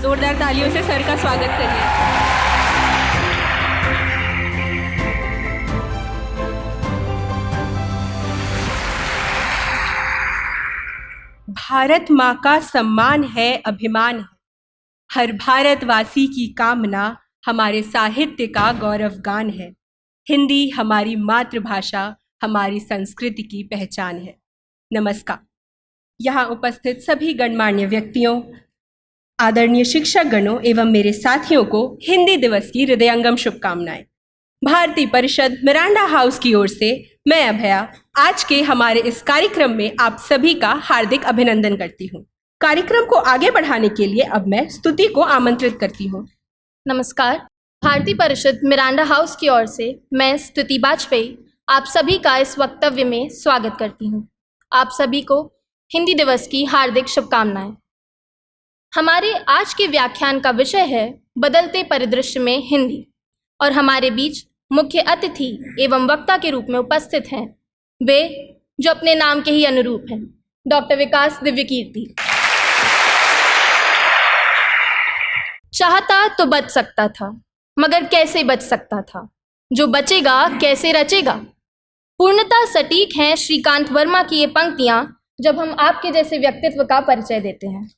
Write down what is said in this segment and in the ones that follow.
जोरदार तालियों से सर का स्वागत करिए। भारत माँ का सम्मान है, अभिमान है। हर भारतवासी की कामना हमारे साहित्य का गौरवगान है। हिंदी हमारी मातृभाषा, हमारी संस्कृति की पहचान है। नमस्कार। यहाँ उपस्थित सभी गणमान्य व्यक्तियों, आदरणीय शिक्षक गणों एवं मेरे साथियों को हिंदी दिवस की हृदयंगम शुभकामनाएं। भारती परिषद मिरांडा हाउस की ओर से मैं अभया आज के हमारे इस कार्यक्रम में आप सभी का हार्दिक अभिनंदन करती हूँ। कार्यक्रम को आगे बढ़ाने के लिए अब मैं स्तुति को आमंत्रित करती हूँ। नमस्कार। भारती परिषद मिरांडा हाउस की ओर से मैं स्तुति वाजपेयी आप सभी का इस वक्तव्य में स्वागत करती हूँ। आप सभी को हिंदी दिवस की हार्दिक शुभकामनाएं। हमारे आज के व्याख्यान का विषय है बदलते परिदृश्य में हिंदी, और हमारे बीच मुख्य अतिथि एवं वक्ता के रूप में उपस्थित हैं वे जो अपने नाम के ही अनुरूप हैं, डॉक्टर विकास दिव्यकीर्ति। चाहता तो बच सकता था, मगर कैसे बच सकता था, जो बचेगा कैसे रचेगा। पूर्णतः सटीक हैं श्रीकांत वर्मा की ये पंक्तियां जब हम आपके जैसे व्यक्तित्व का परिचय देते हैं।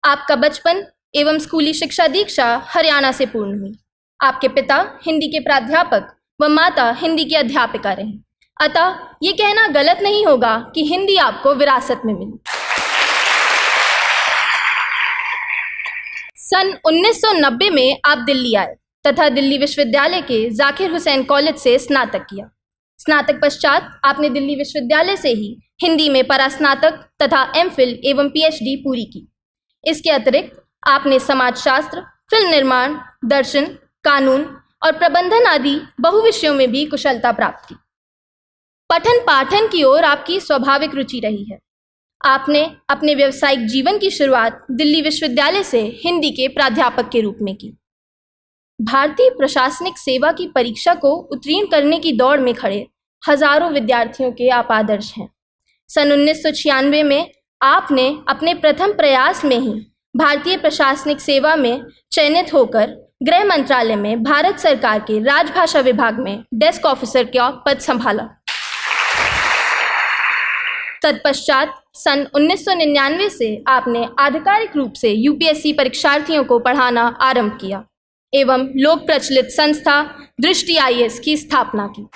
आपका बचपन एवं स्कूली शिक्षा दीक्षा हरियाणा से पूर्ण हुई। आपके पिता हिंदी के प्राध्यापक व माता हिंदी की अध्यापिका रहीं, अतः ये कहना गलत नहीं होगा कि हिंदी आपको विरासत में मिली। सन 1990 में आप दिल्ली आए तथा दिल्ली विश्वविद्यालय के जाकिर हुसैन कॉलेज से स्नातक किया। स्नातक पश्चात आपने दिल्ली विश्वविद्यालय से ही हिंदी में परास्नातक तथा एमफिल एवं पीएचडी पूरी की। इसके अतिरिक्त आपने समाजशास्त्र, फिल्म निर्माण, दर्शन, कानून और प्रबंधन आदि बहुविषयों में भी कुशलता प्राप्त की। पठन पाठन की ओर आपकी स्वाभाविक रुचि रही है। आपने अपने व्यावसायिक जीवन की शुरुआत दिल्ली विश्वविद्यालय से हिंदी के प्राध्यापक के रूप में की। भारतीय प्रशासनिक सेवा की परीक्षा को उत्तीर्ण करने की दौड़ में खड़े हजारों विद्यार्थियों के आप आदर्श हैं। सन 1996 में आपने अपने प्रथम प्रयास में ही भारतीय प्रशासनिक सेवा में चयनित होकर गृह मंत्रालय में भारत सरकार के राजभाषा विभाग में डेस्क ऑफिसर का पद संभाला। तत्पश्चात सन 1999 से आपने आधिकारिक रूप से यूपीएससी परीक्षार्थियों को पढ़ाना आरंभ किया एवं लोक प्रचलित संस्था दृष्टि आईएएस की स्थापना की।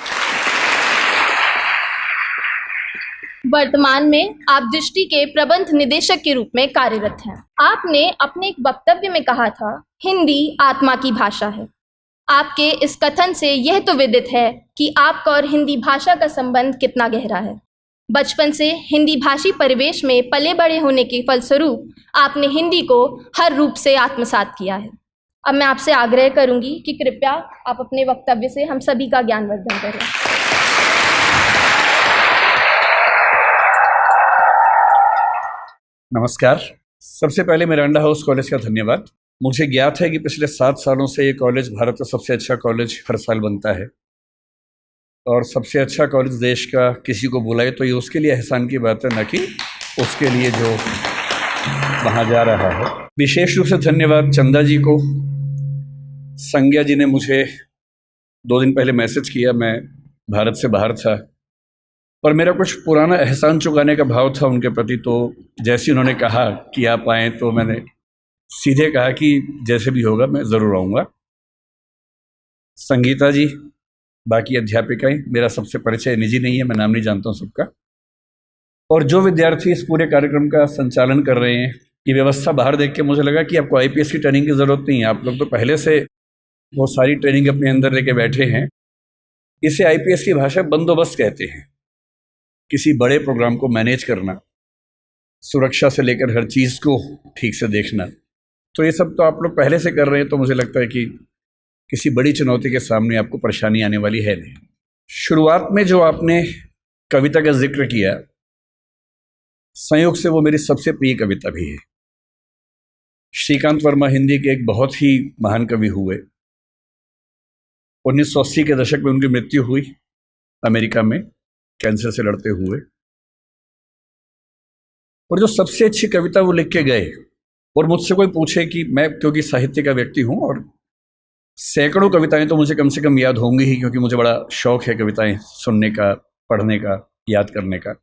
वर्तमान में आप दृष्टि के प्रबंध निदेशक के रूप में कार्यरत हैं। आपने अपने एक वक्तव्य में कहा था, हिंदी आत्मा की भाषा है। आपके इस कथन से यह तो विदित है कि आपका और हिंदी भाषा का संबंध कितना गहरा है। बचपन से हिंदी भाषी परिवेश में पले बड़े होने के फलस्वरूप आपने हिंदी को हर रूप से आत्मसात किया है। अब मैं आपसे आग्रह करूंगी कि कृपया आप अपने वक्तव्य से हम सभी का ज्ञानवर्धन करें। नमस्कार। सबसे पहले मिरांडा हाउस कॉलेज का धन्यवाद। मुझे ज्ञात है कि पिछले 7 सालों से ये कॉलेज भारत का सबसे अच्छा कॉलेज हर साल बनता है, और सबसे अच्छा कॉलेज देश का किसी को बुलाए तो ये उसके लिए एहसान की बात है, न कि उसके लिए जो वहाँ जा रहा है। विशेष रूप से धन्यवाद चंदा जी को। संज्ञा जी ने मुझे 2 दिन पहले मैसेज किया, मैं भारत से बाहर था और मेरा कुछ पुराना एहसान चुकाने का भाव था उनके प्रति, तो जैसे उन्होंने कहा कि आप आएँ तो मैंने सीधे कहा कि जैसे भी होगा मैं ज़रूर आऊँगा। संगीता जी, बाकी अध्यापिकाएं, मेरा सबसे परिचय निजी नहीं है, मैं नाम नहीं जानता हूँ सबका। और जो विद्यार्थी इस पूरे कार्यक्रम का संचालन कर रहे हैं, ये व्यवस्था बाहर देख के मुझे लगा कि आपको आईपीएस की ट्रेनिंग की ज़रूरत नहीं है। आप लोग तो पहले से वो सारी ट्रेनिंग अपने अंदर लेके बैठे हैं। इसे आईपीएस की भाषा बंदोबस्त कहते हैं। किसी बड़े प्रोग्राम को मैनेज करना, सुरक्षा से लेकर हर चीज़ को ठीक से देखना, तो ये सब तो आप लोग पहले से कर रहे हैं। तो मुझे लगता है कि किसी बड़ी चुनौती के सामने आपको परेशानी आने वाली है नहीं। शुरुआत में जो आपने कविता का जिक्र किया, संयोग से वो मेरी सबसे प्रिय कविता भी है। श्रीकांत वर्मा हिंदी के एक बहुत ही महान कवि हुए। 1980 के दशक में उनकी मृत्यु हुई अमेरिका में कैंसर से लड़ते हुए। और जो सबसे अच्छी कविता वो लिख के गए और मुझसे कोई पूछे कि मैं, क्योंकि साहित्य का व्यक्ति हूँ और सैकड़ों कविताएं तो मुझे कम से कम याद होंगी ही, क्योंकि मुझे बड़ा शौक है कविताएं सुनने का, पढ़ने का, याद करने का।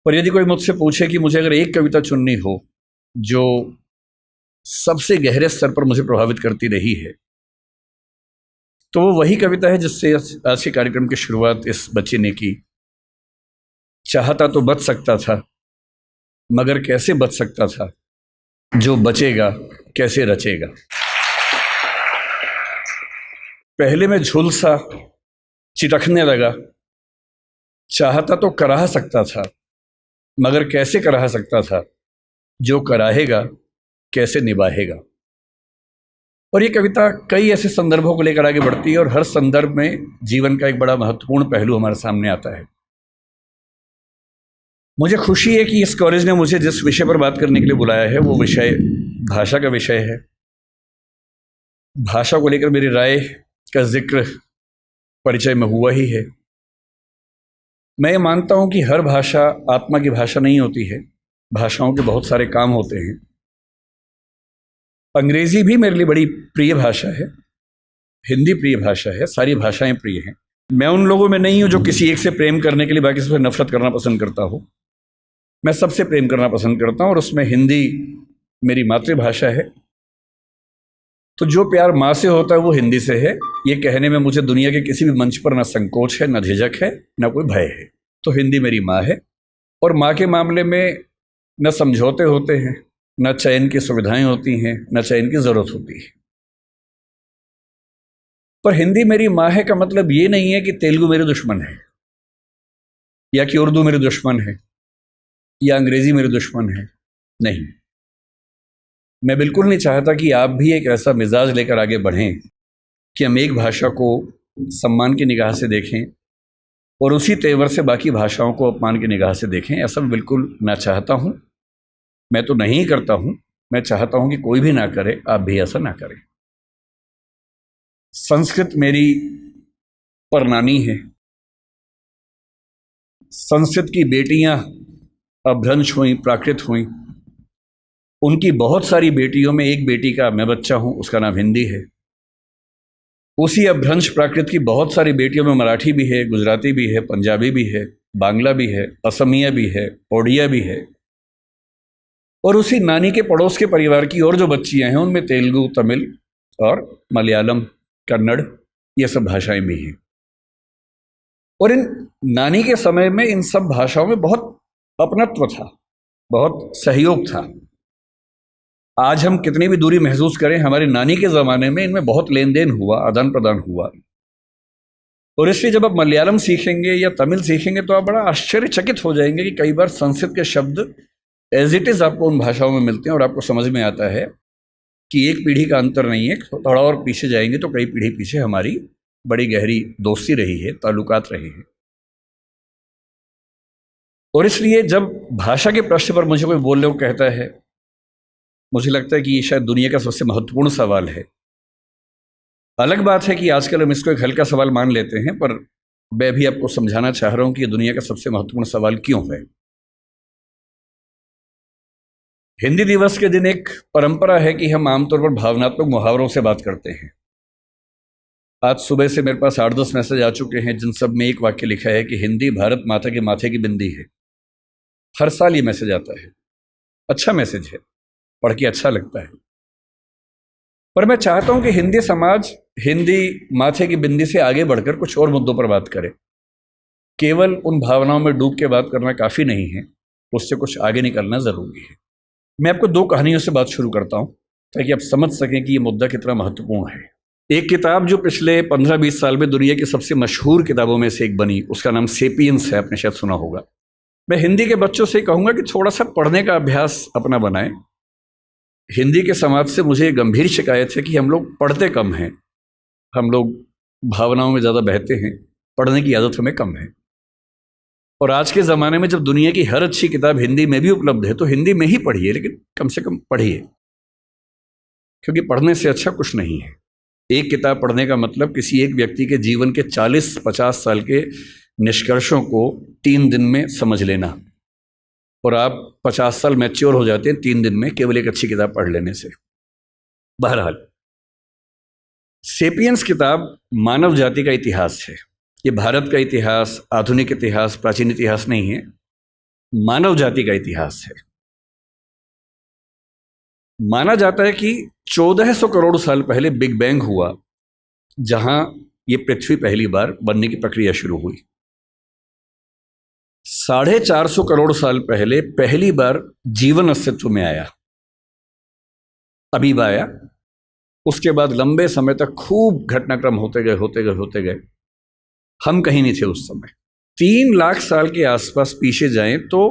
पर यदि कोई मुझसे पूछे कि मुझे अगर एक कविता चुननी हो जो सबसे गहरे स्तर पर मुझे प्रभावित करती रही है, तो वो वही कविता है जिससे आज के कार्यक्रम की शुरुआत इस बच्चे ने की। चाहता तो बच सकता था, मगर कैसे बच सकता था, जो बचेगा कैसे रचेगा। पहले मैं झुलसा चिटकने लगा, चाहता तो कराह सकता था, मगर कैसे कराह सकता था, जो कराहेगा कैसे निभाएगा। और ये कविता कई ऐसे संदर्भों को लेकर आगे बढ़ती है और हर संदर्भ में जीवन का एक बड़ा महत्वपूर्ण पहलू हमारे सामने आता है। मुझे खुशी है कि इस कॉलेज ने मुझे जिस विषय पर बात करने के लिए बुलाया है वो विषय भाषा का विषय है। भाषा को लेकर मेरी राय का जिक्र परिचय में हुआ ही है। मैं ये मानता हूँ कि हर भाषा आत्मा की भाषा नहीं होती है, भाषाओं के बहुत सारे काम होते हैं। अंग्रेजी भी मेरे लिए बड़ी प्रिय भाषा है, हिंदी प्रिय भाषा है, सारी भाषाएं प्रिय हैं। मैं उन लोगों में नहीं हूँ जो किसी एक से प्रेम करने के लिए बाकी से नफरत करना पसंद करता हो। मैं सबसे प्रेम करना पसंद करता हूँ और उसमें हिंदी मेरी मातृभाषा है। तो जो प्यार माँ से होता है वो हिंदी से है, ये कहने में मुझे दुनिया के किसी भी मंच पर ना संकोच है, ना झिझक है, ना कोई भय है। तो हिंदी मेरी माँ है और माँ के मामले में न समझौते होते हैं, न चयन की सुविधाएं होती हैं, न चयन की ज़रूरत होती है। पर हिंदी मेरी माँ है का मतलब ये नहीं है कि तेलुगु मेरे दुश्मन है, या कि उर्दू मेरे दुश्मन है, या अंग्रेज़ी मेरे दुश्मन है। नहीं, मैं बिल्कुल नहीं चाहता कि आप भी एक ऐसा मिजाज लेकर आगे बढ़ें कि हम एक भाषा को सम्मान की निगाह से देखें और उसी तेवर से बाकी भाषाओं को अपमान की निगाह से देखें। ऐसा मैं बिल्कुल ना चाहता हूँ, मैं तो नहीं करता हूँ। मैं चाहता हूँ कि कोई भी ना करे, आप भी ऐसा ना करें। संस्कृत मेरी परनानी है। संस्कृत की बेटियां अपभ्रंश हुई, प्राकृत हुई। उनकी बहुत सारी बेटियों में एक बेटी का मैं बच्चा हूं, उसका नाम हिंदी है। उसी अपभ्रंश प्राकृत की बहुत सारी बेटियों में मराठी भी है, गुजराती भी है, पंजाबी भी है, बांग्ला भी है, असमिया भी है, ओडिया भी है। और उसी नानी के पड़ोस के परिवार की और जो बच्चियां हैं उनमें तेलुगु, तमिल और मलयालम, कन्नड़, ये सब भाषाएं भी हैं। और इन नानी के समय में इन सब भाषाओं में बहुत अपनत्व था, बहुत सहयोग था। आज हम कितनी भी दूरी महसूस करें, हमारी नानी के ज़माने में इनमें बहुत लेन देन हुआ, आदान प्रदान हुआ। और इसलिए जब आप मलयालम सीखेंगे या तमिल सीखेंगे तो आप बड़ा आश्चर्यचकित हो जाएंगे कि कई बार संस्कृत के शब्द एज इट इज़ आपको उन भाषाओं में मिलते हैं और आपको समझ में आता है कि एक पीढ़ी का अंतर नहीं है। थोड़ा और पीछे जाएंगे तो कई पीढ़ी पीछे हमारी बड़ी गहरी दोस्ती रही है, ताल्लुकात रहे हैं। और इसलिए जब भाषा के प्रश्न पर मुझे कोई बोलने को कहता है, मुझे लगता है कि ये शायद दुनिया का सबसे महत्वपूर्ण सवाल है। अलग बात है कि आजकल हम इसको एक हल्का सवाल मान लेते हैं, पर मैं भी आपको समझाना चाह रहा हूं कि ये दुनिया का सबसे महत्वपूर्ण सवाल क्यों है। हिंदी दिवस के दिन एक परंपरा है कि हम आमतौर पर भावनात्मक मुहावरों से बात करते हैं। आज सुबह से मेरे पास 8-10 मैसेज आ चुके हैं जिन सब में एक वाक्य लिखा है कि हिंदी भारत माता के माथे की बिंदी है। हर साल ये मैसेज आता है, अच्छा मैसेज है, पढ़ के अच्छा लगता है। पर मैं चाहता हूं कि हिंदी समाज हिंदी माथे की बिंदी से आगे बढ़कर कुछ और मुद्दों पर बात करे। केवल उन भावनाओं में डूब के बात करना काफ़ी नहीं है, उससे कुछ आगे निकलना ज़रूरी है। मैं आपको 2 कहानियों से बात शुरू करता हूं ताकि आप समझ सकें कि ये मुद्दा कितना महत्वपूर्ण है। एक किताब जो पिछले 15-20 साल में दुनिया की सबसे मशहूर किताबों में से एक बनी, उसका नाम सेपियंस है, आपने शायद सुना होगा। मैं हिंदी के बच्चों से कहूँगा कि थोड़ा सा पढ़ने का अभ्यास अपना बनाएं। हिंदी के समाज से मुझे गंभीर शिकायत है कि हम लोग पढ़ते कम हैं, हम लोग भावनाओं में ज़्यादा बहते हैं, पढ़ने की आदत हमें कम है। और आज के ज़माने में जब दुनिया की हर अच्छी किताब हिंदी में भी उपलब्ध है तो हिंदी में ही पढ़िए, लेकिन कम से कम पढ़िए, क्योंकि पढ़ने से अच्छा कुछ नहीं है। एक किताब पढ़ने का मतलब किसी एक व्यक्ति के जीवन के 40-50 साल के निष्कर्षों को 3 दिन में समझ लेना। और आप 50 साल मैच्योर हो जाते हैं 3 दिन में केवल एक अच्छी किताब पढ़ लेने से। बहरहाल, सेपियंस किताब मानव जाति का इतिहास है। ये भारत का इतिहास, आधुनिक इतिहास, प्राचीन इतिहास नहीं है, मानव जाति का इतिहास है। माना जाता है कि 1400 करोड़ साल पहले बिग बैंग हुआ, जहां ये पृथ्वी पहली बार बनने की प्रक्रिया शुरू हुई। 450 करोड़ साल पहले पहली बार जीवन अस्तित्व में आया, अमीबा आया। उसके बाद लंबे समय तक खूब घटनाक्रम होते गए। हम कहीं नहीं थे उस समय। 3 लाख साल के आसपास पीछे जाएं तो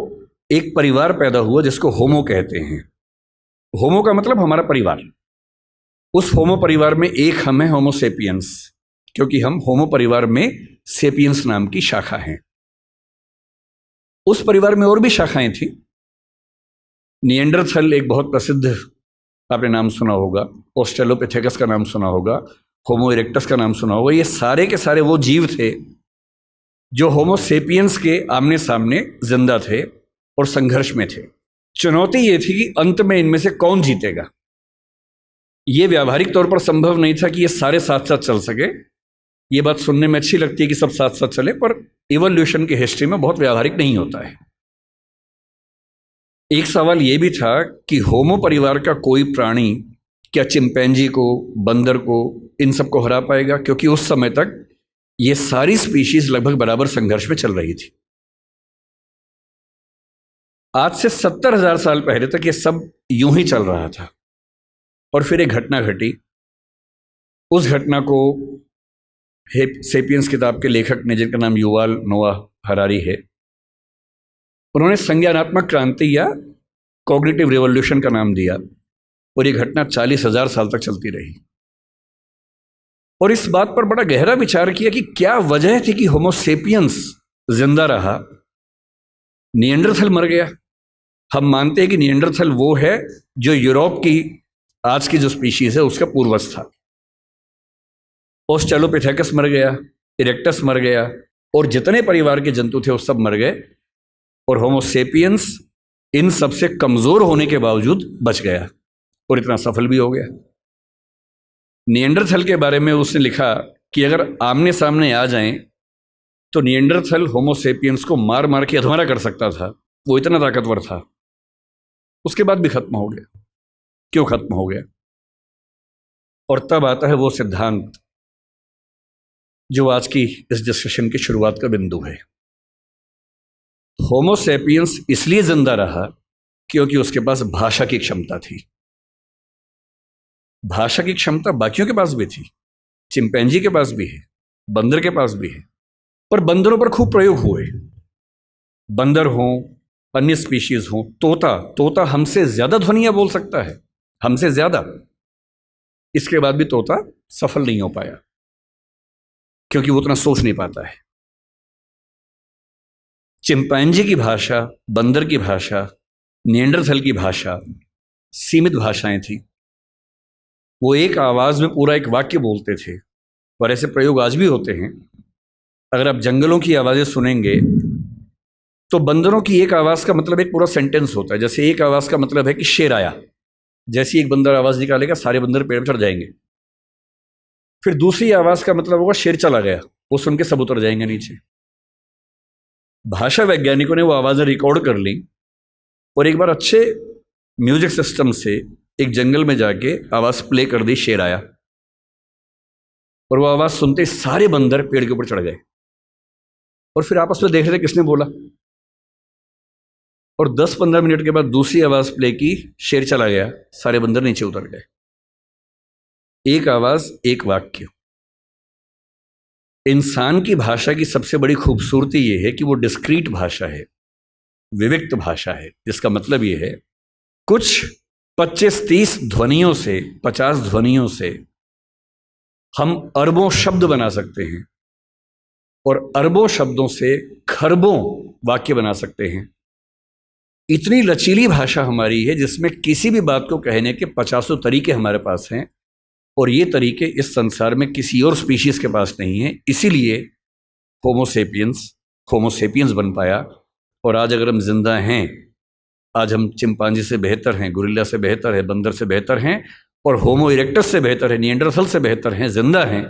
एक परिवार पैदा हुआ जिसको होमो कहते हैं। होमो का मतलब हमारा परिवार। उस होमो परिवार में एक हम हैं, होमो सेपियंस, क्योंकि हम होमो परिवार में सेपियंस नाम की शाखा हैं। उस परिवार में और भी शाखाएं थी। निएंडरथल एक बहुत प्रसिद्ध, आपने नाम सुना होगा, ऑस्ट्रेलोपिथेकस का नाम सुना होगा, होमो इरेक्टस का नाम सुना होगा। ये सारे के सारे वो जीव थे जो होमो सेपियंस के आमने सामने जिंदा थे और संघर्ष में थे। चुनौती ये थी कि अंत में इनमें से कौन जीतेगा। ये व्यावहारिक तौर पर संभव नहीं था कि ये सारे साथ साथ चल सके। ये बात सुनने में अच्छी लगती है कि सब साथ साथ चले, पर इवोल्यूशन की हिस्ट्री में बहुत व्यावहारिक नहीं होता है। एक सवाल यह भी था कि होमो परिवार का कोई प्राणी क्या चिंपैंजी को, बंदर को, इन सब को हरा पाएगा, क्योंकि उस समय तक ये सारी स्पीशीज लगभग बराबर संघर्ष में चल रही थी। आज से 70,000 साल पहले तक ये सब यूं ही चल रहा था और फिर एक घटना घटी। उस घटना को सेपियंस किताब के लेखक ने, जिनका नाम युवाल नोआ हरारी है, उन्होंने संज्ञानात्मक क्रांति या कॉग्निटिव रिवॉल्यूशन का नाम दिया। और ये घटना 40,000 साल तक चलती रही। और इस बात पर बड़ा गहरा विचार किया कि क्या वजह थी कि होमो सेपियंस जिंदा रहा, निएंडरथल मर गया। हम मानते हैं कि निएंडरथल वो है जो यूरोप की आज की जो स्पीशीज है उसका पूर्वज था। ऑस्ट्रेलोपिथेकस मर गया, इरेक्टस मर गया, और जितने परिवार के जंतु थे वो सब मर गए, और होमो सेपियंस इन सबसे कमजोर होने के बावजूद बच गया और इतना सफल भी हो गया। निएंडरथल के बारे में उसने लिखा कि अगर आमने सामने आ जाएं तो निएंडरथल होमो सेपियंस को मार मार के अधमरा कर सकता था, वो इतना ताकतवर था। उसके बाद भी खत्म हो गया। क्यों खत्म हो गया? और तब आता है वो सिद्धांत जो आज की इस डिस्कशन की शुरुआत का बिंदु है। होमो सेपियंस इसलिए जिंदा रहा क्योंकि उसके पास भाषा की क्षमता थी। भाषा की क्षमता बाकियों के पास भी थी, चिंपैंजी के पास भी है, बंदर के पास भी है, पर बंदरों पर खूब प्रयोग हुए। बंदर हों, अन्य स्पीशीज हों, तोता हमसे ज्यादा ध्वनियां बोल सकता है, हमसे ज्यादा। इसके बाद भी तोता सफल नहीं हो पाया क्योंकि वो उतना सोच नहीं पाता है। चिंपैंजी की भाषा, बंदर की भाषा, निएंडरथल की भाषा सीमित भाषाएं थी। वो एक आवाज में पूरा एक वाक्य बोलते थे, और ऐसे प्रयोग आज भी होते हैं। अगर आप जंगलों की आवाजें सुनेंगे तो बंदरों की एक आवाज का मतलब एक पूरा सेंटेंस होता है। जैसे एक आवाज का मतलब है कि शेर आया, जैसे एक बंदर आवाज निकालेगा सारे बंदर पेड़ पर चढ़ जाएंगे। फिर दूसरी आवाज का मतलब होगा शेर चला गया, वो सुन के सब उतर जाएंगे नीचे। भाषा वैज्ञानिकों ने वो आवाजें रिकॉर्ड कर ली और एक बार अच्छे म्यूजिक सिस्टम से एक जंगल में जाके आवाज प्ले कर दी, शेर आया, और वो आवाज सुनते सारे बंदर पेड़ के ऊपर चढ़ गए और फिर आपस में देख रहे थे किसने बोला। और 10-15 मिनट के बाद दूसरी आवाज प्ले की, शेर चला गया, सारे बंदर नीचे उतर गए। एक आवाज, एक वाक्य। इंसान की भाषा की सबसे बड़ी खूबसूरती यह है कि वो डिस्क्रीट भाषा है, विविक्त भाषा है, जिसका मतलब यह है कुछ 25-30 ध्वनियों से, 50 ध्वनियों से हम अरबों शब्द बना सकते हैं, और अरबों शब्दों से खरबों वाक्य बना सकते हैं। इतनी लचीली भाषा हमारी है जिसमें किसी भी बात को कहने के 50 तरीके हमारे पास हैं, और ये तरीके इस संसार में किसी और स्पीशीज के पास नहीं है। इसीलिए होमो सेपियंस बन पाया। और आज अगर हम जिंदा हैं आज हम चिंपांजी से बेहतर हैं, गुरिल्ला से बेहतर है, बंदर से बेहतर हैं और होमो इरेक्टस से बेहतर है, निएंडरथल से बेहतर हैं, जिंदा हैं,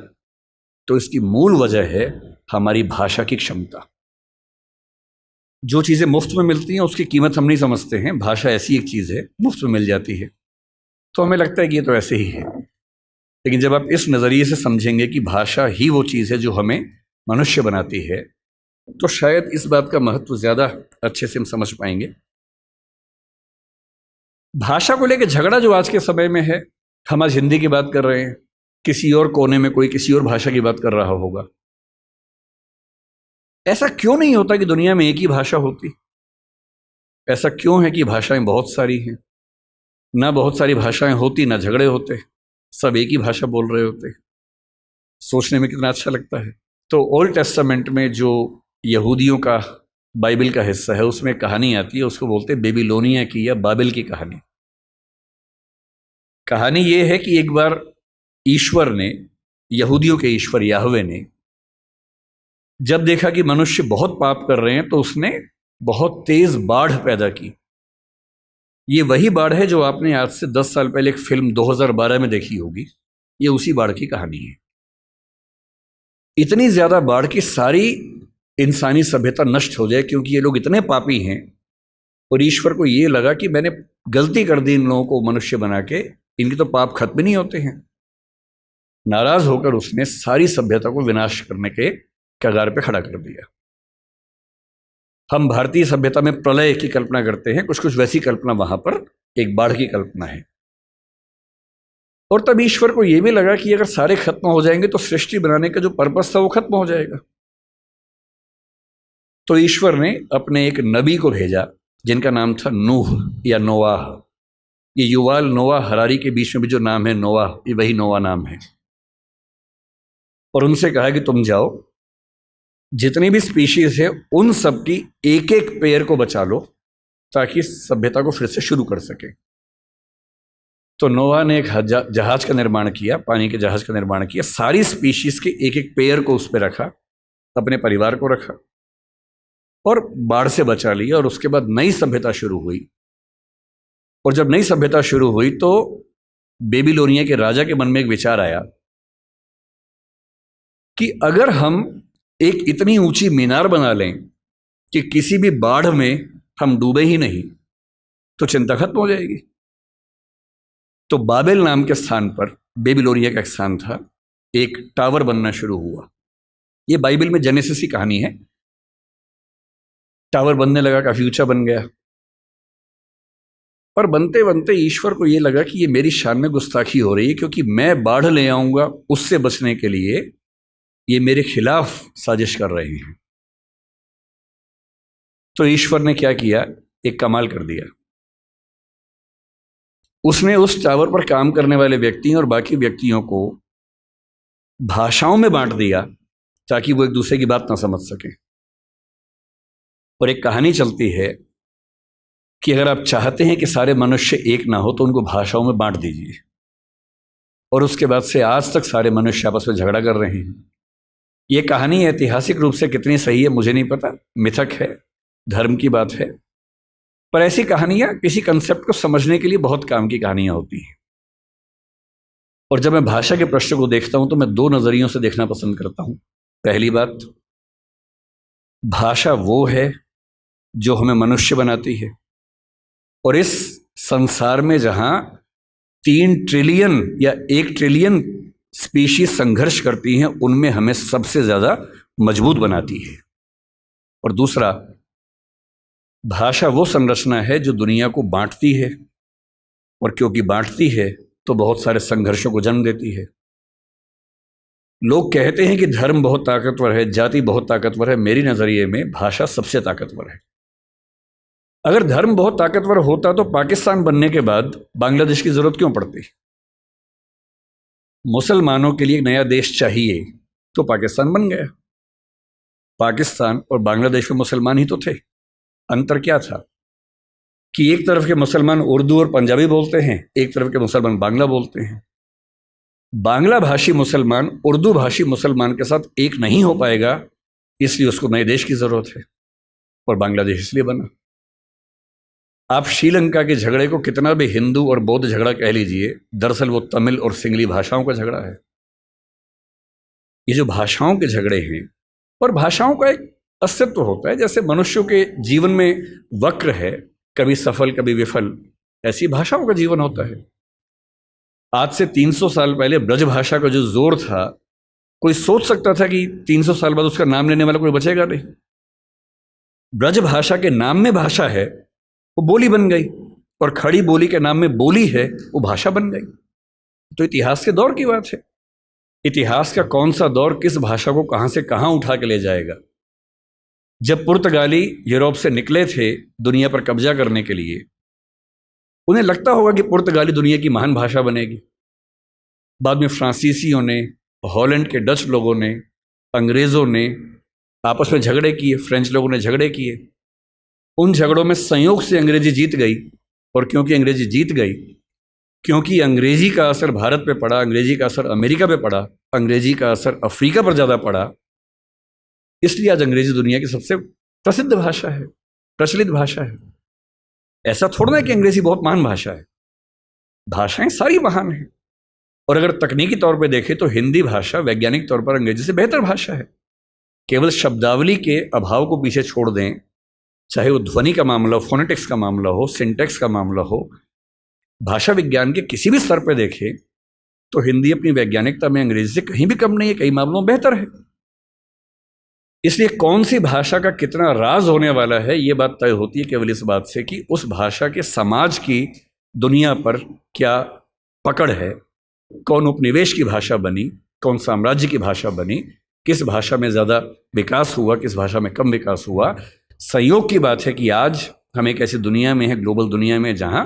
तो इसकी मूल वजह है हमारी भाषा की क्षमता। जो चीज़ें मुफ्त में मिलती हैं उसकी कीमत हम नहीं समझते हैं। भाषा ऐसी एक चीज़ है, मुफ्त में मिल जाती है तो हमें लगता है कि ये तो ऐसे ही है। लेकिन जब आप इस नज़रिए से समझेंगे कि भाषा ही वो चीज़ है जो हमें मनुष्य बनाती है, तो शायद इस बात का महत्व ज़्यादा अच्छे से हम समझ पाएंगे। भाषा को लेकर झगड़ा जो आज के समय में है, हम आज हिंदी की बात कर रहे हैं, किसी और कोने में कोई किसी और भाषा की बात कर रहा होगा। ऐसा क्यों नहीं होता कि दुनिया में एक ही भाषा होती? ऐसा क्यों है कि भाषाएं बहुत सारी हैं? ना बहुत सारी भाषाएं होती ना झगड़े होते, सब एक ही भाषा बोल रहे होते। सोचने में कितना अच्छा लगता है। तो ओल्ड टेस्टामेंट में जो यहूदियों का बाइबल का हिस्सा है उसमें कहानी आती है, उसको बोलते हैं बेबीलोनिया की या बाबिल की कहानी। कहानी ये है कि एक बार ईश्वर ने, यहूदियों के ईश्वर याहवे ने, जब देखा कि मनुष्य बहुत पाप कर रहे हैं तो उसने बहुत तेज बाढ़ पैदा की। ये वही बाढ़ है जो आपने आज से 10 साल पहले एक फिल्म 2012 में देखी होगी। ये उसी बाढ़ की कहानी है। इतनी ज्यादा बाढ़ की सारी इंसानी सभ्यता नष्ट हो जाए क्योंकि ये लोग इतने पापी हैं और ईश्वर को ये लगा कि मैंने गलती कर दी इन लोगों को मनुष्य बना के, इनके तो पाप खत्म नहीं होते हैं। नाराज होकर उसने सारी सभ्यता को विनाश करने के कगार पे खड़ा कर दिया। हम भारतीय सभ्यता में प्रलय की कल्पना करते हैं, कुछ कुछ वैसी कल्पना वहां पर एक बाढ़ की कल्पना है। और तब ईश्वर को यह भी लगा कि अगर सारे खत्म हो जाएंगे तो सृष्टि बनाने का जो पर्पस था वो खत्म हो जाएगा। तो ईश्वर ने अपने एक नबी को भेजा जिनका नाम था नूह या नोआह। ये युवाल नोआह हरारी के बीच में भी जो नाम है नोआह, ये वही नोआह नाम है। और उनसे कहा कि तुम जाओ, जितनी भी स्पीशीज है उन सब की एक एक पेड़ को बचा लो ताकि सभ्यता को फिर से शुरू कर सके। तो नोआह ने एक जहाज का निर्माण किया, पानी के जहाज का निर्माण किया, सारी स्पीशीज के एक एक पेड़ को उस पर रखा, अपने परिवार को रखा और बाढ़ से बचा लिया। और उसके बाद नई सभ्यता शुरू हुई। और जब नई सभ्यता शुरू हुई तो बेबीलोनिया के राजा के मन में एक विचार आया कि अगर हम एक इतनी ऊंची मीनार बना लें कि किसी भी बाढ़ में हम डूबे ही नहीं तो चिंता खत्म हो जाएगी। तो बाबेल नाम के स्थान पर, बेबीलोनिया का एक स्थान था, एक टावर बनना शुरू हुआ। ये बाइबल में जेनेसिस की कहानी है। टावर बनने लगा, काफी ऊंचा बन गया। पर बनते बनते ईश्वर को यह लगा कि ये मेरी शान में गुस्ताखी हो रही है, क्योंकि मैं बाढ़ ले आऊंगा उससे बचने के लिए ये मेरे खिलाफ साजिश कर रहे हैं। तो ईश्वर ने क्या किया, एक कमाल कर दिया। उसने उस टावर पर काम करने वाले व्यक्तियों और बाकी व्यक्तियों को भाषाओं में बांट दिया ताकि वो एक दूसरे की बात ना समझ सके। और एक कहानी चलती है कि अगर आप चाहते हैं कि सारे मनुष्य एक ना हो तो उनको भाषाओं में बांट दीजिए। और उसके बाद से आज तक सारे मनुष्य आपस में झगड़ा कर रहे हैं। ये कहानी ऐतिहासिक रूप से कितनी सही है मुझे नहीं पता, मिथक है, धर्म की बात है, पर ऐसी कहानियां किसी कंसेप्ट को समझने के लिए बहुत काम की कहानियां होती हैं। और जब मैं भाषा के प्रश्न को देखता हूं तो मैं दो नजरियों से देखना पसंद करता हूं। पहली बात, भाषा वो है जो हमें मनुष्य बनाती है। और इस संसार में जहां 3 ट्रिलियन या 1 ट्रिलियन स्पीशीज संघर्ष करती हैं, उनमें हमें सबसे ज्यादा मजबूत बनाती है। और दूसरा, भाषा वो संरचना है जो दुनिया को बांटती है, और क्योंकि बांटती है तो बहुत सारे संघर्षों को जन्म देती है। लोग कहते हैं कि धर्म बहुत ताकतवर है, जाति बहुत ताकतवर है। मेरी नजरिए में भाषा सबसे ताकतवर है। अगर धर्म बहुत ताकतवर होता तो पाकिस्तान बनने के बाद बांग्लादेश की जरूरत क्यों पड़ती? मुसलमानों के लिए एक नया देश चाहिए तो पाकिस्तान बन गया। पाकिस्तान और बांग्लादेश में मुसलमान ही तो थे। अंतर क्या था कि एक तरफ के मुसलमान उर्दू और पंजाबी बोलते हैं, एक तरफ के मुसलमान बांग्ला बोलते हैं। बांग्ला भाषी मुसलमान उर्दू भाषी मुसलमान के साथ एक नहीं हो पाएगा, इसलिए उसको नए देश की जरूरत है। और बांग्लादेश इसलिए बना। आप श्रीलंका के झगड़े को कितना भी हिंदू और बौद्ध झगड़ा कह लीजिए, दरअसल वो तमिल और सिंगली भाषाओं का झगड़ा है। ये जो भाषाओं के झगड़े हैं, और भाषाओं का एक अस्तित्व होता है, जैसे मनुष्यों के जीवन में वक्र है, कभी सफल कभी विफल, ऐसी भाषाओं का जीवन होता है। आज से 300 साल पहले ब्रज भाषा का जो जोर था, कोई सोच सकता था कि 300 साल बाद उसका नाम लेने वाला कोई बचेगा नहीं। ब्रज भाषा के नाम में भाषा है, वो बोली बन गई, और खड़ी बोली के नाम में बोली है, वो भाषा बन गई। तो इतिहास के दौर की बात है। इतिहास का कौन सा दौर किस भाषा को कहां से कहां उठा के ले जाएगा। जब पुर्तगाली यूरोप से निकले थे दुनिया पर कब्जा करने के लिए, उन्हें लगता होगा कि पुर्तगाली दुनिया की महान भाषा बनेगी। बाद में फ्रांसीसियों ने, हॉलैंड के डच लोगों ने, अंग्रेज़ों ने आपस में झगड़े किए, फ्रेंच लोगों ने झगड़े किए। उन झगड़ों में संयोग से अंग्रेजी जीत गई, और क्योंकि अंग्रेजी जीत गई, क्योंकि अंग्रेजी का असर भारत पे पड़ा, अंग्रेजी का असर अमेरिका पे पड़ा, अंग्रेजी का असर अफ्रीका पर ज़्यादा पड़ा, इसलिए आज अंग्रेजी दुनिया की सबसे प्रसिद्ध भाषा है, प्रचलित भाषा है। ऐसा थोड़ा ना कि अंग्रेजी बहुत महान भाषा है, भाषाएं सारी महान हैं। और अगर तकनीकी तौर पे देखें तो हिंदी भाषा वैज्ञानिक तौर पर अंग्रेजी से बेहतर भाषा है। केवल शब्दावली के अभाव को पीछे छोड़ दें, चाहे वो ध्वनि का मामला हो, फोनेटिक्स का मामला हो, सिंटैक्स का मामला हो, भाषा विज्ञान के किसी भी स्तर पर देखें तो हिंदी अपनी वैज्ञानिकता में अंग्रेजी से कहीं भी कम नहीं है, कई मामलों में बेहतर है। इसलिए कौन सी भाषा का कितना राज होने वाला है, ये बात तय होती है केवल इस बात से कि उस भाषा के समाज की दुनिया पर क्या पकड़ है, कौन उपनिवेश की भाषा बनी, कौन साम्राज्य की भाषा बनी, किस भाषा में ज़्यादा विकास हुआ, किस भाषा में कम विकास हुआ। संयोग की बात है कि आज हम एक ऐसी दुनिया में हैं, ग्लोबल दुनिया में, जहाँ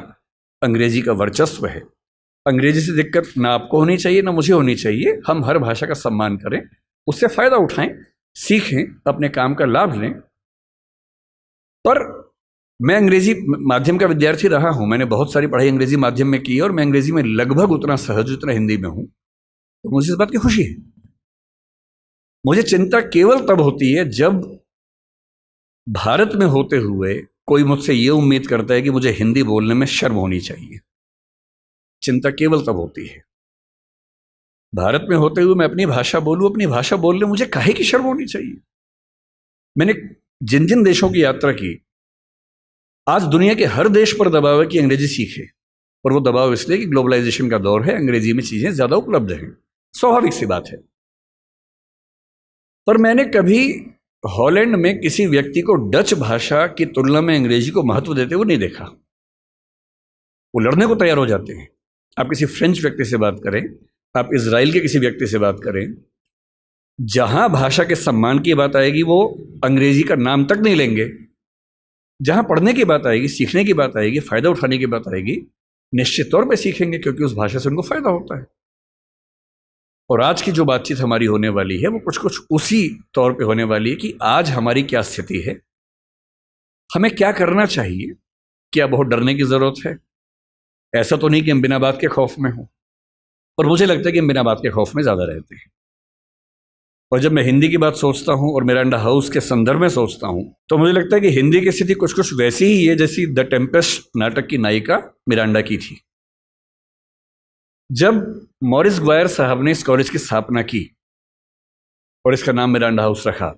अंग्रेजी का वर्चस्व है। अंग्रेजी से दिक्कत ना आपको होनी चाहिए ना मुझे होनी चाहिए। हम हर भाषा का सम्मान करें, उससे फ़ायदा उठाएं, सीखें, अपने काम का लाभ लें। पर मैं अंग्रेजी माध्यम का विद्यार्थी रहा हूं, मैंने बहुत सारी पढ़ाई अंग्रेजी माध्यम में की, और मैं अंग्रेजी में लगभग उतना सहज उतना हिंदी में हूं, तो मुझे इस बात की खुशी है। मुझे चिंता केवल तब होती है जब भारत में होते हुए कोई मुझसे ये उम्मीद करता है कि मुझे हिंदी बोलने में शर्म होनी चाहिए। चिंता केवल तब होती है। भारत में होते हुए मैं अपनी भाषा बोलूं, अपनी भाषा बोलने मुझे काहे की शर्म होनी चाहिए। मैंने जिन जिन देशों की यात्रा की, आज दुनिया के हर देश पर दबाव है कि अंग्रेजी सीखे, और वो दबाव इसलिए कि ग्लोबलाइजेशन का दौर है, अंग्रेजी में चीजें ज्यादा उपलब्ध हैं, स्वाभाविक सी बात है। पर मैंने कभी हॉलैंड में किसी व्यक्ति को डच भाषा की तुलना में अंग्रेजी को महत्व देते हुए नहीं देखा। वो लड़ने को तैयार हो जाते हैं। आप किसी फ्रेंच व्यक्ति से बात करें, आप इजराइल के किसी व्यक्ति से बात करें, जहां भाषा के सम्मान की बात आएगी वो अंग्रेजी का नाम तक नहीं लेंगे। जहां पढ़ने की बात आएगी, सीखने की बात आएगी, फायदा उठाने की बात आएगी, निश्चित तौर पे सीखेंगे, क्योंकि उस भाषा से उनको फायदा होता है। और आज की जो बातचीत हमारी होने वाली है वो कुछ कुछ उसी तौर पे होने वाली है कि आज हमारी क्या स्थिति है, हमें क्या करना चाहिए, क्या बहुत डरने की जरूरत है। ऐसा तो नहीं कि हम बिना बात के खौफ में हों, और मुझे लगता है कि हम बिना बात के खौफ में ज़्यादा रहते हैं। और जब मैं हिंदी की बात सोचता हूँ और मिरांडा हाउस के संदर्भ में सोचता हूँ, तो मुझे लगता है कि हिंदी की स्थिति कुछ कुछ वैसी ही है जैसी द टेम्पेस्ट नाटक की नायिका मिरांडा की थी। जब मॉरिस ग्वायर साहब ने इस कॉलेज की स्थापना की और इसका नाम मिरांडा हाउस रखा,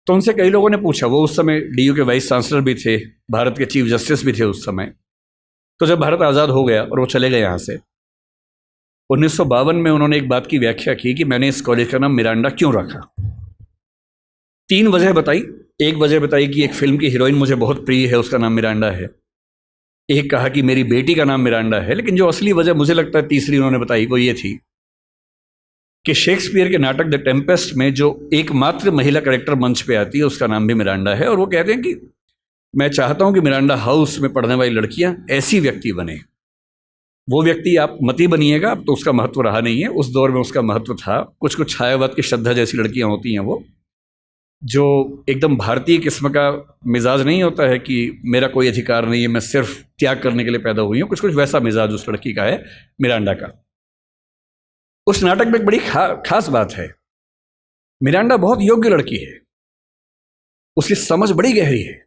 तो उनसे कई लोगों ने पूछा, वो उस समय DU के वाइस चांसलर भी थे, भारत के चीफ जस्टिस भी थे उस समय। तो जब भारत आज़ाद हो गया और वो चले गए यहाँ से, 1952 में उन्होंने एक बात की व्याख्या की कि मैंने इस कॉलेज का नाम मिरांडा क्यों रखा। 3 वजह बताई। एक वजह बताई कि एक फिल्म की हीरोइन मुझे बहुत प्रिय है, उसका नाम मिरांडा है। एक कहा कि मेरी बेटी का नाम मिरांडा है। लेकिन जो असली वजह मुझे लगता है तीसरी उन्होंने बताई, वो ये थी कि शेक्सपियर के नाटक द टेम्पेस्ट में जो एकमात्र महिला कैरेक्टर मंच पे आती है उसका नाम भी मिरांडा है। और वो कहते हैं कि मैं चाहता हूं कि मिरांडा हाउस में पढ़ने वाली लड़कियां ऐसी व्यक्ति बने। वो व्यक्ति आप मती बनिएगा, अब तो उसका महत्व रहा नहीं है, उस दौर में उसका महत्व था। कुछ कुछ छायावाद की श्रद्धा जैसी लड़कियां होती हैं, वो जो एकदम भारतीय किस्म का मिजाज नहीं होता है कि मेरा कोई अधिकार नहीं है, मैं सिर्फ त्याग करने के लिए पैदा हुई हूँ। कुछ कुछ वैसा मिजाज उस लड़की का है, मिरांडा का। उस नाटक में एक बड़ी खास बात है, मिरांडा बहुत योग्य लड़की है, उसकी समझ बड़ी गहरी है,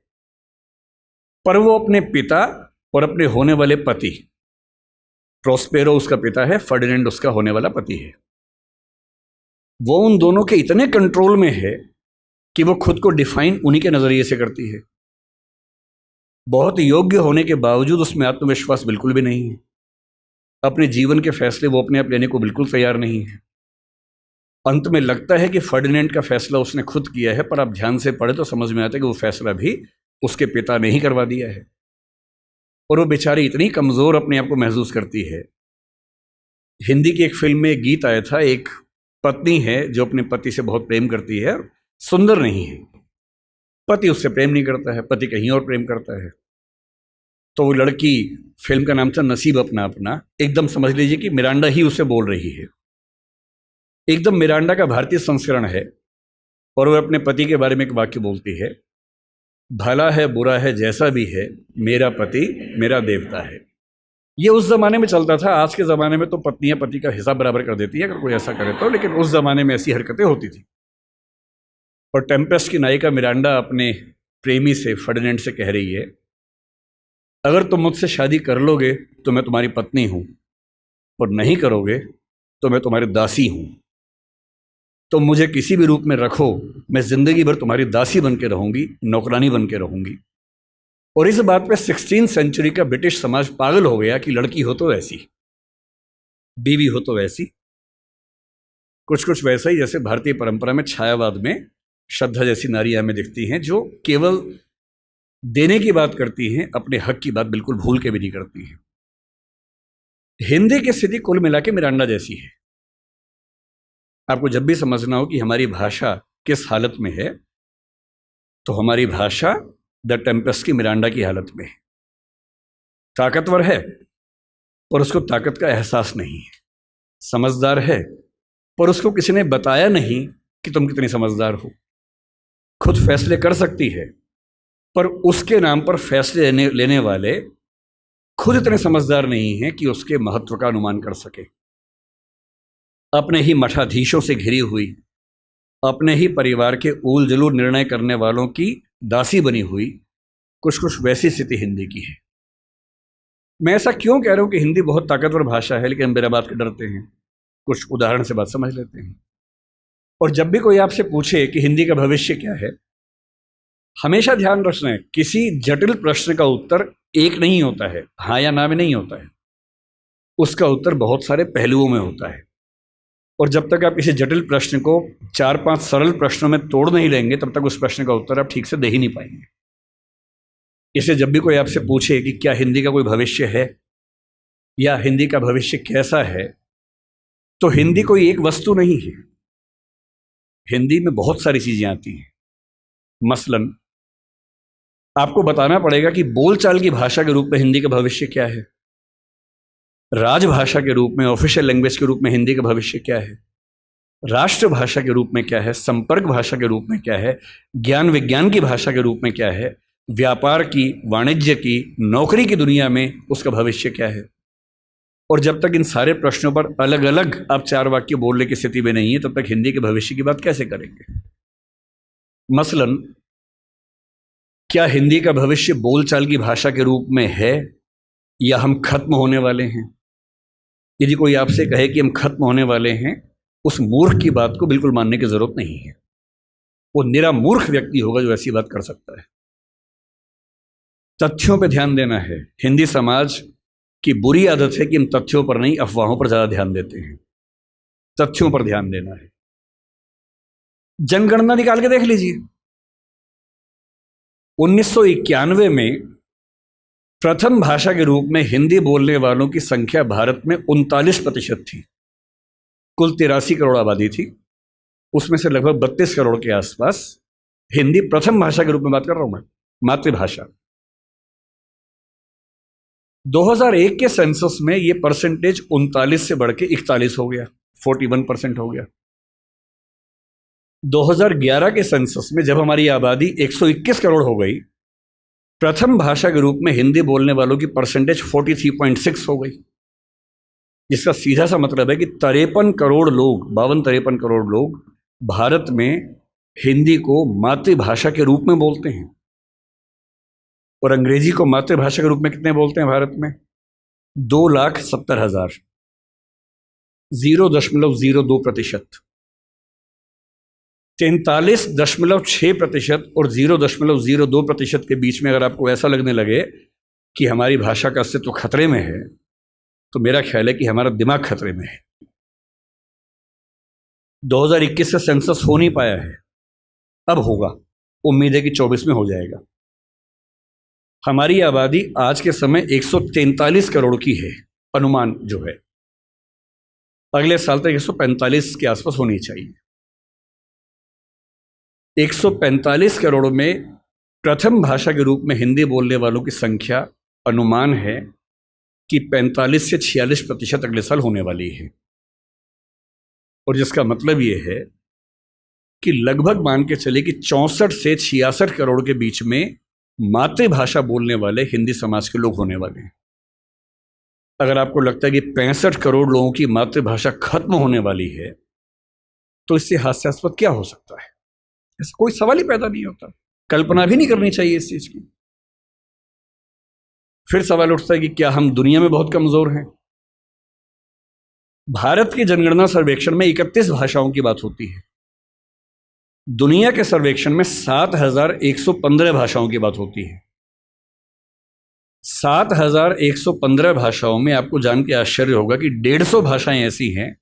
पर वो अपने पिता और अपने होने वाले पति, प्रोस्पेरो उसका पिता है, फर्डिनेंड उसका होने वाला पति है, वो उन दोनों के इतने कंट्रोल में है कि वो खुद को डिफाइन उन्हीं के नजरिए से करती है। बहुत योग्य होने के बावजूद उसमें आत्मविश्वास बिल्कुल भी नहीं है। अपने जीवन के फैसले वो अपने आप लेने को बिल्कुल तैयार नहीं है। अंत में लगता है कि फर्डिनेंड का फैसला उसने खुद किया है, पर आप ध्यान से पढ़े तो समझ में आता है कि वो फैसला भी उसके पिता ने ही करवा दिया है। और वो बेचारी इतनी कमज़ोर अपने आप को महसूस करती है। हिंदी की एक फिल्म में एक गीत आया था, एक पत्नी है जो अपने पति से बहुत प्रेम करती है, सुंदर नहीं है, पति उससे प्रेम नहीं करता है, पति कहीं और प्रेम करता है। तो वो लड़की, फिल्म का नाम था नसीब अपना अपना, एकदम समझ लीजिए कि मिरांडा ही उसे बोल रही है, एकदम मिरांडा का भारतीय संस्करण है। और वो अपने पति के बारे में एक वाक्य बोलती है, भला है बुरा है जैसा भी है, मेरा पति मेरा देवता है। ये उस जमाने में चलता था। आज के ज़माने में तो पत्नियां पति का हिसाब बराबर कर देती है अगर कोई ऐसा करे तो, लेकिन उस ज़माने में ऐसी हरकतें होती थी। और टेम्पेस्ट की नायिका मिरांडा अपने प्रेमी से, फर्डिनेंड से कह रही है, अगर तुम मुझसे शादी कर लोगे तो मैं तुम्हारी पत्नी हूँ, और नहीं करोगे तो मैं तुम्हारी दासी हूँ। तुम मुझे किसी भी रूप में रखो, मैं ज़िंदगी भर तुम्हारी दासी बन के रहूँगी, नौकरानी बन के रहूँगी। और इस बात पे 16वीं सेंचुरी का ब्रिटिश समाज पागल हो गया कि लड़की हो तो वैसी, बीवी हो तो वैसी, कुछ कुछ वैसा ही जैसे भारतीय परंपरा में छायावाद में श्रद्धा जैसी नारियां हमें दिखती हैं, जो केवल देने की बात करती हैं, अपने हक की बात बिल्कुल भूल के भी नहीं करती हैं। हिंदी की स्थिति कुल मिला के मिरांडा जैसी है। आपको जब भी समझना हो कि हमारी भाषा किस हालत में है, तो हमारी भाषा द टेम्पेस्ट की मिरांडा की हालत में है। ताकतवर है पर उसको ताकत का एहसास नहीं है, समझदार है पर उसको किसी ने बताया नहीं कि तुम कितनी समझदार हो, खुद फैसले कर सकती है पर उसके नाम पर फैसले लेने वाले खुद इतने समझदार नहीं हैं कि उसके महत्व का अनुमान कर सके। अपने ही मठाधीशों से घिरी हुई, अपने ही परिवार के ऊल जलूल निर्णय करने वालों की दासी बनी हुई, कुछ कुछ वैसी स्थिति हिंदी की है। मैं ऐसा क्यों कह रहा हूं कि हिंदी बहुत ताकतवर भाषा है, लेकिन हम मेरा बात के डरते हैं। कुछ उदाहरण से बात समझ लेते हैं। और जब भी कोई आपसे पूछे कि हिंदी का भविष्य क्या है, हमेशा ध्यान रखना है, किसी जटिल प्रश्न का उत्तर एक नहीं होता है, हाँ या ना में नहीं होता है। उसका उत्तर बहुत सारे पहलुओं में होता है। और जब तक आप किसी जटिल प्रश्न को 4-5 सरल प्रश्नों में तोड़ नहीं लेंगे, तब तक उस प्रश्न का उत्तर आप ठीक से दे ही नहीं पाएंगे। इसलिए जब भी कोई आपसे पूछे कि क्या हिंदी का कोई भविष्य है या हिंदी का भविष्य कैसा है, तो हिंदी कोई एक वस्तु नहीं है। हिंदी में बहुत सारी चीजें आती हैं। मसलन आपको बताना पड़ेगा कि बोलचाल की भाषा के रूप में हिंदी का भविष्य क्या है, राजभाषा के रूप में, ऑफिशियल लैंग्वेज के रूप में हिंदी का भविष्य क्या है, राष्ट्रभाषा के रूप में क्या है, संपर्क भाषा के रूप में क्या है, ज्ञान विज्ञान की भाषा के रूप में क्या है, व्यापार की, वाणिज्य की, नौकरी की दुनिया में उसका भविष्य क्या है। और जब तक इन सारे प्रश्नों पर अलग अलग आप 4 वाक्य बोलने की स्थिति में नहीं है, तब तक हिंदी के भविष्य की बात कैसे करेंगे। मसलन क्या हिंदी का भविष्य बोलचाल की भाषा के रूप में है या हम खत्म होने वाले हैं। यदि कोई आपसे कहे कि हम खत्म होने वाले हैं, उस मूर्ख की बात को बिल्कुल मानने की जरूरत नहीं है। वो निरा मूर्ख व्यक्ति होगा जो ऐसी बात कर सकता है। तथ्यों पर ध्यान देना है। हिंदी समाज की बुरी आदत है कि हम तथ्यों पर नहीं, अफवाहों पर ज्यादा ध्यान देते हैं। तथ्यों पर ध्यान देना है। जनगणना निकाल के देख लीजिए। 1991 में प्रथम भाषा के रूप में हिंदी बोलने वालों की संख्या भारत में 39% थी। कुल 83 करोड़ आबादी थी, उसमें से लगभग 32 करोड़ के आसपास हिंदी प्रथम भाषा के रूप में बात कर रहा हूं मैं, मातृभाषा। 2001 के सेंसस में यह परसेंटेज 39 से बढ़ के 41 हो गया, 41% हो गया। 2011 के सेंसस में जब हमारी आबादी 121 करोड़ हो गई, प्रथम भाषा के रूप में हिंदी बोलने वालों की परसेंटेज 43.6 हो गई। जिसका सीधा सा मतलब है कि 53 करोड़ लोग, 52-53 करोड़ लोग भारत में हिंदी को मातृभाषा के रूप में बोलते हैं। और अंग्रेजी को मातृभाषा के रूप में कितने बोलते हैं भारत में? 2,70,000, 0.02%। 43.6% और 0.02% के बीच में अगर आपको ऐसा लगने लगे कि हमारी भाषा का अस्तित्व खतरे में है, तो मेरा ख्याल है कि हमारा दिमाग खतरे में है। 2021 से सेंसस हो नहीं पाया है, अब होगा, उम्मीद है कि 24 में हो जाएगा। हमारी आबादी आज के समय 143 करोड़ की है, अनुमान जो है, अगले साल तक 145 के आसपास होनी चाहिए। 145 करोड़ में प्रथम भाषा के रूप में हिंदी बोलने वालों की संख्या अनुमान है कि 45 से 46% अगले साल होने वाली है, और जिसका मतलब ये है कि लगभग मान के चले कि 64 से 66 करोड़ के बीच में मातृभाषा बोलने वाले हिंदी समाज के लोग होने वाले हैं। अगर आपको लगता है कि 65 करोड़ लोगों की मातृभाषा खत्म होने वाली है, तो इससे हास्यास्पद क्या हो सकता है? ऐसा कोई सवाल ही पैदा नहीं होता, कल्पना भी नहीं करनी चाहिए इस चीज की। फिर सवाल उठता है कि क्या हम दुनिया में बहुत कमजोर हैं? भारत के जनगणना सर्वेक्षण में 31 भाषाओं की बात होती है, दुनिया के सर्वेक्षण में 7,115 भाषाओं की बात होती है। 7,115 भाषाओं में आपको जान के आश्चर्य होगा कि 150 भाषाएं ऐसी हैं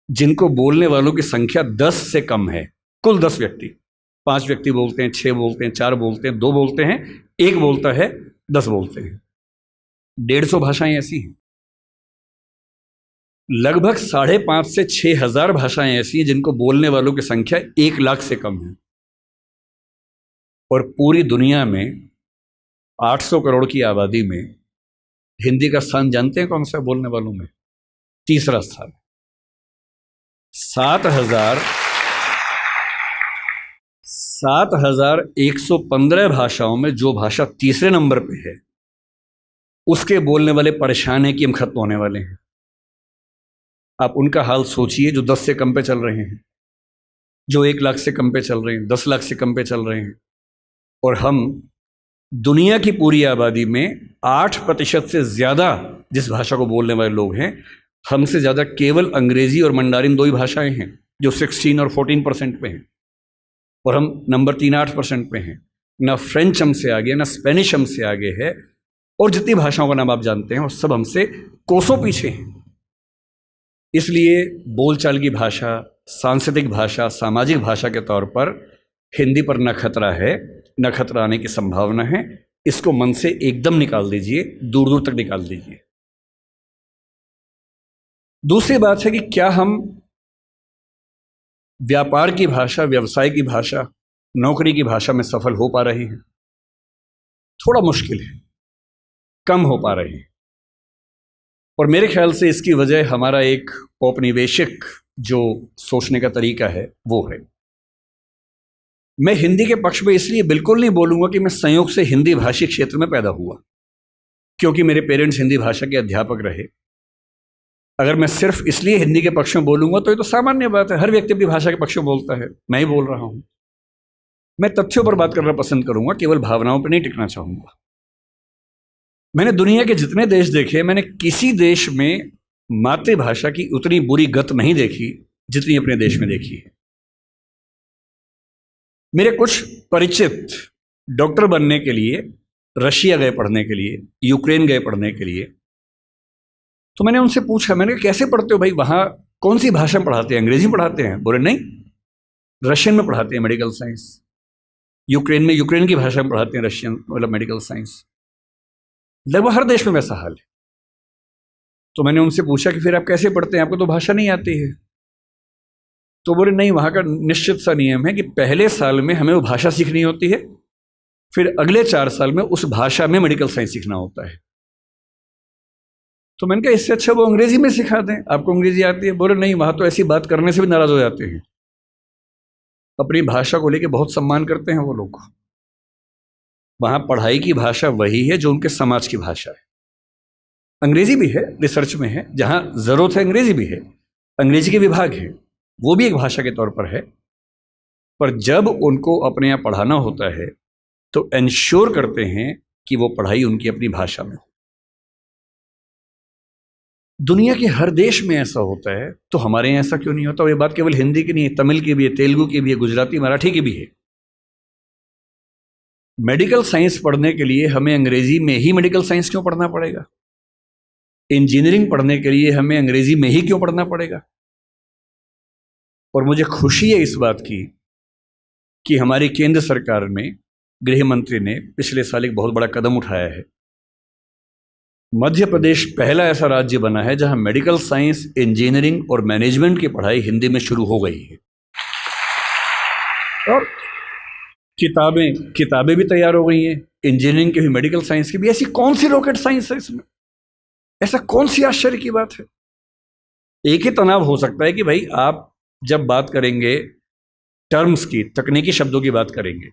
जिनको बोलने वालों की संख्या 10 से कम है। कुल 10 व्यक्ति, 5 व्यक्ति बोलते हैं, 6 बोलते हैं, 4 बोलते हैं, 2 बोलते हैं, 1 बोलता है, 10 बोलते हैं। 150 भाषाएं ऐसी हैं। लगभग 5,500 से 6,000 भाषाएं ऐसी हैं जिनको बोलने वालों की संख्या 1 लाख से कम है। और पूरी दुनिया में 800 करोड़ की आबादी में हिंदी का स्थान जानते हैं कौन सा बोलने वालों में? तीसरा स्थान। 7,115 भाषाओं में जो भाषा तीसरे नंबर पे है, उसके बोलने वाले परेशान हैं कि हम खत्म होने वाले हैं। आप उनका हाल सोचिए जो 10 से कम पे चल रहे हैं, जो 1 लाख से कम पे चल रहे हैं, 10 लाख से कम पे चल रहे हैं। और हम दुनिया की पूरी आबादी में 8% से ज़्यादा जिस भाषा को बोलने वाले लोग हैं, हमसे ज़्यादा केवल अंग्रेज़ी और मंडारिन 2 ही भाषाएं हैं जो 16 और 14% पे हैं, और हम नंबर 3 8% पे हैं। ना फ्रेंच हमसे आगे, ना स्पेनिश हमसे आगे है, और जितनी भाषाओं का नाम आप जानते हैं वो सब हमसे कोसों पीछे हैं। इसलिए बोलचाल की भाषा, सांस्कृतिक भाषा, सामाजिक भाषा के तौर पर हिंदी पर न खतरा है, न खतरा आने की संभावना है। इसको मन से एकदम निकाल दीजिए, दूर दूर तक निकाल दीजिए। दूसरी बात है कि क्या हम व्यापार की भाषा, व्यवसाय की भाषा, नौकरी की भाषा में सफल हो पा रहे हैं? थोड़ा मुश्किल है, कम हो पा रहे हैं। और मेरे ख्याल से इसकी वजह हमारा एक औपनिवेशिक जो सोचने का तरीका है वो है। मैं हिंदी के पक्ष में इसलिए बिल्कुल नहीं बोलूँगा कि मैं संयोग से हिंदी भाषी क्षेत्र में पैदा हुआ, क्योंकि मेरे पेरेंट्स हिंदी भाषा के अध्यापक रहे। अगर मैं सिर्फ इसलिए हिंदी के पक्ष में बोलूँगा तो ये तो सामान्य बात है, हर व्यक्ति अपनी भाषा के पक्ष में बोलता है, मैं ही बोल रहा हूँ। मैं तथ्यों पर बात करना पसंद करूँगा, केवल भावनाओं पर नहीं टिकना चाहूँगा। मैंने दुनिया के जितने देश देखे, मैंने किसी देश में मातृभाषा की उतनी बुरी गत नहीं देखी जितनी अपने देश में देखी है। मेरे कुछ परिचित डॉक्टर बनने के लिए रशिया गए पढ़ने के लिए, यूक्रेन गए पढ़ने के लिए। तो मैंने उनसे पूछा, मैंने कहा कैसे पढ़ते हो भाई, वहाँ कौन सी भाषा में पढ़ाते हैं? अंग्रेजी में पढ़ाते हैं? बोले नहीं, रशियन में पढ़ाते हैं मेडिकल साइंस। यूक्रेन में यूक्रेन की भाषा में पढ़ाते हैं रशियन मतलब मेडिकल साइंस। लगभग हर देश में वैसा हाल है। तो मैंने उनसे पूछा कि फिर आप कैसे पढ़ते हैं, आपको तो भाषा नहीं आती है? तो बोले नहीं, वहाँ का निश्चित सा नियम है कि पहले साल में हमें वो भाषा सीखनी होती है, फिर अगले 4 साल में उस भाषा में मेडिकल साइंस सीखना होता है। तो मैंने कहा इससे अच्छा वो अंग्रेजी में सिखा दें, आपको अंग्रेजी आती है। बोले नहीं, वहाँ तो ऐसी बात करने से भी नाराज हो जाते हैं। अपनी भाषा को लेकर बहुत सम्मान करते हैं वो लोग। वहाँ पढ़ाई की भाषा वही है जो उनके समाज की भाषा है। अंग्रेजी भी है, रिसर्च में है, जहाँ ज़रूरत है अंग्रेजी भी है, अंग्रेजी के विभाग हैं, वो भी एक भाषा के तौर पर है। पर जब उनको अपने यहाँ पढ़ाना होता है तो इंश्योर करते हैं कि वो पढ़ाई उनकी अपनी भाषा में हो। दुनिया के हर देश में ऐसा होता है, तो हमारे यहाँ ऐसा क्यों नहीं होता? और ये बात केवल हिंदी की नहीं है, तमिल की भी है, तेलुगु की भी है, गुजराती मराठी की भी है। मेडिकल साइंस पढ़ने के लिए हमें अंग्रेजी में ही मेडिकल साइंस क्यों पढ़ना पड़ेगा? इंजीनियरिंग पढ़ने के लिए हमें अंग्रेजी में ही क्यों पढ़ना पड़ेगा? और मुझे खुशी है इस बात की कि हमारी केंद्र सरकार में गृह मंत्री ने पिछले साल एक बहुत बड़ा कदम उठाया है। मध्य प्रदेश पहला ऐसा राज्य बना है जहां मेडिकल साइंस, इंजीनियरिंग और मैनेजमेंट की पढ़ाई हिंदी में शुरू हो गई है। और किताबें भी तैयार हो गई हैं, इंजीनियरिंग की भी, मेडिकल साइंस की भी। ऐसी कौन सी रॉकेट साइंस है इसमें? ऐसा कौन सी आश्चर्य की बात है? एक ही तनाव हो सकता है कि भाई आप जब बात करेंगे टर्म्स की, तकनीकी शब्दों की बात करेंगे,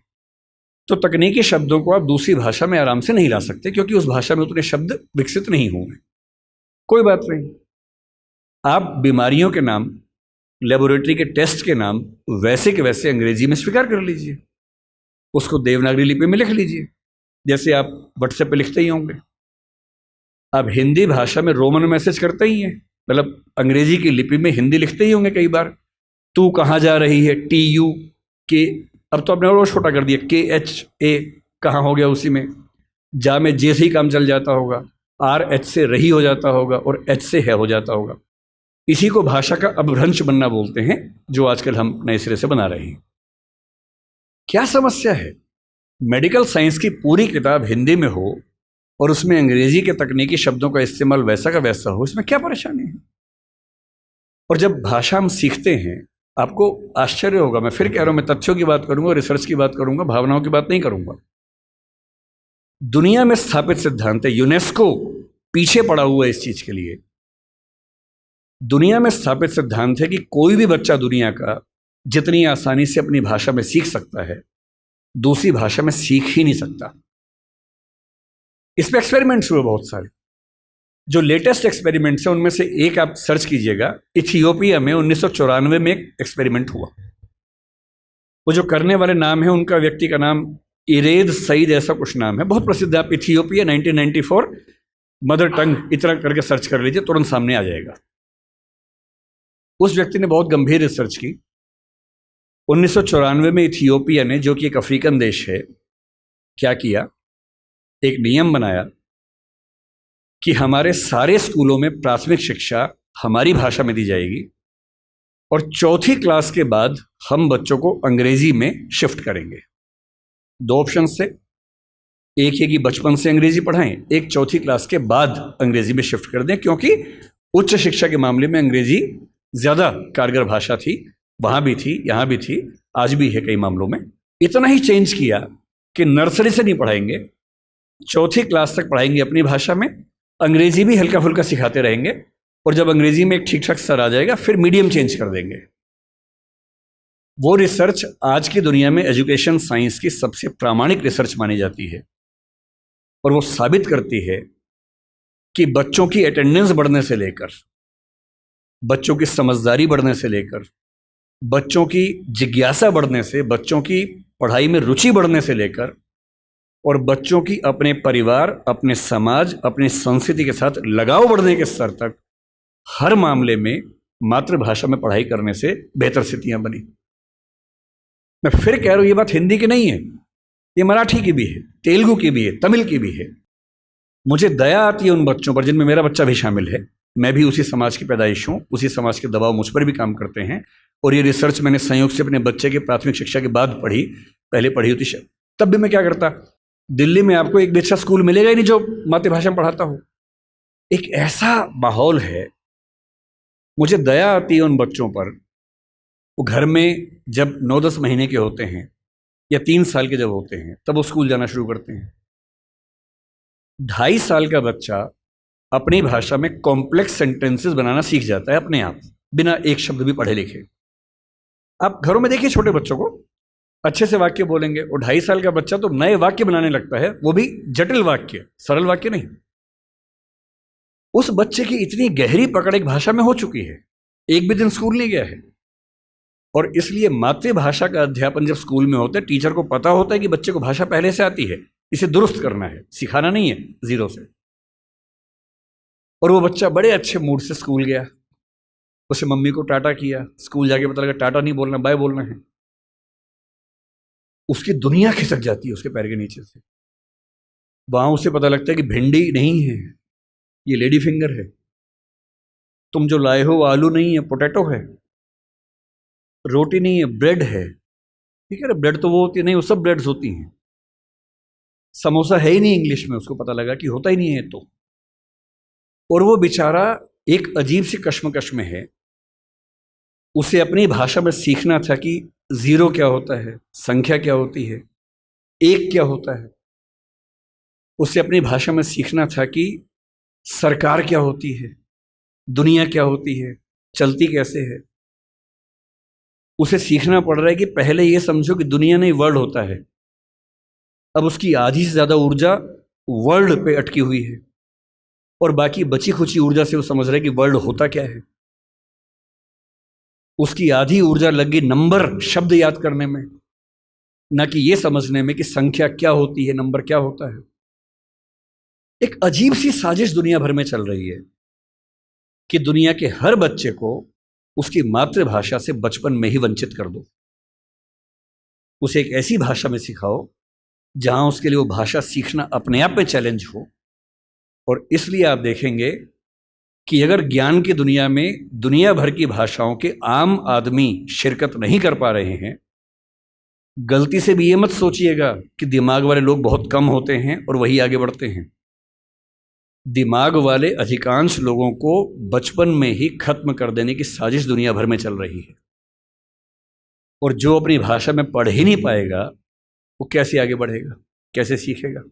तो तकनीकी शब्दों को आप दूसरी भाषा में आराम से नहीं ला सकते, क्योंकि उस भाषा में उतने शब्द विकसित नहीं हुए। कोई बात नहीं, आप बीमारियों के नाम, लेबोरेटरी के टेस्ट के नाम वैसे के वैसे अंग्रेजी में स्वीकार कर लीजिए, उसको देवनागरी लिपि में लिख लीजिए, जैसे आप व्हाट्सएप पे लिखते ही होंगे। आप हिंदी भाषा में रोमन मैसेज करते ही हैं, मतलब अंग्रेजी की लिपि में हिंदी लिखते ही होंगे कई बार। तू कहाँ जा रही है, TU के, अब तो आपने और छोटा कर दिया, KHA कहाँ हो गया उसी में। जा में जे से ही काम चल जाता होगा, RH से रही हो जाता होगा, और H से है हो जाता होगा। इसी को भाषा का अपभ्रंश बनना बोलते हैं, जो आजकल हम नए सिरे से बना रहे हैं। क्या समस्या है? मेडिकल साइंस की पूरी किताब हिंदी में हो और उसमें अंग्रेजी के तकनीकी शब्दों का इस्तेमाल वैसा का वैसा हो, इसमें क्या परेशानी है? और जब भाषा हम सीखते हैं, आपको आश्चर्य होगा, मैं फिर कह रहा हूं, मैं तथ्यों की बात करूंगा, रिसर्च की बात करूंगा, भावनाओं की बात नहीं करूंगा। दुनिया में स्थापित सिद्धांत है, यूनेस्को पीछे पड़ा हुआ है इस चीज के लिए। दुनिया में स्थापित सिद्धांत है कि कोई भी बच्चा दुनिया का जितनी आसानी से अपनी भाषा में सीख सकता है, दूसरी भाषा में सीख ही नहीं सकता। इस पर एक्सपेरिमेंट्स हुए बहुत सारे। जो लेटेस्ट एक्सपेरिमेंट्स हैं उनमें से एक आप सर्च कीजिएगा, इथियोपिया में 1994 में एक एक्सपेरिमेंट हुआ। वो जो करने वाले नाम है, उनका व्यक्ति का नाम इरेद सईद ऐसा कुछ नाम है, बहुत प्रसिद्ध है। आप इथियोपिया 1994 मदर टंग इतना करके सर्च कर लीजिए, तुरंत सामने आ जाएगा। उस व्यक्ति ने बहुत गंभीर रिसर्च की। 1994 में इथियोपिया ने, जो कि एक अफ्रीकन देश है, क्या किया, एक नियम बनाया कि हमारे सारे स्कूलों में प्राथमिक शिक्षा हमारी भाषा में दी जाएगी, और चौथी क्लास के बाद हम बच्चों को अंग्रेजी में शिफ्ट करेंगे। दो ऑप्शन से, एक है कि बचपन से अंग्रेजी पढ़ाएं, एक चौथी क्लास के बाद अंग्रेजी में शिफ्ट कर दें, क्योंकि उच्च शिक्षा के मामले में अंग्रेजी ज़्यादा कारगर भाषा थी, वहाँ भी थी, यहाँ भी थी, आज भी है कई मामलों में। इतना ही चेंज किया कि नर्सरी से नहीं पढ़ाएंगे, चौथी क्लास तक पढ़ाएंगे अपनी भाषा में, अंग्रेजी भी हल्का फुल्का सिखाते रहेंगे, और जब अंग्रेजी में एक ठीक ठाक स्तर आ जाएगा फिर मीडियम चेंज कर देंगे। वो रिसर्च आज की दुनिया में एजुकेशन साइंस की सबसे प्रामाणिक रिसर्च मानी जाती है, और वो साबित करती है कि बच्चों की अटेंडेंस बढ़ने से लेकर, बच्चों की समझदारी बढ़ने से लेकर, बच्चों की जिज्ञासा बढ़ने से, बच्चों की पढ़ाई में रुचि बढ़ने से लेकर, और बच्चों की अपने परिवार, अपने समाज, अपनी संस्कृति के साथ लगाव बढ़ने के स्तर तक, हर मामले में मातृभाषा में पढ़ाई करने से बेहतर स्थितियां बनी। मैं फिर कह रहा हूं, ये बात हिंदी की नहीं है, ये मराठी की भी है, तेलुगु की भी है, तमिल की भी है। मुझे दया आती है उन बच्चों पर, जिनमें मेरा बच्चा भी शामिल है। मैं भी उसी समाज की पैदाइश हूँ, उसी समाज के दबाव मुझ पर भी काम करते हैं। और ये रिसर्च मैंने संयोग से अपने बच्चे के प्राथमिक शिक्षा के बाद पढ़ी, पहले पढ़ी होती तब भी मैं क्या करता, दिल्ली में आपको एक भी अच्छा स्कूल मिलेगा ही नहीं जो मातृभाषा में पढ़ाता हो। एक ऐसा माहौल है, मुझे दया आती है उन बच्चों पर। वो घर में जब 9-10 महीने के होते हैं या 3 साल के जब होते हैं, तब वो स्कूल जाना शुरू करते हैं। 2.5 साल का बच्चा अपनी भाषा में कॉम्प्लेक्स सेंटेंसेस बनाना सीख जाता है अपने आप, बिना एक शब्द भी पढ़े लिखे। आप घरों में देखिए छोटे बच्चों को, अच्छे से वाक्य बोलेंगे, और 2.5 साल का बच्चा तो नए वाक्य बनाने लगता है, वो भी जटिल वाक्य, सरल वाक्य नहीं। उस बच्चे की इतनी गहरी पकड़ एक भाषा में हो चुकी है, एक भी दिन स्कूल नहीं गया है। और इसलिए मातृभाषा का अध्यापन जब स्कूल में होता है, टीचर को पता होता है कि बच्चे को भाषा पहले से आती है, इसे दुरुस्त करना है, सिखाना नहीं है जीरो से। और वो बच्चा बड़े अच्छे मूड से स्कूल गया, उसे मम्मी को टाटा किया, स्कूल जाके पता लगा टाटा नहीं बोलना, बाय बोलना है। उसकी दुनिया खिसक जाती है उसके पैर के नीचे से। वहां उसे पता लगता है कि भिंडी नहीं है, ये लेडी फिंगर है। तुम जो लाए हो वो आलू नहीं है, पोटैटो है। रोटी नहीं है, ब्रेड है। ठीक है ना, ब्रेड तो वो होती है नहीं, वो सब ब्रेड्स होती हैं। समोसा है ही नहीं इंग्लिश में, उसको पता लगा कि होता ही नहीं है तो। और वो बेचारा एक अजीब सी कश्मकश में है। उसे अपनी भाषा में सीखना था कि जीरो क्या होता है, संख्या क्या होती है, एक क्या होता है। उसे अपनी भाषा में सीखना था कि सरकार क्या होती है, दुनिया क्या होती है, चलती कैसे है। उसे सीखना पड़ रहा है कि पहले ये समझो कि दुनिया नहीं वर्ल्ड होता है। अब उसकी आधी से ज़्यादा ऊर्जा वर्ल्ड पे अटकी हुई है और बाकी बची खुची ऊर्जा से वो समझ रहा है कि वर्ल्ड होता क्या है। उसकी आधी ऊर्जा लगी नंबर शब्द याद करने में, ना कि ये समझने में कि संख्या क्या होती है, नंबर क्या होता है। एक अजीब सी साजिश दुनिया भर में चल रही है कि दुनिया के हर बच्चे को उसकी मातृभाषा से बचपन में ही वंचित कर दो। उसे एक ऐसी भाषा में सिखाओ जहां उसके लिए वो भाषा सीखना अपने आप में चैलेंज हो। और इसलिए आप देखेंगे कि अगर ज्ञान की दुनिया में दुनिया भर की भाषाओं के आम आदमी शिरकत नहीं कर पा रहे हैं, गलती से भी ये मत सोचिएगा कि दिमाग वाले लोग बहुत कम होते हैं और वही आगे बढ़ते हैं। दिमाग वाले अधिकांश लोगों को बचपन में ही खत्म कर देने की साजिश दुनिया भर में चल रही है। और जो अपनी भाषा में पढ़ ही नहीं पाएगा वो कैसे आगे बढ़ेगा, कैसे सीखेगा।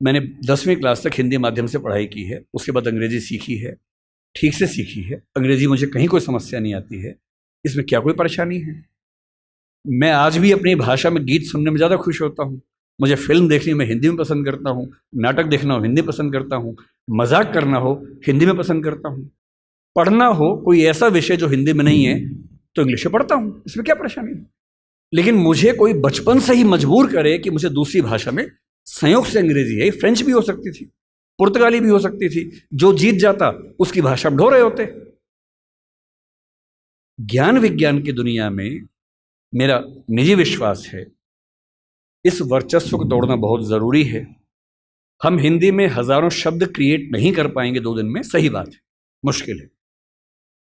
मैंने 10वीं क्लास तक हिंदी माध्यम से पढ़ाई की है, उसके बाद अंग्रेजी सीखी है, ठीक से सीखी है। अंग्रेजी मुझे कहीं कोई समस्या नहीं आती है, इसमें क्या कोई परेशानी है। मैं आज भी अपनी भाषा में गीत सुनने में ज़्यादा खुश होता हूँ। मुझे फिल्म देखनी मैं हिंदी में पसंद करता हूँ, नाटक देखना हो हिंदी पसंद करता हूँ, मजाक करना हो हिंदी में पसंद करता हूँ, पढ़ना हो कोई ऐसा विषय जो हिंदी में नहीं है तो इंग्लिश में पढ़ता हूँ, इसमें क्या परेशानी है। लेकिन मुझे कोई बचपन से ही मजबूर करे कि मुझे दूसरी भाषा में, संयोग से अंग्रेजी है, फ्रेंच भी हो सकती थी, पुर्तगाली भी हो सकती थी, जो जीत जाता उसकी भाषा में ढो रहे होते। ज्ञान विज्ञान की दुनिया में मेरा निजी विश्वास है इस वर्चस्व को तोड़ना बहुत ज़रूरी है। हम हिंदी में हजारों शब्द क्रिएट नहीं कर पाएंगे 2 दिन में, सही बात है, मुश्किल है।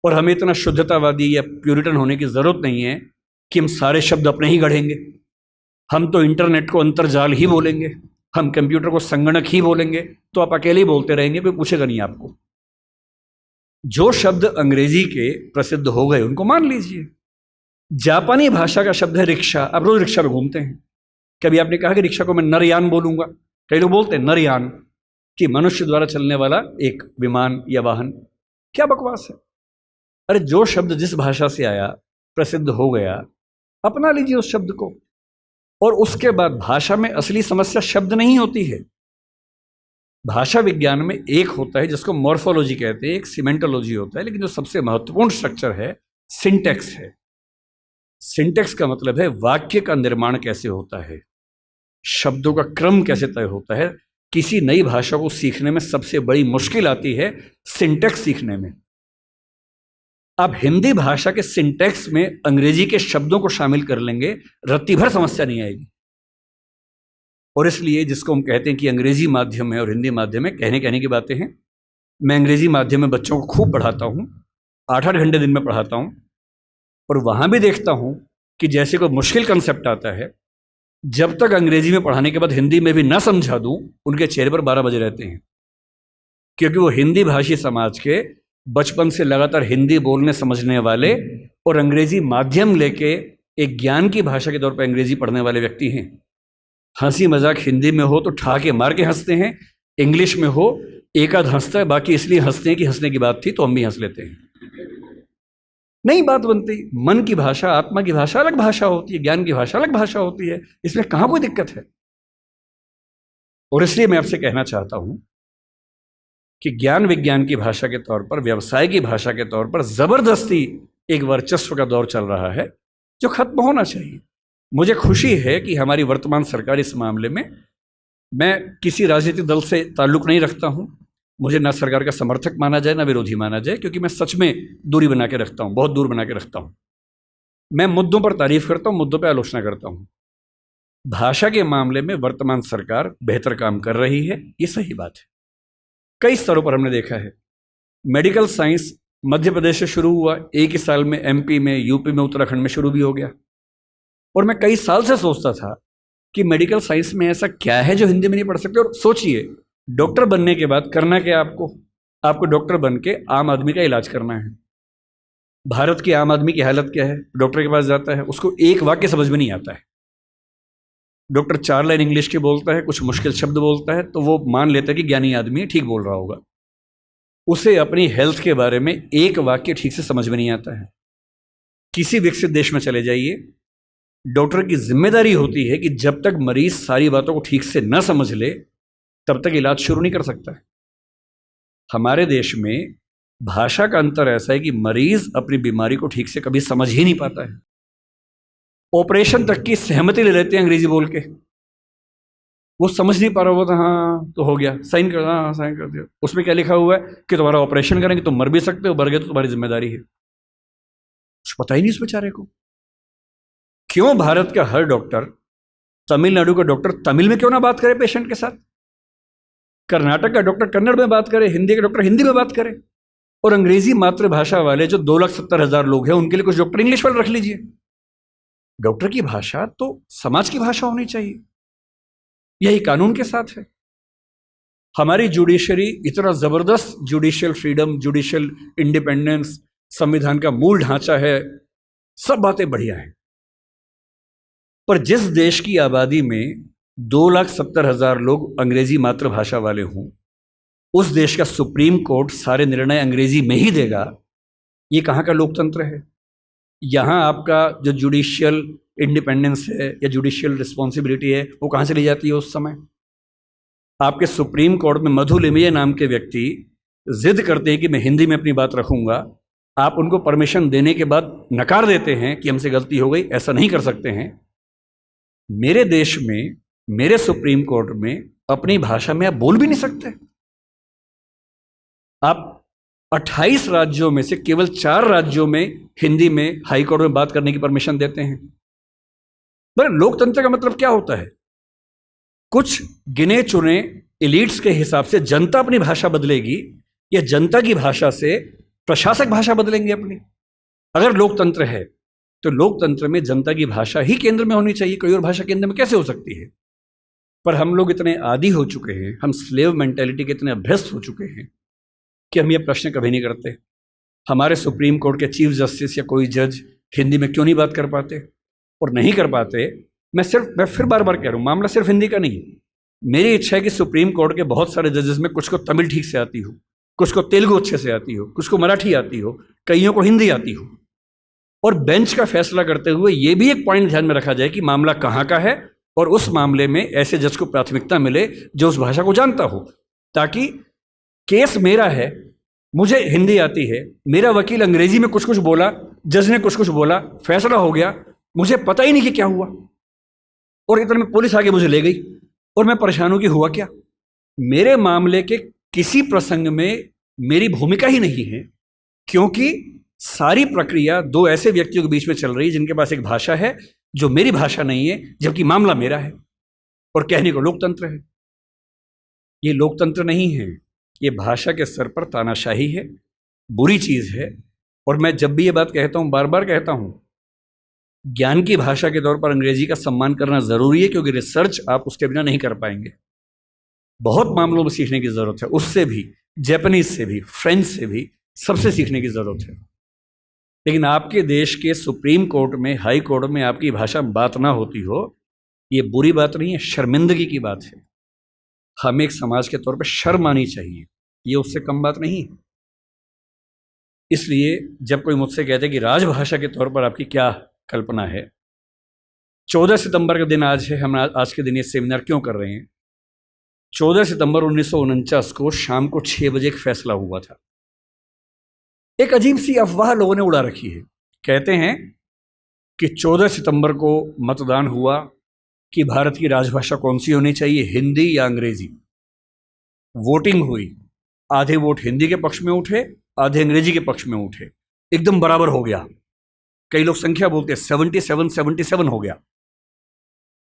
और हमें इतना शुद्धतावादी या प्यूरिटन होने की ज़रूरत नहीं है कि हम सारे शब्द अपने ही गढ़ेंगे। हम तो इंटरनेट को अंतर्जाल ही बोलेंगे, हम कंप्यूटर को संगणक ही बोलेंगे, तो आप अकेले ही बोलते रहेंगे, कोई पूछेगा नहीं आपको। जो शब्द अंग्रेजी के प्रसिद्ध हो गए उनको मान लीजिए। जापानी भाषा का शब्द है रिक्शा। आप रोज रिक्शा में घूमते हैं, कभी आपने कहा कि रिक्शा को मैं नरयान बोलूंगा? कई लोग बोलते हैं नरयान, कि मनुष्य द्वारा चलने वाला एक विमान या वाहन। क्या बकवास है। अरे जो शब्द जिस भाषा से आया, प्रसिद्ध हो गया, अपना लीजिए उस शब्द को। और उसके बाद भाषा में असली समस्या शब्द नहीं होती है। भाषा विज्ञान में एक होता है जिसको मॉर्फोलॉजी कहते हैं, एक सिमेंटोलॉजी होता है, लेकिन जो सबसे महत्वपूर्ण स्ट्रक्चर है सिंटैक्स है। सिंटैक्स का मतलब है वाक्य का निर्माण कैसे होता है, शब्दों का क्रम कैसे तय होता है। किसी नई भाषा को सीखने में सबसे बड़ी मुश्किल आती है सिंटैक्स सीखने में। आप हिंदी भाषा के सिंटैक्स में अंग्रेजी के शब्दों को शामिल कर लेंगे, रत्ती भर समस्या नहीं आएगी। और इसलिए जिसको हम कहते हैं कि अंग्रेजी माध्यम है और हिंदी माध्यम है, कहने की बातें हैं। मैं अंग्रेजी माध्यम में बच्चों को खूब पढ़ाता हूँ, 8-8 घंटे दिन में पढ़ाता हूँ। और वहाँ भी देखता हूँ कि जैसे कोई मुश्किल कंसेप्ट आता है, जब तक अंग्रेजी में पढ़ाने के बाद हिंदी में भी ना समझा दूँ, उनके चेहरे पर 12 बजे रहते हैं। क्योंकि वो हिंदी भाषी समाज के बचपन से लगातार हिंदी बोलने समझने वाले और अंग्रेजी माध्यम लेके एक ज्ञान की भाषा के तौर पर अंग्रेजी पढ़ने वाले व्यक्ति हैं। हंसी मजाक हिंदी में हो तो ठाके मार के हंसते हैं, इंग्लिश में हो एक आध हंसता है, बाकी इसलिए हंसते हैं कि हंसने की बात थी तो हम भी हंस लेते हैं। नहीं बात बनती। मन की भाषा, आत्मा की भाषा अलग भाषा होती है, ज्ञान की भाषा अलग भाषा होती है, इसमें कहाँ कोई दिक्कत है। और इसलिए मैं आपसे कहना चाहता हूं कि ज्ञान विज्ञान की भाषा के तौर पर, व्यवसाय की भाषा के तौर पर जबरदस्ती एक वर्चस्व का दौर चल रहा है जो खत्म होना चाहिए। मुझे खुशी है कि हमारी वर्तमान सरकार इस मामले में मैं किसी राजनीतिक दल से ताल्लुक़ नहीं रखता हूँ, मुझे ना सरकार का समर्थक माना जाए ना विरोधी माना जाए, क्योंकि मैं सच में दूरी बना के रखता हूँ, बहुत दूर बना के रखता हूँ। मैं मुद्दों पर तारीफ करता हूँ, मुद्दों पर आलोचना करता हूँ। भाषा के मामले में वर्तमान सरकार बेहतर काम कर रही है, ये सही बात है। कई स्तरों पर हमने देखा है। मेडिकल साइंस मध्य प्रदेश से शुरू हुआ, एक ही साल में MP में, यूपी में, उत्तराखंड में शुरू भी हो गया। और मैं कई साल से सोचता था कि मेडिकल साइंस में ऐसा क्या है जो हिंदी में नहीं पढ़ सकते। और सोचिए, डॉक्टर बनने के बाद करना क्या आपको डॉक्टर बन के आम आदमी का इलाज करना है। भारत के आम आदमी की हालत क्या है? डॉक्टर के पास जाता है, उसको एक वाक्य समझ में नहीं आता है। डॉक्टर 4 लाइन इंग्लिश की बोलता है, कुछ मुश्किल शब्द बोलता है, तो वो मान लेता है कि ज्ञानी आदमी है, ठीक बोल रहा होगा। उसे अपनी हेल्थ के बारे में एक वाक्य ठीक से समझ में नहीं आता है। किसी विकसित देश में चले जाइए, डॉक्टर की जिम्मेदारी होती है कि जब तक मरीज सारी बातों को ठीक से न समझ ले तब तक इलाज शुरू नहीं कर सकता है। हमारे देश में भाषा का अंतर ऐसा है कि मरीज अपनी बीमारी को ठीक से कभी समझ ही नहीं पाता है। ऑपरेशन तक की सहमति ले लेते हैं अंग्रेजी बोल के, वो समझ नहीं पा रहा होता, हाँ तो हो गया, साइन कर, हाँ साइन कर दिया। उसमें क्या लिखा हुआ है कि तुम्हारा ऑपरेशन करेंगे, तुम मर भी सकते हो, मर गए तो तुम्हारी जिम्मेदारी है। कुछ पता ही नहीं उस बेचारे को। क्यों भारत का हर डॉक्टर, तमिलनाडु का डॉक्टर तमिल में क्यों ना बात करे पेशेंट के साथ, कर्नाटक का डॉक्टर कन्नड़ में बात करे, हिंदी का डॉक्टर हिंदी में बात करे, और अंग्रेजी मातृभाषा वाले जो 2,70,000 लोग हैं उनके लिए कुछ डॉक्टर इंग्लिश वाले रख लीजिए। डॉक्टर की भाषा तो समाज की भाषा होनी चाहिए, यही कानून के साथ है। हमारी जुडिशरी इतना जबरदस्त जुडिशियल फ्रीडम, जुडिशियल इंडिपेंडेंस, संविधान का मूल ढांचा है, सब बातें बढ़िया हैं। पर जिस देश की आबादी में 2,70,000 लोग अंग्रेजी मातृभाषा वाले हों, उस देश का सुप्रीम कोर्ट सारे निर्णय अंग्रेजी में ही देगा, ये कहाँ का लोकतंत्र है? यहाँ आपका जो जुडिशियल इंडिपेंडेंस है या जुडिशियल रिस्पॉन्सिबिलिटी है वो कहाँ से ली जाती है? उस समय आपके सुप्रीम कोर्ट में मधु लिमये नाम के व्यक्ति जिद करते हैं कि मैं हिंदी में अपनी बात रखूंगा, आप उनको परमिशन देने के बाद नकार देते हैं कि हमसे गलती हो गई, ऐसा नहीं कर सकते हैं। मेरे देश में, मेरे सुप्रीम कोर्ट में अपनी भाषा में आप बोल भी नहीं सकते। आप 28 राज्यों में से केवल 4 राज्यों में हिंदी में हाई कोर्ट में बात करने की परमिशन देते हैं। पर लोकतंत्र का मतलब क्या होता है? कुछ गिने चुने एलिट्स के हिसाब से जनता अपनी भाषा बदलेगी या जनता की भाषा से प्रशासक भाषा बदलेंगे अपनी? अगर लोकतंत्र है तो लोकतंत्र में जनता की भाषा ही केंद्र में होनी चाहिए, कोई और भाषा केंद्र में कैसे हो सकती है? पर हम लोग इतने आदी हो चुके हैं, हम स्लेव मेंटेलिटी के इतने अभ्यस्त हो चुके हैं कि हम ये प्रश्न कभी नहीं करते। हमारे सुप्रीम कोर्ट के चीफ जस्टिस या कोई जज हिंदी में क्यों नहीं बात कर पाते? और नहीं कर पाते, मैं फिर बार बार कह रहा हूँ, मामला सिर्फ हिंदी का नहीं। मेरी इच्छा है कि सुप्रीम कोर्ट के बहुत सारे जजेस में कुछ को तमिल ठीक से आती हो, कुछ को तेलुगु अच्छे से आती हो, कुछ को मराठी आती हो, कईयों को हिंदी आती हो। और बेंच का फैसला करते हुए ये भी एक पॉइंट ध्यान में रखा जाए कि मामला कहाँ का है और उस मामले में ऐसे जज को प्राथमिकता मिले जो उस भाषा को जानता हो, ताकि केस मेरा है, मुझे हिंदी आती है, मेरा वकील अंग्रेजी में कुछ कुछ बोला, जज ने कुछ कुछ बोला, फैसला हो गया, मुझे पता ही नहीं कि क्या हुआ, और इतने में पुलिस आगे मुझे ले गई और मैं परेशान हूं कि हुआ क्या। मेरे मामले के किसी प्रसंग में मेरी भूमिका ही नहीं है, क्योंकि सारी प्रक्रिया 2 ऐसे व्यक्तियों के बीच में चल रही है जिनके पास एक भाषा है जो मेरी भाषा नहीं है, जबकि मामला मेरा है, और कहने को लोकतंत्र है। ये लोकतंत्र नहीं है, ये भाषा के स्तर पर तानाशाही है, बुरी चीज है। और मैं जब भी ये बात कहता हूं, बार बार कहता हूं, ज्ञान की भाषा के तौर पर अंग्रेजी का सम्मान करना जरूरी है, क्योंकि रिसर्च आप उसके बिना नहीं कर पाएंगे। बहुत मामलों में सीखने की जरूरत है, उससे भी, जापानीज से भी, फ्रेंच से भी, सबसे सीखने की जरूरत है। लेकिन आपके देश के सुप्रीम कोर्ट में, हाई कोर्ट में आपकी भाषा में बात ना होती हो, ये बुरी बात नहीं है, शर्मिंदगी की बात है। हमें एक समाज के तौर पर शर्म आनी चाहिए, ये उससे कम बात नहीं है। इसलिए जब कोई मुझसे कहते हैं कि राजभाषा के तौर पर आपकी क्या कल्पना है, 14 सितंबर का दिन आज है, हम आज के दिन ये सेमिनार क्यों कर रहे हैं? 14 सितंबर 1949 को शाम को 6 बजे एक फैसला हुआ था। एक अजीब सी अफवाह लोगों ने उड़ा रखी है। कहते हैं कि 14 सितंबर को मतदान हुआ कि भारत की राजभाषा कौन सी होनी चाहिए, हिंदी या अंग्रेजी। वोटिंग हुई, आधे वोट हिंदी के पक्ष में उठे, आधे अंग्रेजी के पक्ष में उठे, एकदम बराबर हो गया। कई लोग संख्या बोलते 77-77 हो गया।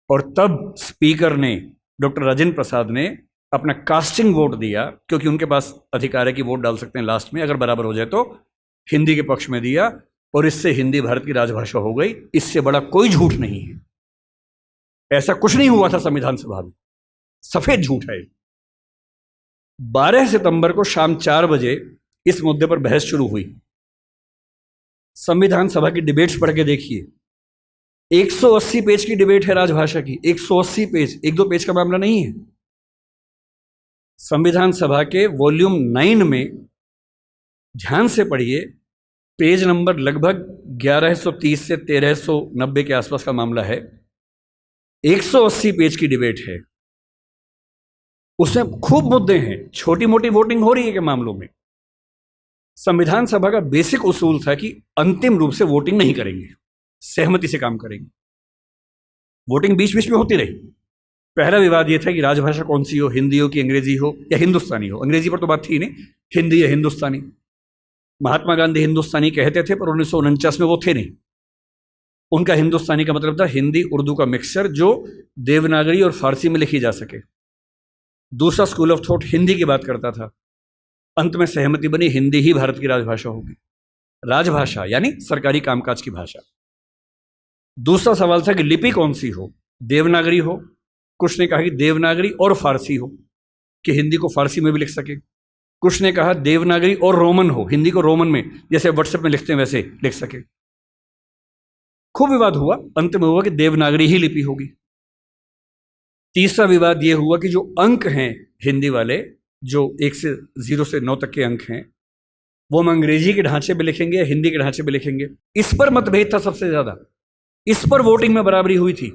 और तब स्पीकर ने, डॉक्टर राजेंद्र प्रसाद ने अपना कास्टिंग वोट दिया, क्योंकि उनके पास अधिकार है कि वोट डाल सकते हैं लास्ट में, अगर बराबर हो जाए तो, हिंदी के पक्ष में दिया, और इससे हिंदी भारत की राजभाषा हो गई। इससे बड़ा कोई झूठ नहीं है। ऐसा कुछ नहीं हुआ था संविधान सभा में, सफेद झूठ है। 12 सितंबर को शाम 4 बजे इस मुद्दे पर बहस शुरू हुई। संविधान सभा की डिबेट्स पढ़ के देखिए, 180 पेज की डिबेट है राजभाषा की, 180 पेज, 1-2 पेज का मामला नहीं है। संविधान सभा के वॉल्यूम 9 में ध्यान से पढ़िए, पेज नंबर लगभग 1130 से 1390 के आसपास का मामला है। 180 पेज की डिबेट है, उसमें खूब मुद्दे हैं, छोटी मोटी वोटिंग हो रही है के मामलों में। संविधान सभा का बेसिक उसूल था कि अंतिम रूप से वोटिंग नहीं करेंगे, सहमति से काम करेंगे। वोटिंग बीच बीच में होती रही। पहला विवाद यह था कि राजभाषा कौन सी हो, हिंदी हो कि अंग्रेजी हो या हिंदुस्तानी हो। अंग्रेजी पर तो बात थी नहीं, हिंदी या हिंदुस्तानी। महात्मा गांधी हिंदुस्तानी कहते थे, पर 1949 में वो थे नहीं। उनका हिंदुस्तानी का मतलब था हिंदी उर्दू का मिक्सचर, जो देवनागरी और फारसी में लिखी जा सके। दूसरा स्कूल ऑफ थॉट हिंदी की बात करता था। अंत में सहमति बनी, हिंदी ही भारत की राजभाषा होगी। राजभाषा यानी सरकारी कामकाज की भाषा। दूसरा सवाल था कि लिपि कौन सी हो, देवनागरी हो, कुछ ने कहा कि देवनागरी और फारसी हो, कि हिंदी को फारसी में भी लिख सके। कुछ ने कहा देवनागरी और रोमन हो, हिंदी को रोमन में, जैसे व्हाट्सएप में लिखते हैं वैसे लिख सके। खूब विवाद हुआ, अंत में हुआ कि देवनागरी ही लिपि होगी। तीसरा विवाद यह हुआ कि जो अंक हैं हिंदी वाले, जो 1 से 0 से 9 तक के अंक हैं, वो हम अंग्रेजी के ढांचे में लिखेंगे या हिंदी के ढांचे में लिखेंगे। इस पर मतभेद था सबसे ज्यादा। इस पर वोटिंग में बराबरी हुई थी।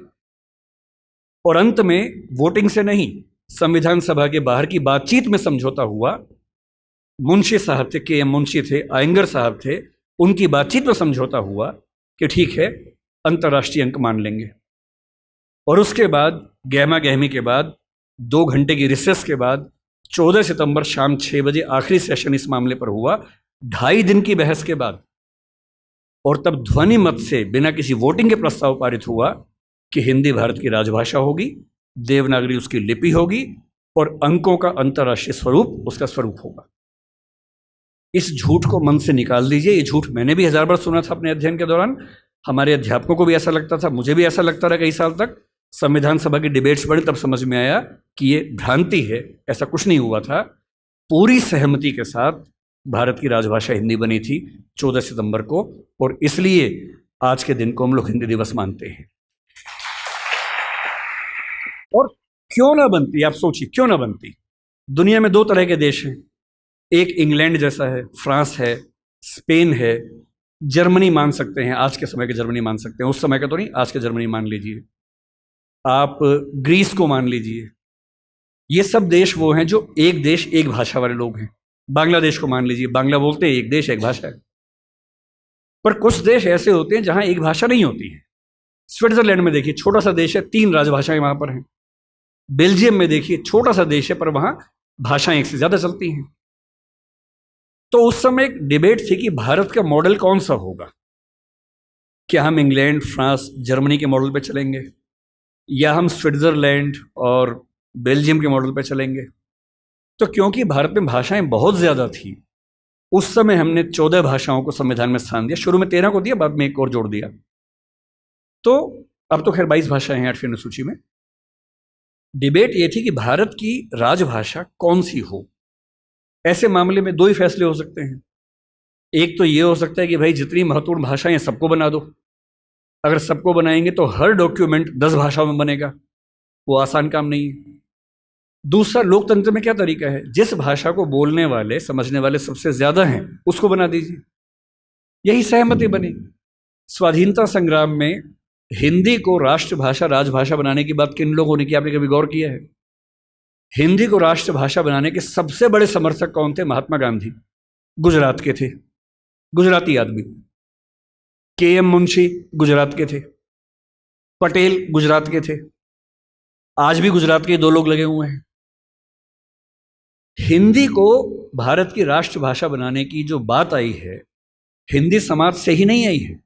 और अंत में वोटिंग से नहीं, संविधान सभा के बाहर की बातचीत में समझौता हुआ। मुंशी साहब थे, के एम मुंशी थे, आयंगर साहब थे, उनकी बातचीत में समझौता हुआ कि ठीक है, अंतर्राष्ट्रीय अंक मान लेंगे। और उसके बाद गहमा गहमी के बाद 2 घंटे की रिसेस के बाद 14 सितंबर शाम 6 बजे आखिरी सेशन इस मामले पर हुआ, 2.5 दिन की बहस के बाद। और तब ध्वनि मत से, बिना किसी वोटिंग के प्रस्ताव पारित हुआ कि हिंदी भारत की राजभाषा होगी, देवनागरी उसकी लिपि होगी, और अंकों का अंतर्राष्ट्रीय स्वरूप उसका स्वरूप होगा। इस झूठ को मन से निकाल दीजिए। ये झूठ मैंने भी 1000 बार सुना था अपने अध्ययन के दौरान। हमारे अध्यापकों को भी ऐसा लगता था, मुझे भी ऐसा लगता रहा कई साल तक। संविधान सभा की डिबेट्स बढ़ी, तब समझ में आया कि ये भ्रांति है, ऐसा कुछ नहीं हुआ था। पूरी सहमति के साथ भारत की राजभाषा हिंदी बनी थी 14 सितंबर को, और इसलिए आज के दिन को हम लोग हिंदी दिवस मानते हैं। और क्यों ना बनती, आप सोचिए क्यों ना बनती। दुनिया में 2 तरह के देश हैं, एक इंग्लैंड जैसा है, फ्रांस है, स्पेन है, जर्मनी मान सकते हैं, आज के समय के जर्मनी मान सकते हैं, उस समय का तो नहीं, आज के जर्मनी मान लीजिए, आप ग्रीस को मान लीजिए। ये सब देश वो हैं जो एक देश एक भाषा वाले लोग हैं। बांग्लादेश को मान लीजिए, बांग्ला बोलते हैं, एक देश एक भाषा है। पर कुछ देश ऐसे होते हैं जहां एक भाषा नहीं होती है। स्विट्जरलैंड में देखिए, छोटा सा देश है, 3 राजभाषाएं वहां पर हैं। बेल्जियम में देखिए, छोटा सा देश है, पर वहां भाषाएं 1 से ज्यादा चलती हैं। तो उस समय एक डिबेट थी कि भारत का मॉडल कौन सा होगा। क्या हम इंग्लैंड, फ्रांस, जर्मनी के मॉडल पे चलेंगे, या हम स्विट्जरलैंड और बेल्जियम के मॉडल पे चलेंगे। तो क्योंकि भारत में भाषाएं बहुत ज़्यादा थी, उस समय हमने 14 भाषाओं को संविधान में स्थान दिया। शुरू में 13 को दिया, बाद में एक और जोड़ दिया। तो अब तो खैर 22 भाषाएं हैं 8वीं अनुसूची में। डिबेट ये थी कि भारत की राजभाषा कौन सी हो। ऐसे मामले में 2 ही फैसले हो सकते हैं। एक तो ये हो सकता है कि भाई जितनी महत्वपूर्ण भाषाएं सबको बना दो। अगर सबको बनाएंगे तो हर डॉक्यूमेंट 10 भाषाओं में बनेगा, वो आसान काम नहीं है। दूसरा, लोकतंत्र में क्या तरीका है, जिस भाषा को बोलने वाले, समझने वाले सबसे ज्यादा हैं, उसको बना दीजिए। यही सहमति बनी। स्वाधीनता संग्राम में हिंदी को राष्ट्रभाषा, राजभाषा बनाने की बात किन लोगों ने की, आपने कभी गौर किया है? हिंदी को राष्ट्रभाषा बनाने के सबसे बड़े समर्थक कौन थे? महात्मा गांधी, गुजरात के थे, गुजराती आदमी। के एम मुंशी गुजरात के थे, पटेल गुजरात के थे, आज भी गुजरात के 2 लोग लगे हुए हैं। हिंदी को भारत की राष्ट्रभाषा बनाने की जो बात आई है, हिंदी समाज से ही नहीं आई है।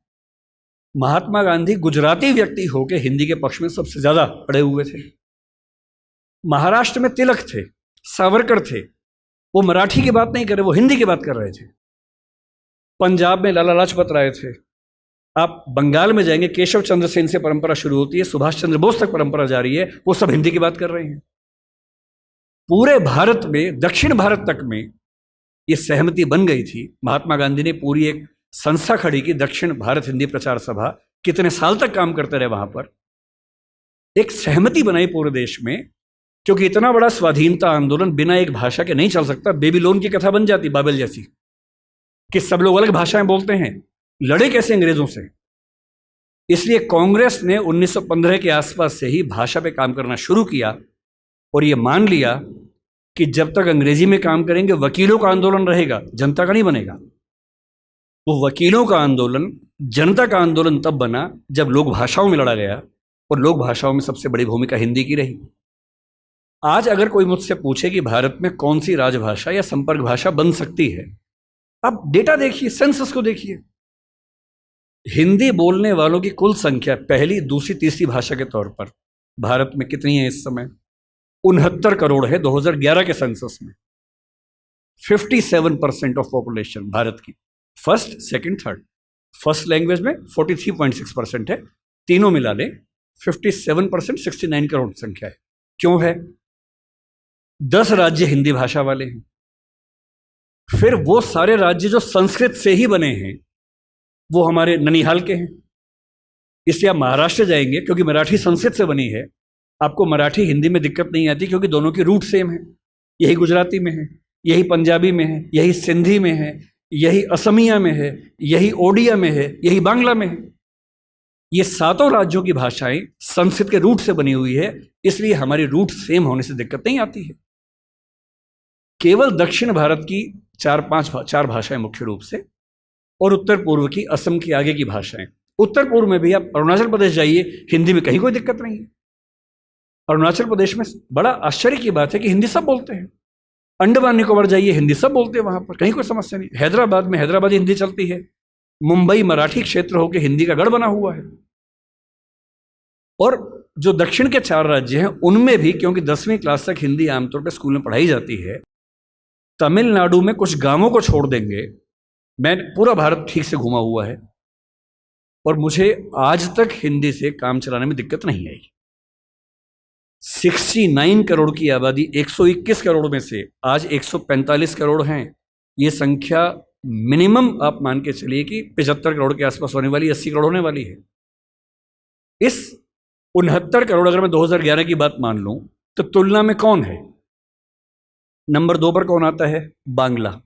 महात्मा गांधी गुजराती व्यक्ति होकर हिंदी के पक्ष में सबसे ज्यादा अड़े हुए थे। महाराष्ट्र में तिलक थे, सावरकर थे, वो मराठी की बात नहीं कर रहे, वो हिंदी की बात कर रहे थे। पंजाब में लाला लाजपत राय थे। आप बंगाल में जाएंगे, केशव चंद्र सेन से परंपरा शुरू होती है, सुभाष चंद्र बोस तक परंपरा जारी है, वो सब हिंदी की बात कर रहे हैं। पूरे भारत में, दक्षिण भारत तक में ये सहमति बन गई थी। महात्मा गांधी ने पूरी एक संस्था खड़ी की, दक्षिण भारत हिंदी प्रचार सभा। कितने साल तक काम करते रहे वहां पर, एक सहमति बनाई पूरे देश में, क्योंकि इतना बड़ा स्वाधीनता आंदोलन बिना एक भाषा के नहीं चल सकता। बेबीलोन की कथा बन जाती, बाबेल जैसी, कि सब लोग अलग भाषाएं बोलते हैं, लड़े कैसे अंग्रेजों से। इसलिए कांग्रेस ने 1915 के आसपास से ही भाषा पे काम करना शुरू किया और ये मान लिया कि जब तक अंग्रेजी में काम करेंगे वकीलों का आंदोलन रहेगा, जनता का नहीं बनेगा। वो वकीलों का आंदोलन जनता का आंदोलन तब बना जब लोक भाषाओं में लड़ा गया, और लोक भाषाओं में सबसे बड़ी भूमिका हिंदी की रही। आज अगर कोई मुझसे पूछे कि भारत में कौन सी राजभाषा या संपर्क भाषा बन सकती है, आप डेटा देखिए, सेंसस को देखिए। हिंदी बोलने वालों की कुल संख्या पहली, दूसरी, तीसरी भाषा के तौर पर भारत में कितनी है इस समय? 69 करोड़ है 2011 के सेंसस में। 57% ऑफ पॉपुलेशन भारत की, first, second, third. First language में 43.6% है, तीनों मिला ले 57%, 69 करोड़ संख्या है। क्यों है? 10 राज्य हिंदी भाषा वाले हैं। फिर वो सारे राज्य जो संस्कृत से ही बने हैं, वो हमारे ननिहाल के हैं। इसलिए आप महाराष्ट्र जाएंगे, क्योंकि मराठी संस्कृत से बनी है, आपको मराठी हिंदी में दिक्कत नहीं आती, क्योंकि दोनों की रूट सेम है। यही गुजराती में है, यही पंजाबी में है, यही सिंधी में है, यही असमिया में है, यही ओडिया में है, यही बांग्ला में है। ये 7 राज्यों की भाषाएं संस्कृत के रूट से बनी हुई है, इसलिए हमारी रूट सेम होने से दिक्कत नहीं आती है। केवल दक्षिण भारत की 4 भाषाएं मुख्य रूप से, और उत्तर पूर्व की, असम की आगे की भाषाएं। उत्तर पूर्व में भी आप अरुणाचल प्रदेश जाइए, हिंदी में कहीं कोई दिक्कत नहीं है। अरुणाचल प्रदेश में बड़ा आश्चर्य की बात है कि हिंदी सब बोलते हैं। अंडमान निकोबार जाइए, हिंदी सब बोलते हैं, वहां पर कहीं कोई समस्या नहीं। हैदराबाद में हैदराबादी हिंदी चलती है। मुंबई मराठी क्षेत्र होकर हिंदी का गढ़ बना हुआ है। और जो दक्षिण के 4 राज्य हैं, उनमें भी, क्योंकि 10वीं क्लास तक हिंदी आमतौर पर स्कूल में पढ़ाई जाती है, तमिलनाडु में कुछ गांवों को छोड़ देंगे, मैं पूरा भारत ठीक से घुमा हुआ है, और मुझे आज तक हिंदी से काम चलाने में दिक्कत नहीं आई। 69 करोड़ की आबादी 121 करोड़ में से आज 145 करोड़ हैं। ये संख्या मिनिमम आप मान के चलिए कि 75 करोड़ के आसपास होने वाली, 80 करोड़ होने वाली है। इस 69 करोड़ अगर मैं 2011 की बात मान लूं, तो तुलना में कौन है? नंबर 2 पर कौन आता है? बांग्ला।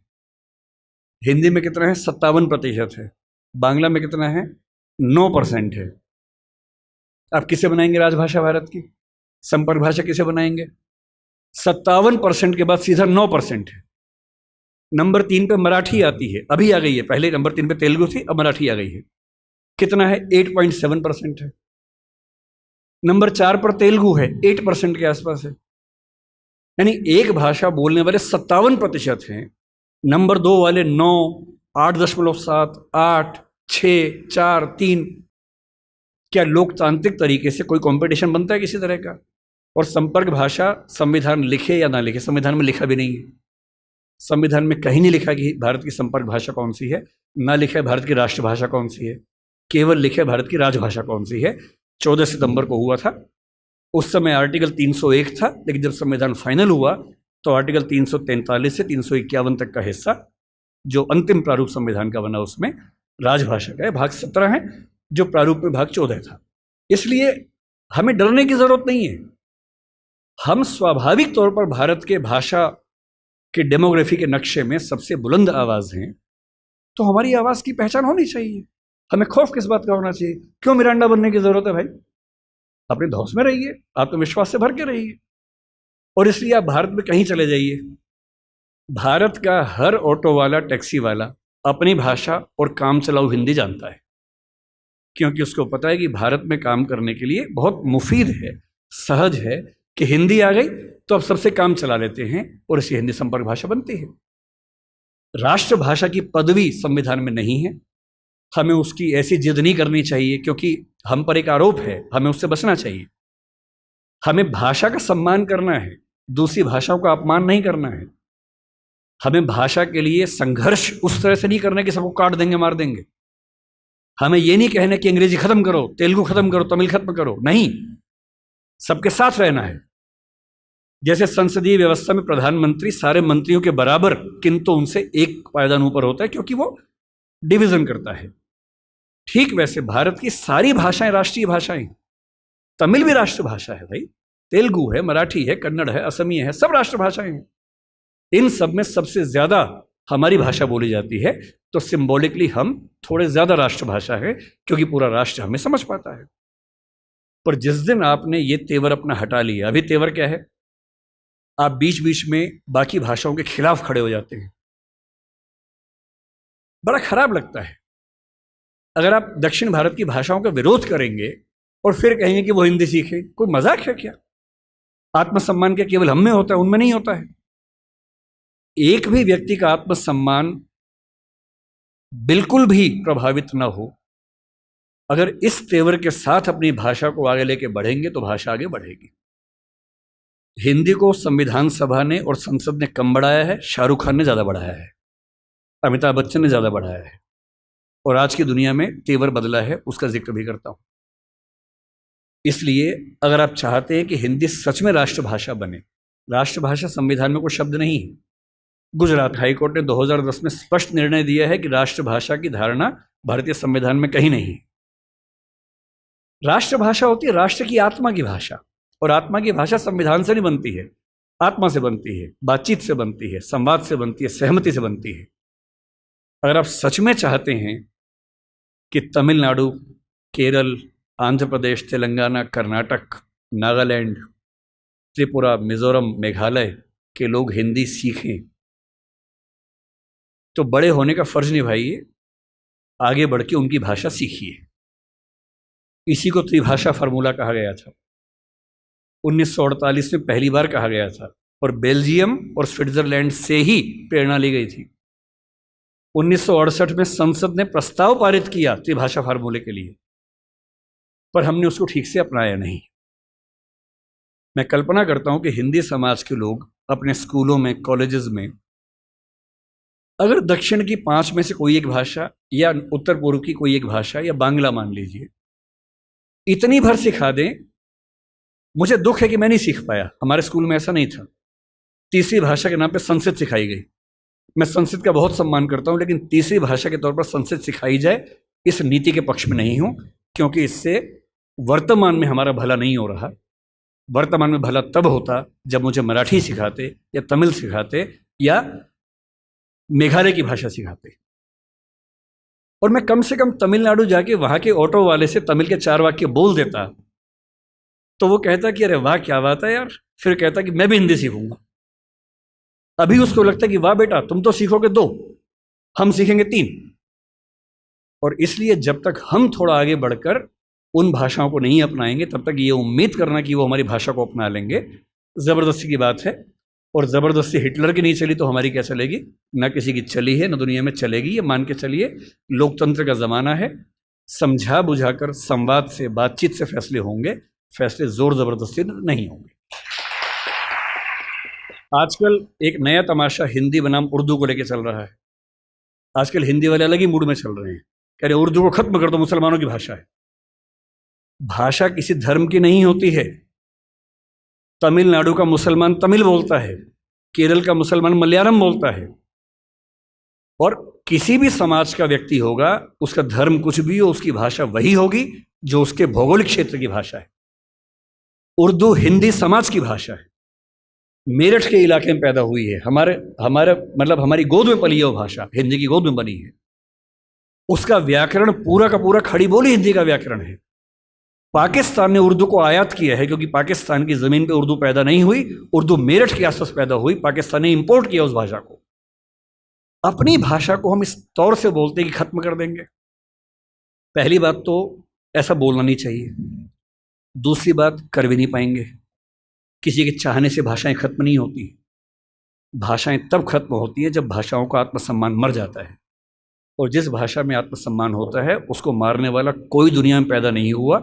हिंदी में कितना है? 57% है। बांग्ला में कितना है? 9% है। आप किसे बनाएंगे राजभाषा भारत की? संपर्क भाषा किसे बनाएंगे? 57% के बाद सीधा 9% है। नंबर 3 पे मराठी आती है, अभी आ गई है। पहले नंबर 3 पे तेलुगु थी, अब मराठी आ गई है। कितना है? 8.7% है। नंबर 4 पर तेलुगु है, 8% के आसपास है। यानी एक भाषा बोलने वाले 57% हैं, नंबर 2 वाले 9, 8.7, 8, 6, 4, 3। क्या लोकतांत्रिक तरीके से कोई कंपटीशन बनता है किसी तरह का? और संपर्क भाषा संविधान लिखे या ना लिखे, संविधान में लिखा भी नहीं है। संविधान में कहीं नहीं लिखा कि भारत की संपर्क भाषा कौन सी है, ना लिखा है भारत की राष्ट्रभाषा कौन सी है, केवल लिखे भारत की राजभाषा कौन सी है। 14 सितंबर को हुआ था, उस समय आर्टिकल 301 था, लेकिन जब संविधान फाइनल हुआ तो आर्टिकल 343 से 351 तक का हिस्सा जो अंतिम प्रारूप संविधान का बना, उसमें राजभाषा का है। भाग 17 है, जो प्रारूप में भाग 14 था। इसलिए हमें डरने की जरूरत नहीं है। हम स्वाभाविक तौर पर भारत के भाषा के डेमोग्राफी के नक्शे में सबसे बुलंद आवाज हैं, तो हमारी आवाज की पहचान होनी चाहिए। हमें खौफ किस बात का होना चाहिए? क्यों मिरांडा बनने की जरूरत है भाई? अपने धौस में रहिए, आत्मविश्वास से भर के रहिए। और इसलिए आप भारत में कहीं चले जाइए, भारत का हर ऑटो वाला, टैक्सी वाला अपनी भाषा और काम चलाऊ हिंदी जानता है, क्योंकि उसको पता है कि भारत में काम करने के लिए बहुत मुफीद है। सहज है कि हिंदी आ गई तो अब सबसे काम चला लेते हैं और इसी हिंदी संपर्क भाषा बनती है। राष्ट्रभाषा की पदवी संविधान में नहीं है। हमें उसकी ऐसी जिद नहीं करनी चाहिए, क्योंकि हम पर एक आरोप है, हमें उससे बचना चाहिए। हमें भाषा का सम्मान करना है, दूसरी भाषाओं का अपमान नहीं करना है। हमें भाषा के लिए संघर्ष उस तरह से नहीं करना कि सबको काट देंगे, मार देंगे। हमें ये नहीं कहना कि अंग्रेजी खत्म करो, तेलुगु खत्म करो, तमिल खत्म करो, नहीं, सबके साथ रहना है। जैसे संसदीय व्यवस्था में प्रधानमंत्री सारे मंत्रियों के बराबर, किंतु उनसे एक पायदान ऊपर होता है क्योंकि वो डिवीजन करता है। ठीक वैसे भारत की सारी भाषाएं राष्ट्रीय भाषाएं। तमिल भी राष्ट्रभाषा है भाई, तेलुगु है, मराठी है, कन्नड़ है, असमिया है, सब राष्ट्रभाषाएं हैं। इन सब में सबसे ज्यादा हमारी भाषा बोली जाती है, तो सिंबॉलिकली हम थोड़े ज्यादा राष्ट्रभाषा है, क्योंकि पूरा राष्ट्र हमें समझ पाता है। पर जिस दिन आपने ये तेवर अपना हटा लिया, अभी तेवर क्या है, आप बीच बीच में बाकी भाषाओं के खिलाफ खड़े हो जाते हैं। बड़ा खराब लगता है। अगर आप दक्षिण भारत की भाषाओं का विरोध करेंगे और फिर कहेंगे कि वो हिंदी सीखे, कोई मजाक है क्या? आत्मसम्मान क्या केवल हम में होता है, उनमें नहीं होता है? एक भी व्यक्ति का आत्मसम्मान बिल्कुल भी प्रभावित ना हो, अगर इस तेवर के साथ अपनी भाषा को आगे लेके बढ़ेंगे तो भाषा आगे बढ़ेगी। हिंदी को संविधान सभा ने और संसद ने कम बढ़ाया है, शाहरुख खान ने ज़्यादा बढ़ाया है, अमिताभ बच्चन ने ज़्यादा बढ़ाया है, और आज की दुनिया में तेवर बदला है, उसका जिक्र भी करता हूँ। इसलिए अगर आप चाहते हैं कि हिंदी सच में राष्ट्रभाषा बने, राष्ट्रभाषा संविधान में कोई शब्द नहीं है। गुजरात हाईकोर्ट ने 2010 में स्पष्ट निर्णय दिया है कि राष्ट्रभाषा की धारणा भारतीय संविधान में कहीं नहीं है। राष्ट्रभाषा होती है राष्ट्र की आत्मा की भाषा, और आत्मा की भाषा संविधान से नहीं बनती है, आत्मा से बनती है, बातचीत से बनती है, संवाद से बनती है, सहमति से बनती है। अगर आप सच में चाहते हैं कि तमिलनाडु, केरल, आंध्र प्रदेश, तेलंगाना, कर्नाटक, नागालैंड, त्रिपुरा, मिजोरम, मेघालय के लोग हिंदी सीखें, तो बड़े होने का फर्ज निभाइए, आगे बढ़ के उनकी भाषा सीखिए। इसी को त्रिभाषा फार्मूला कहा गया था, 1948 में पहली बार कहा गया था, और बेल्जियम और स्विट्जरलैंड से ही प्रेरणा ली गई थी। 1968 में संसद ने प्रस्ताव पारित किया त्रिभाषा फार्मूले के लिए, पर हमने उसको ठीक से अपनाया नहीं। मैं कल्पना करता हूं कि हिंदी समाज के लोग अपने स्कूलों में, कॉलेजेस में, अगर दक्षिण की 5 में से कोई एक भाषा, या उत्तर पूर्व की कोई एक भाषा, या बांग्ला मान लीजिए, इतनी भर सिखा दें। मुझे दुख है कि मैं नहीं सीख पाया, हमारे स्कूल में ऐसा नहीं था। तीसरी भाषा के नाम पे संस्कृत सिखाई गई। मैं संस्कृत का बहुत सम्मान करता हूं, लेकिन तीसरी भाषा के तौर पर संस्कृत सिखाई जाए, इस नीति के पक्ष में नहीं हूं, क्योंकि इससे वर्तमान में हमारा भला नहीं हो रहा। वर्तमान में भला तब होता जब मुझे मराठी सिखाते, या तमिल सिखाते, या मेघालय की भाषा सिखाते, और मैं कम से कम तमिलनाडु जाके वहां के ऑटो वाले से तमिल के 4 वाक्य बोल देता, तो वो कहता कि अरे वाह क्या बात है यार, फिर कहता कि मैं भी हिंदी सीखूंगा। अभी उसको लगता कि वाह बेटा तुम तो सीखोगे 2, हम सीखेंगे 3। और इसलिए जब तक हम थोड़ा आगे बढ़कर उन भाषाओं को नहीं अपनाएंगे, तब तक ये उम्मीद करना कि वो हमारी भाषा को अपना लेंगे, ज़बरदस्ती की बात है। और ज़बरदस्ती हिटलर की नहीं चली तो हमारी क्या चलेगी? ना किसी की चली है, ना दुनिया में चलेगी। ये मान के चलिए, लोकतंत्र का ज़माना है, समझा बुझाकर, संवाद से, बातचीत से फैसले होंगे, फैसले जोर ज़बरदस्ती नहीं होंगे। आजकल एक नया तमाशा हिंदी बनाम उर्दू को लेकर चल रहा है। आजकल हिंदी वाले अलग ही मूड में चल रहे हैं, कह रहे उर्दू को खत्म कर दो, मुसलमानों की भाषा है। भाषा किसी धर्म की नहीं होती है। तमिलनाडु का मुसलमान तमिल बोलता है, केरल का मुसलमान मलयालम बोलता है, और किसी भी समाज का व्यक्ति होगा, उसका धर्म कुछ भी हो, उसकी भाषा वही होगी जो उसके भौगोलिक क्षेत्र की भाषा है। उर्दू हिंदी समाज की भाषा है, मेरठ के इलाके में पैदा हुई है, हमारे मतलब हमारी गोद में पली है वो भाषा, हिंदी की गोद में बनी है। उसका व्याकरण पूरा का पूरा खड़ी बोली हिंदी का व्याकरण है। पाकिस्तान ने उर्दू को आयात किया है, क्योंकि पाकिस्तान की ज़मीन पे उर्दू पैदा नहीं हुई, उर्दू मेरठ के आसपास पैदा हुई, पाकिस्तान ने इंपोर्ट किया उस भाषा को। अपनी भाषा को हम इस तौर से बोलते हैं कि खत्म कर देंगे। पहली बात तो ऐसा बोलना नहीं चाहिए। दूसरी बात, कर भी नहीं पाएंगे। किसी के चाहने से भाषाएं खत्म नहीं होती। भाषाएं तब खत्म होती हैं जब भाषाओं का आत्मसम्मान मर जाता है, और जिस भाषा में आत्मसम्मान होता है उसको मारने वाला कोई दुनिया में पैदा नहीं हुआ।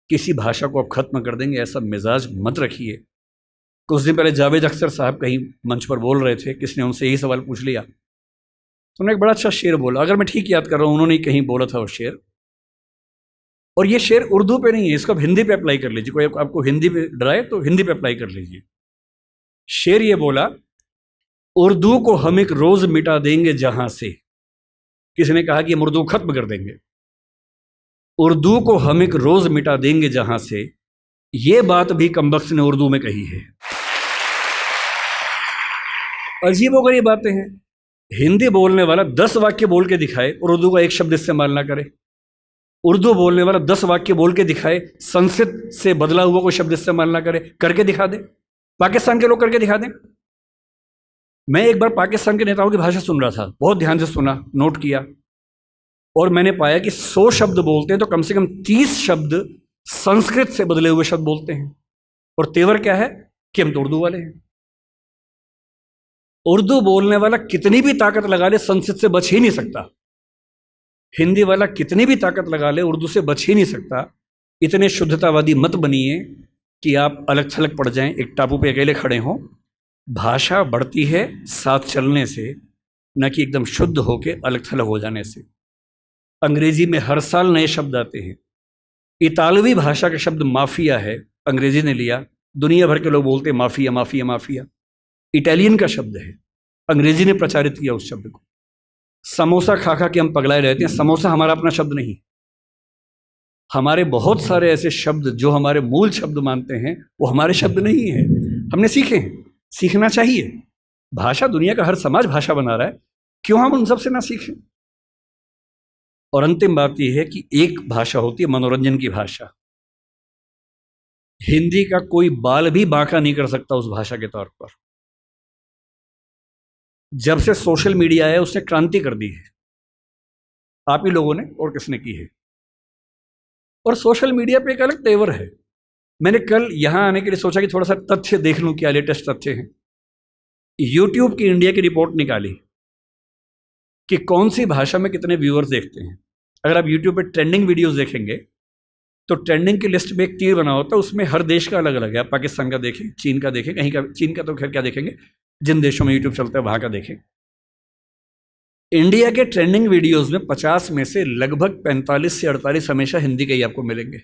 किसी भाषा को आप खत्म कर देंगे ऐसा मिजाज मत रखिए। कुछ दिन पहले जावेद अख्तर साहब कहीं मंच पर बोल रहे थे, किसने उनसे यही सवाल पूछ लिया, तो उन्होंने एक बड़ा अच्छा शेर बोला, अगर मैं ठीक याद कर रहा हूँ उन्होंने कहीं बोला था वो शेर, और ये शेर उर्दू पे नहीं है, इसको आप हिंदी पे अप्लाई कर लीजिए। कोई आपको हिंदी पे डराए तो हिंदी पे अप्लाई कर लीजिए। शेर ये बोला, उर्दू को हम एक रोज मिटा देंगे जहां से। किसी ने कहा कि हम उर्दू खत्म कर देंगे। उर्दू को हम एक रोज मिटा देंगे जहां से, ये बात भी कमबख्त ने उर्दू में कही है। अजीबोगरीब बातें हैं। हिंदी बोलने वाला 10 वाक्य बोल के दिखाए और उर्दू का एक शब्द इस्तेमाल ना करे। उर्दू बोलने वाला 10 वाक्य बोल के दिखाए, संस्कृत से बदला हुआ कोई शब्द इस्तेमाल ना करे, करके दिखा दे। पाकिस्तान के लोग करके दिखा दें। मैं एक बार पाकिस्तान के नेताओं की भाषा सुन रहा था, बहुत ध्यान से सुना, नोट किया, और मैंने पाया कि 100 शब्द बोलते हैं तो कम से कम 30 शब्द संस्कृत से बदले हुए शब्द बोलते हैं। और तेवर क्या है कि हम तो उर्दू वाले हैं। उर्दू बोलने वाला कितनी भी ताकत लगा ले संस्कृत से बच ही नहीं सकता। हिंदी वाला कितनी भी ताकत लगा ले उर्दू से बच ही नहीं सकता। इतने शुद्धतावादी मत बनिए कि आप अलग थलग पड़ जाएं, एक टापू पे अकेले खड़े हों। भाषा बढ़ती है साथ चलने से, न कि एकदम शुद्ध होके अलग थलग हो जाने से। अंग्रेजी में हर साल नए शब्द आते हैं। इतालवी भाषा का शब्द माफिया है, अंग्रेजी ने लिया, दुनिया भर के लोग बोलते हैं माफिया माफिया माफिया। इटालियन का शब्द है, अंग्रेजी ने प्रचारित किया उस शब्द को। समोसा खा खा के हम पगलाए रहते हैं। समोसा हमारा अपना शब्द नहीं। हमारे बहुत सारे ऐसे शब्द जो हमारे मूल शब्द मानते हैं वो हमारे शब्द नहीं है, हमने सीखे हैं। सीखना चाहिए। भाषा दुनिया का हर समाज भाषा बना रहा है, क्यों हम उन सब से ना सीखें। और अंतिम बात यह है कि एक भाषा होती है मनोरंजन की भाषा। हिंदी का कोई बाल भी बांका नहीं कर सकता उस भाषा के तौर पर। जब से सोशल मीडिया आया उसने क्रांति कर दी है, आप ही लोगों ने, और किसने की है। और सोशल मीडिया पे एक अलग तेवर है। मैंने कल यहां आने के लिए सोचा कि थोड़ा सा तथ्य देख लूं, क्या लेटेस्ट तथ्य हैं। यूट्यूब की इंडिया की रिपोर्ट निकाली कि कौन सी भाषा में कितने व्यूअर्स देखते हैं। अगर आप यूट्यूब पे ट्रेंडिंग वीडियोस देखेंगे तो ट्रेंडिंग की लिस्ट में एक तीर बना होता है, उसमें हर देश का अलग अलग है। आप पाकिस्तान का देखें, चीन का देखें, कहीं का, चीन का तो खैर क्या देखेंगे, जिन देशों में यूट्यूब चलता है वहां का देखें। इंडिया के ट्रेंडिंग वीडियोस में 50 में से लगभग 45 से 48 हमेशा हिंदी के ही आपको मिलेंगे।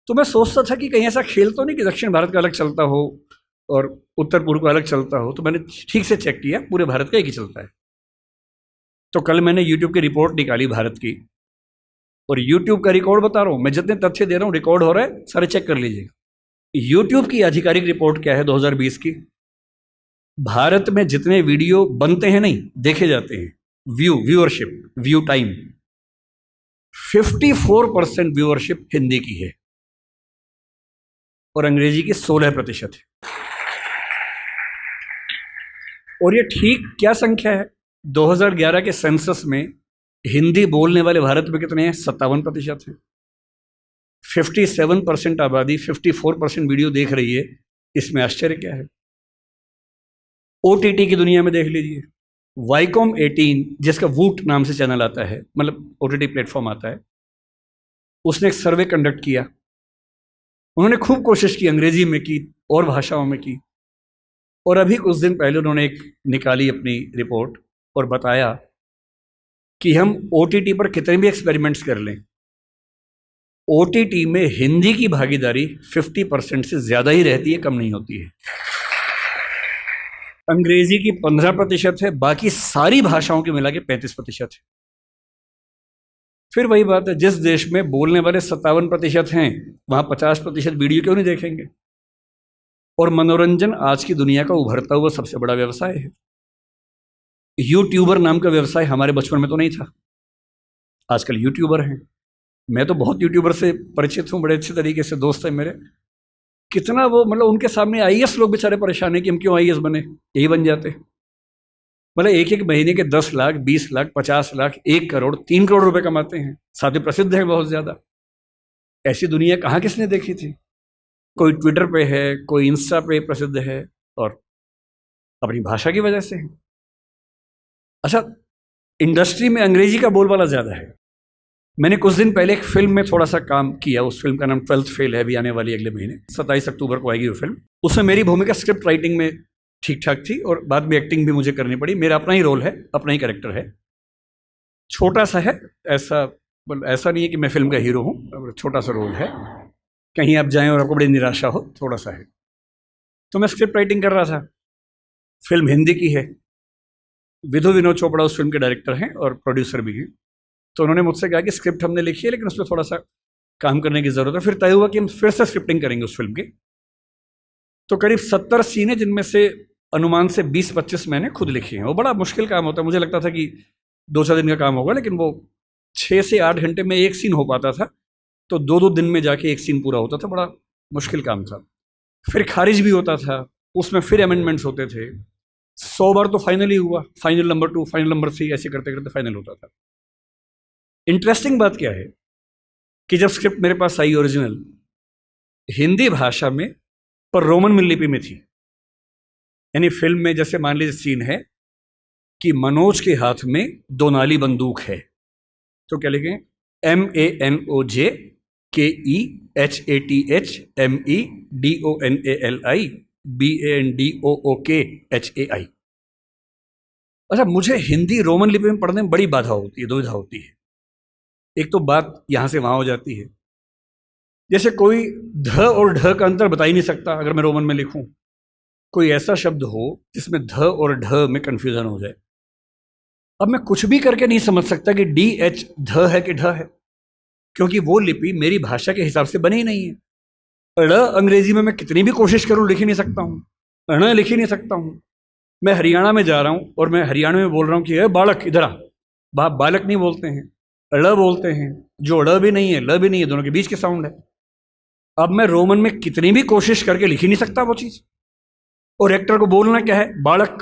तो मैं सोचता था कि कहीं ऐसा खेल तो नहीं कि दक्षिण भारत का अलग चलता हो और उत्तर पूर्व का अलग चलता हो। तो मैंने ठीक से चेक किया, पूरे भारत का एक ही चलता है। तो कल मैंने यूट्यूब की रिपोर्ट निकाली भारत की, और यूट्यूब का रिकॉर्ड बता रहा हूं मैं, जितने तथ्य दे रहा हूं रिकॉर्ड हो रहा है, सारे चेक कर लीजिएगा। यूट्यूब की आधिकारिक रिपोर्ट क्या है 2020 की। भारत में जितने वीडियो बनते हैं, नहीं देखे जाते हैं, viewership, view time, 54% viewership Hindi की है और अंग्रेजी की 16% है। और ये ठीक क्या संख्या है? 2011 के सेंसस में हिंदी बोलने वाले भारत में कितने हैं? 57% हैं। 57% आबादी 54% वीडियो देख रही है, इसमें आश्चर्य क्या है? OTT की दुनिया में देख लीजिए, वाईकॉम 18 जिसका वूट नाम से चैनल आता है, मतलब OTT प्लेटफॉर्म आता है, उसने एक सर्वे कंडक्ट किया। उन्होंने खूब कोशिश की, अंग्रेजी में की और भाषाओं में की, और अभी कुछ दिन पहले उन्होंने एक निकाली अपनी रिपोर्ट और बताया कि हम OTT पर कितने भी एक्सपेरिमेंट्स कर लें, OTT में हिंदी की भागीदारी 50% से ज़्यादा ही रहती है, कम नहीं होती है। अंग्रेजी की 15% है, बाकी सारी भाषाओं के मिला के 35% है। फिर वही बात है, जिस देश में बोलने वाले 57% हैं वहाँ 50% वीडियो क्यों नहीं देखेंगे? और मनोरंजन आज की दुनिया का उभरता हुआ सबसे बड़ा व्यवसाय है। यूट्यूबर नाम का व्यवसाय हमारे बचपन में तो नहीं था, आजकल यूट्यूबर हैं। मैं तो बहुत यूट्यूबर से परिचित हूँ, बड़े अच्छे तरीके से दोस्त हैं मेरे। कितना वो, मतलब उनके सामने IAS लोग बेचारे परेशान हैं कि हम क्यों IAS बने, यही बन जाते। मतलब एक एक महीने के 10 लाख, 20 लाख, 50 लाख, 1 करोड़, 3 करोड़ रुपए कमाते हैं, साथ ही प्रसिद्ध है बहुत ज़्यादा। ऐसी दुनिया कहाँ किसने देखी थी? कोई ट्विटर पे है, कोई इंस्टा पे प्रसिद्ध है, और अपनी भाषा की वजह से है। अच्छा, इंडस्ट्री में अंग्रेजी का बोलबाला ज़्यादा है। मैंने कुछ दिन पहले एक फिल्म में थोड़ा सा काम किया, उस फिल्म का नाम 12th फेल है, अभी आने वाली अगले महीने 27 अक्टूबर को आएगी वो फिल्म। उसमें मेरी भूमिका स्क्रिप्ट राइटिंग में ठीक ठाक थी और बाद में एक्टिंग भी मुझे करनी पड़ी। मेरा अपना ही रोल है, अपना ही कैरेक्टर है, छोटा सा है, ऐसा नहीं है कि मैं फिल्म का हीरो हूँ, छोटा सा रोल है। कहीं आप जाएं और आपको बड़ी निराशा हो, थोड़ा सा है। तो मैं स्क्रिप्ट राइटिंग कर रहा था, फिल्म हिंदी की है, विधु विनोद चोपड़ा उस फिल्म के डायरेक्टर हैं और प्रोड्यूसर भी हैं। तो उन्होंने मुझसे कहा कि स्क्रिप्ट हमने लिखी है लेकिन उस पर थोड़ा सा काम करने की ज़रूरत है। फिर तय हुआ कि हम फिर से स्क्रिप्टिंग करेंगे उस फिल्म की। तो करीब 70 सीन है, जिनमें से अनुमान से 20-25 मैंने खुद लिखी हैं। वो बड़ा मुश्किल काम होता है। मुझे लगता था कि 2-4 दिन का काम होगा, लेकिन वो 6 से 8 घंटे में एक सीन हो पाता था, तो 2-2 दिन में जाके एक सीन पूरा होता था। बड़ा मुश्किल काम था। फिर खारिज भी होता था, उसमें फिर अमेंडमेंट्स होते थे। 100 बार तो फाइनल ही हुआ, फाइनल नंबर 2, फाइनल नंबर 3, ऐसे करते करते फाइनल होता था। इंटरेस्टिंग बात क्या है कि जब स्क्रिप्ट मेरे पास आई ओरिजिनल, हिंदी भाषा में, पर रोमन लिपि में थी। यानी फिल्म में जैसे मान लीजिए सीन है कि मनोज के हाथ में 2 नाली बंदूक है, तो क्या लिखें? MANOJKEHATHMEDONALI BANDOOKHAI। अच्छा, मुझे हिंदी रोमन लिपि में पढ़ने में बड़ी बाधा होती है, दुविधा होती है। एक तो बात यहां से वहां हो जाती है, जैसे कोई ध और ढ का अंतर बता ही नहीं सकता अगर मैं रोमन में लिखूं। कोई ऐसा शब्द हो जिसमें ध और ढ में कंफ्यूजन हो जाए। अब मैं कुछ भी करके नहीं समझ सकता कि DH ध है कि ढ है, क्योंकि वो लिपि मेरी भाषा के हिसाब से बनी ही नहीं है। ड़ अंग्रेजी में मैं कितनी भी कोशिश करूं लिख ही नहीं सकता हूं, ण लिख ही नहीं सकता हूं। मैं हरियाणा में जा रहा हूं और मैं हरियाणा में बोल रहा हूं कि बालक इधर आ, बालक नहीं बोलते हैं, ड़ बोलते हैं, जो ड़ भी नहीं है ल भी नहीं है, दोनों के बीच के साउंड है। अब मैं रोमन में कितनी भी कोशिश करके लिख ही नहीं सकता वो चीज। और एक्टर को बोलना क्या है? बालक।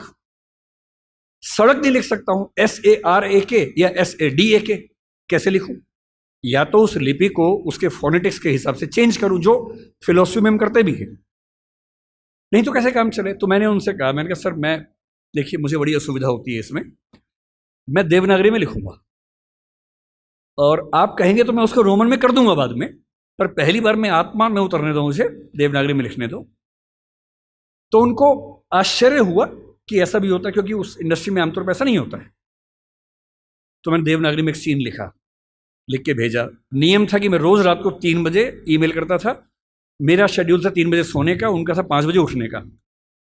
सड़क नहीं लिख सकता हूं, SARAK या SADAK, कैसे लिखूं? या तो उस लिपि को उसके फोनेटिक्स के हिसाब से चेंज करूं, जो फिलोसफी में हम करते भी हैं, नहीं तो कैसे काम चले। तो मैंने उनसे कहा, मैंने कहा सर मैं, देखिए मुझे बड़ी असुविधा होती है इसमें, मैं देवनागरी में लिखूंगा और आप कहेंगे तो मैं उसको रोमन में कर दूंगा बाद में, पर पहली बार मैं आत्मा में उतरने दो, मुझे देवनागरी में लिखने दो। तो उनको आश्चर्य हुआ कि ऐसा भी होता है, क्योंकि उस इंडस्ट्री में आमतौर पर ऐसा नहीं होता है। तो मैंने देवनागरी में एक सीन लिखा, लिख के भेजा। नियम था कि मैं रोज रात को 3 बजे ईमेल करता था। मेरा शेड्यूल था 3 बजे सोने का, उनका था 5 बजे उठने का।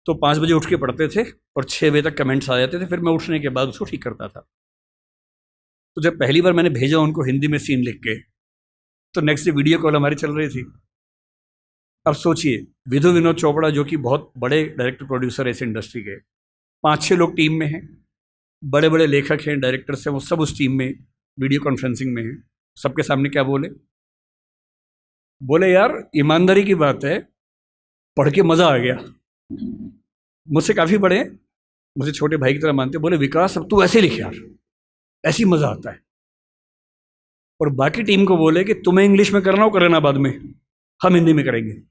तो 5 बजे उठ के पढ़ते थे और 6 बजे तक कमेंट्स आ जाते थे, फिर मैं उठने के बाद उसको ठीक करता था। तो जब पहली बार मैंने भेजा उनको हिंदी में सीन लिख के, तो नेक्स्ट डे वीडियो कॉल हमारी चल रही थी। अब सोचिए, विधु विनोद चोपड़ा जो कि बहुत बड़े डायरेक्टर प्रोड्यूसर है इस इंडस्ट्री के, 5-6 लोग टीम में हैं, बड़े बड़े लेखक हैं, डायरेक्टर्स हैं, वो सब उस टीम में वीडियो कॉन्फ्रेंसिंग में हैं। सबके सामने क्या बोले यार ईमानदारी की बात है, पढ़ के मज़ा आ गया। मुझसे काफ़ी बड़े, मुझे छोटे भाई की तरह मानते। बोले विकास अब तू ऐसे लिख यार, ऐसी मज़ा आता है। और बाकी टीम को बोले कि तुम्हें इंग्लिश में करना हो कर लेना, बाद में हम हिंदी में करेंगे।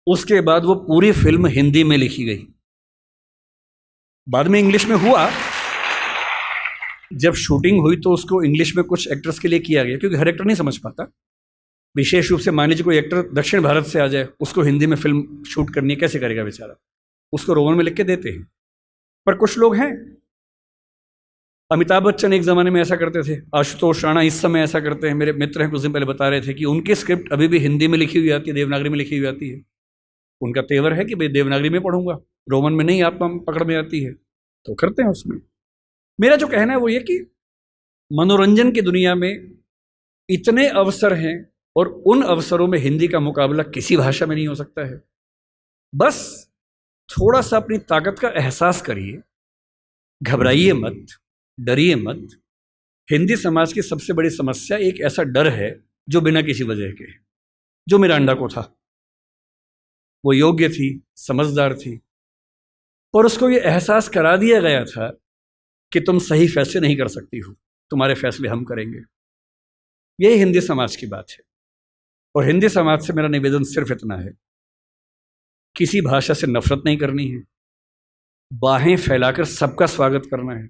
उसके बाद वो पूरी फिल्म हिंदी में लिखी गई। बाद में इंग्लिश में हुआ, जब शूटिंग हुई तो उसको इंग्लिश में कुछ एक्टर्स के लिए किया गया, क्योंकि हर एक्टर नहीं समझ पाता। विशेष रूप से मान लीजिए कोई एक्टर दक्षिण भारत से आ जाए, उसको हिंदी में फिल्म शूट करनी है, कैसे करेगा बेचारा? उसको रोमन में लिख के देते हैं। पर कुछ लोग हैं, अमिताभ बच्चन एक ज़माने में ऐसा करते थे, आशुतोष राणा इस समय ऐसा करते हैं। मेरे मित्र हैं, कुछ दिन पहले बता रहे थे कि उनकी स्क्रिप्ट अभी भी हिंदी में लिखी हुई आती है, देवनागरी में लिखी हुई आती है। उनका तेवर है कि भाई देवनागरी में पढ़ूंगा, रोमन में नहीं आत्मा पकड़ में आती है, तो करते हैं उसमें। मेरा जो कहना है वो ये कि मनोरंजन की दुनिया में इतने अवसर हैं और उन अवसरों में हिंदी का मुकाबला किसी भाषा में नहीं हो सकता है। बस थोड़ा सा अपनी ताकत का एहसास करिए, घबराइए मत, डरिए मत। हिंदी समाज की सबसे बड़ी समस्या एक ऐसा डर है जो बिना किसी वजह के, जो मिरांडा को था। वो योग्य थी, समझदार थी, पर उसको ये एहसास करा दिया गया था कि तुम सही फैसले नहीं कर सकती हो, तुम्हारे फैसले हम करेंगे। यही हिंदी समाज की बात है। और हिंदी समाज से मेरा निवेदन सिर्फ इतना है, किसी भाषा से नफरत नहीं करनी है, बाहें फैलाकर सबका स्वागत करना है।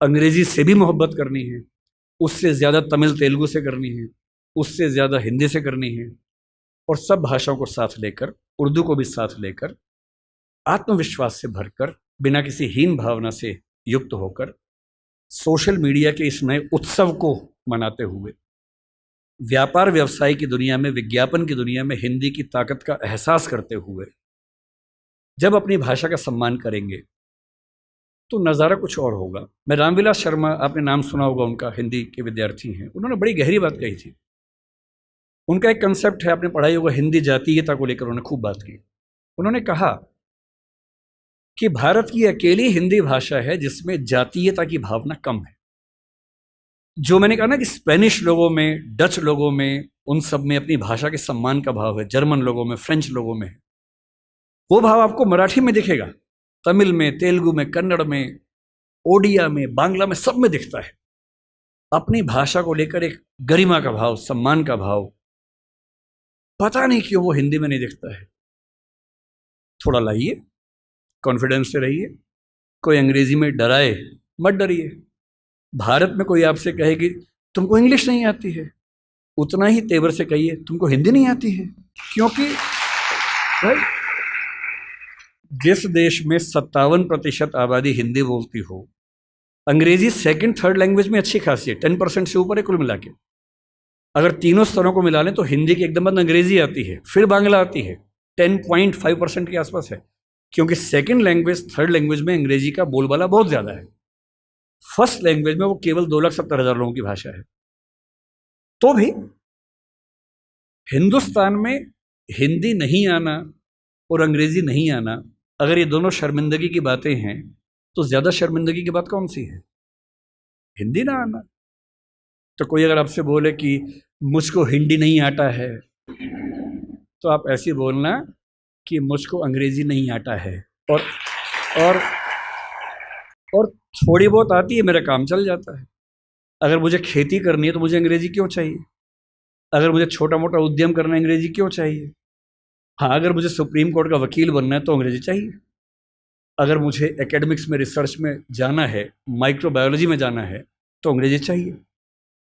अंग्रेजी से भी मोहब्बत करनी है, उससे ज़्यादा तमिल तेलुगु से करनी है, उससे ज़्यादा हिंदी से करनी है, और सब भाषाओं को साथ लेकर, उर्दू को भी साथ लेकर, आत्मविश्वास से भरकर, बिना किसी हीन भावना से युक्त होकर, सोशल मीडिया के इस नए उत्सव को मनाते हुए, व्यापार व्यवसाय की दुनिया में, विज्ञापन की दुनिया में हिंदी की ताकत का एहसास करते हुए जब अपनी भाषा का सम्मान करेंगे तो नज़ारा कुछ और होगा। मैं रामविलास शर्मा, आपने नाम सुना होगा उनका, हिंदी के विद्यार्थी हैं, उन्होंने बड़ी गहरी बात कही थी। उनका एक कंसेप्ट है, आपने पढ़ाई होगा, हिंदी जातीयता को लेकर उन्होंने खूब बात की। उन्होंने कहा कि भारत की अकेली हिंदी भाषा है जिसमें जातीयता की भावना कम है। जो मैंने कहा ना कि स्पेनिश लोगों में, डच लोगों में, उन सब में अपनी भाषा के सम्मान का भाव है, जर्मन लोगों में, फ्रेंच लोगों में है, वो भाव आपको मराठी में दिखेगा, तमिल में, तेलुगु में, कन्नड़ में, ओडिया में, बांग्ला में, सब में दिखता है। अपनी भाषा को लेकर एक गरिमा का भाव, सम्मान का भाव, पता नहीं क्यों वो हिंदी में नहीं दिखता है। थोड़ा लाइए, कॉन्फिडेंस से रहिए। कोई अंग्रेजी में डराए, मत डरिए। भारत में कोई आपसे कहे कि तुमको इंग्लिश नहीं आती है, उतना ही तेवर से कहिए तुमको हिंदी नहीं आती है। क्योंकि भाई, जिस देश में 57% आबादी हिंदी बोलती हो, अंग्रेजी सेकंड थर्ड लैंग्वेज में अच्छी खासी है, 10% से ऊपर है कुल मिला के। अगर तीनों स्तरों को मिला लें तो हिंदी की एकदम बाद अंग्रेजी आती है, फिर बांग्ला आती है, 10.5% के आसपास है। क्योंकि सेकंड लैंग्वेज, थर्ड लैंग्वेज में अंग्रेजी का बोलबाला बहुत ज़्यादा है। फर्स्ट लैंग्वेज में वो केवल 2,70,000 लोगों की भाषा है। तो भी हिंदुस्तान में हिंदी नहीं आना और अंग्रेजी नहीं आना, अगर ये दोनों शर्मिंदगी की बातें हैं तो ज़्यादा शर्मिंदगी की बात कौन सी है? हिंदी ना आना। तो कोई अगर आपसे बोले कि मुझको हिंदी नहीं आता है, तो आप ऐसे बोलना कि मुझको अंग्रेजी नहीं आता है, और थोड़ी बहुत आती है, मेरा काम चल जाता है। अगर मुझे खेती करनी है तो मुझे अंग्रेजी क्यों चाहिए? अगर मुझे छोटा मोटा उद्यम करना है, अंग्रेजी क्यों चाहिए? हाँ, अगर मुझे सुप्रीम कोर्ट का वकील बनना है तो अंग्रेजी चाहिए। अगर मुझे एकेडमिक्स में, रिसर्च में जाना है, माइक्रोबायोलॉजी में जाना है, तो अंग्रेजी चाहिए।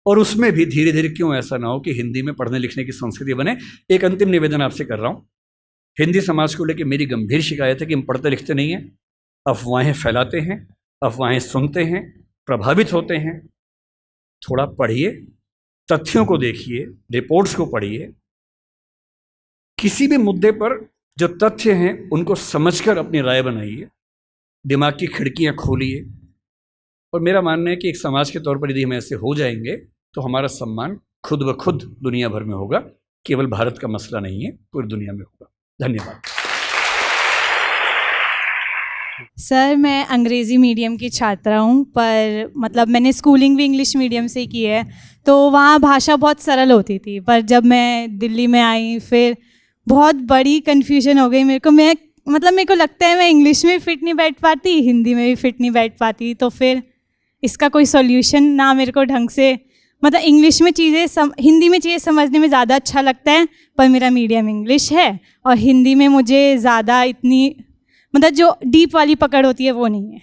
और उसमें भी धीरे धीरे क्यों ऐसा ना हो कि हिंदी में पढ़ने लिखने की संस्कृति बने। एक अंतिम निवेदन आपसे कर रहा हूँ। हिंदी समाज को लेकर मेरी गंभीर शिकायत है कि हम पढ़ते लिखते नहीं हैं, अफवाहें फैलाते हैं, अफवाहें सुनते हैं, प्रभावित होते हैं। थोड़ा पढ़िए, तथ्यों को देखिए, रिपोर्ट्स को पढ़िए, किसी भी मुद्दे पर जो तथ्य हैं उनको समझकर अपनी राय बनाइए, दिमाग की खिड़कियां खोलिए। और मेरा मानना है कि एक समाज के तौर पर यदि हम ऐसे हो जाएंगे तो हमारा सम्मान खुद ब खुद दुनिया भर में होगा। केवल भारत का मसला नहीं है, पूरी दुनिया में होगा। धन्यवाद। सर, मैं अंग्रेज़ी मीडियम की छात्रा हूँ, पर मतलब मैंने स्कूलिंग भी इंग्लिश मीडियम से की है, तो वहाँ भाषा बहुत सरल होती थी। पर जब मैं दिल्ली में आई, फिर बहुत बड़ी कन्फ्यूजन हो गई मेरे को। मेरे को लगता है मैं इंग्लिश में फिट नहीं बैठ पाती, हिंदी में भी फिट नहीं बैठ पाती। तो फिर इसका कोई सॉल्यूशन ना मेरे को ढंग से, मतलब इंग्लिश में चीज़ें हिंदी में चीज़ें समझने में ज़्यादा अच्छा लगता है, पर मेरा मीडियम इंग्लिश है और हिंदी में मुझे ज़्यादा इतनी मतलब जो डीप वाली पकड़ होती है वो नहीं है।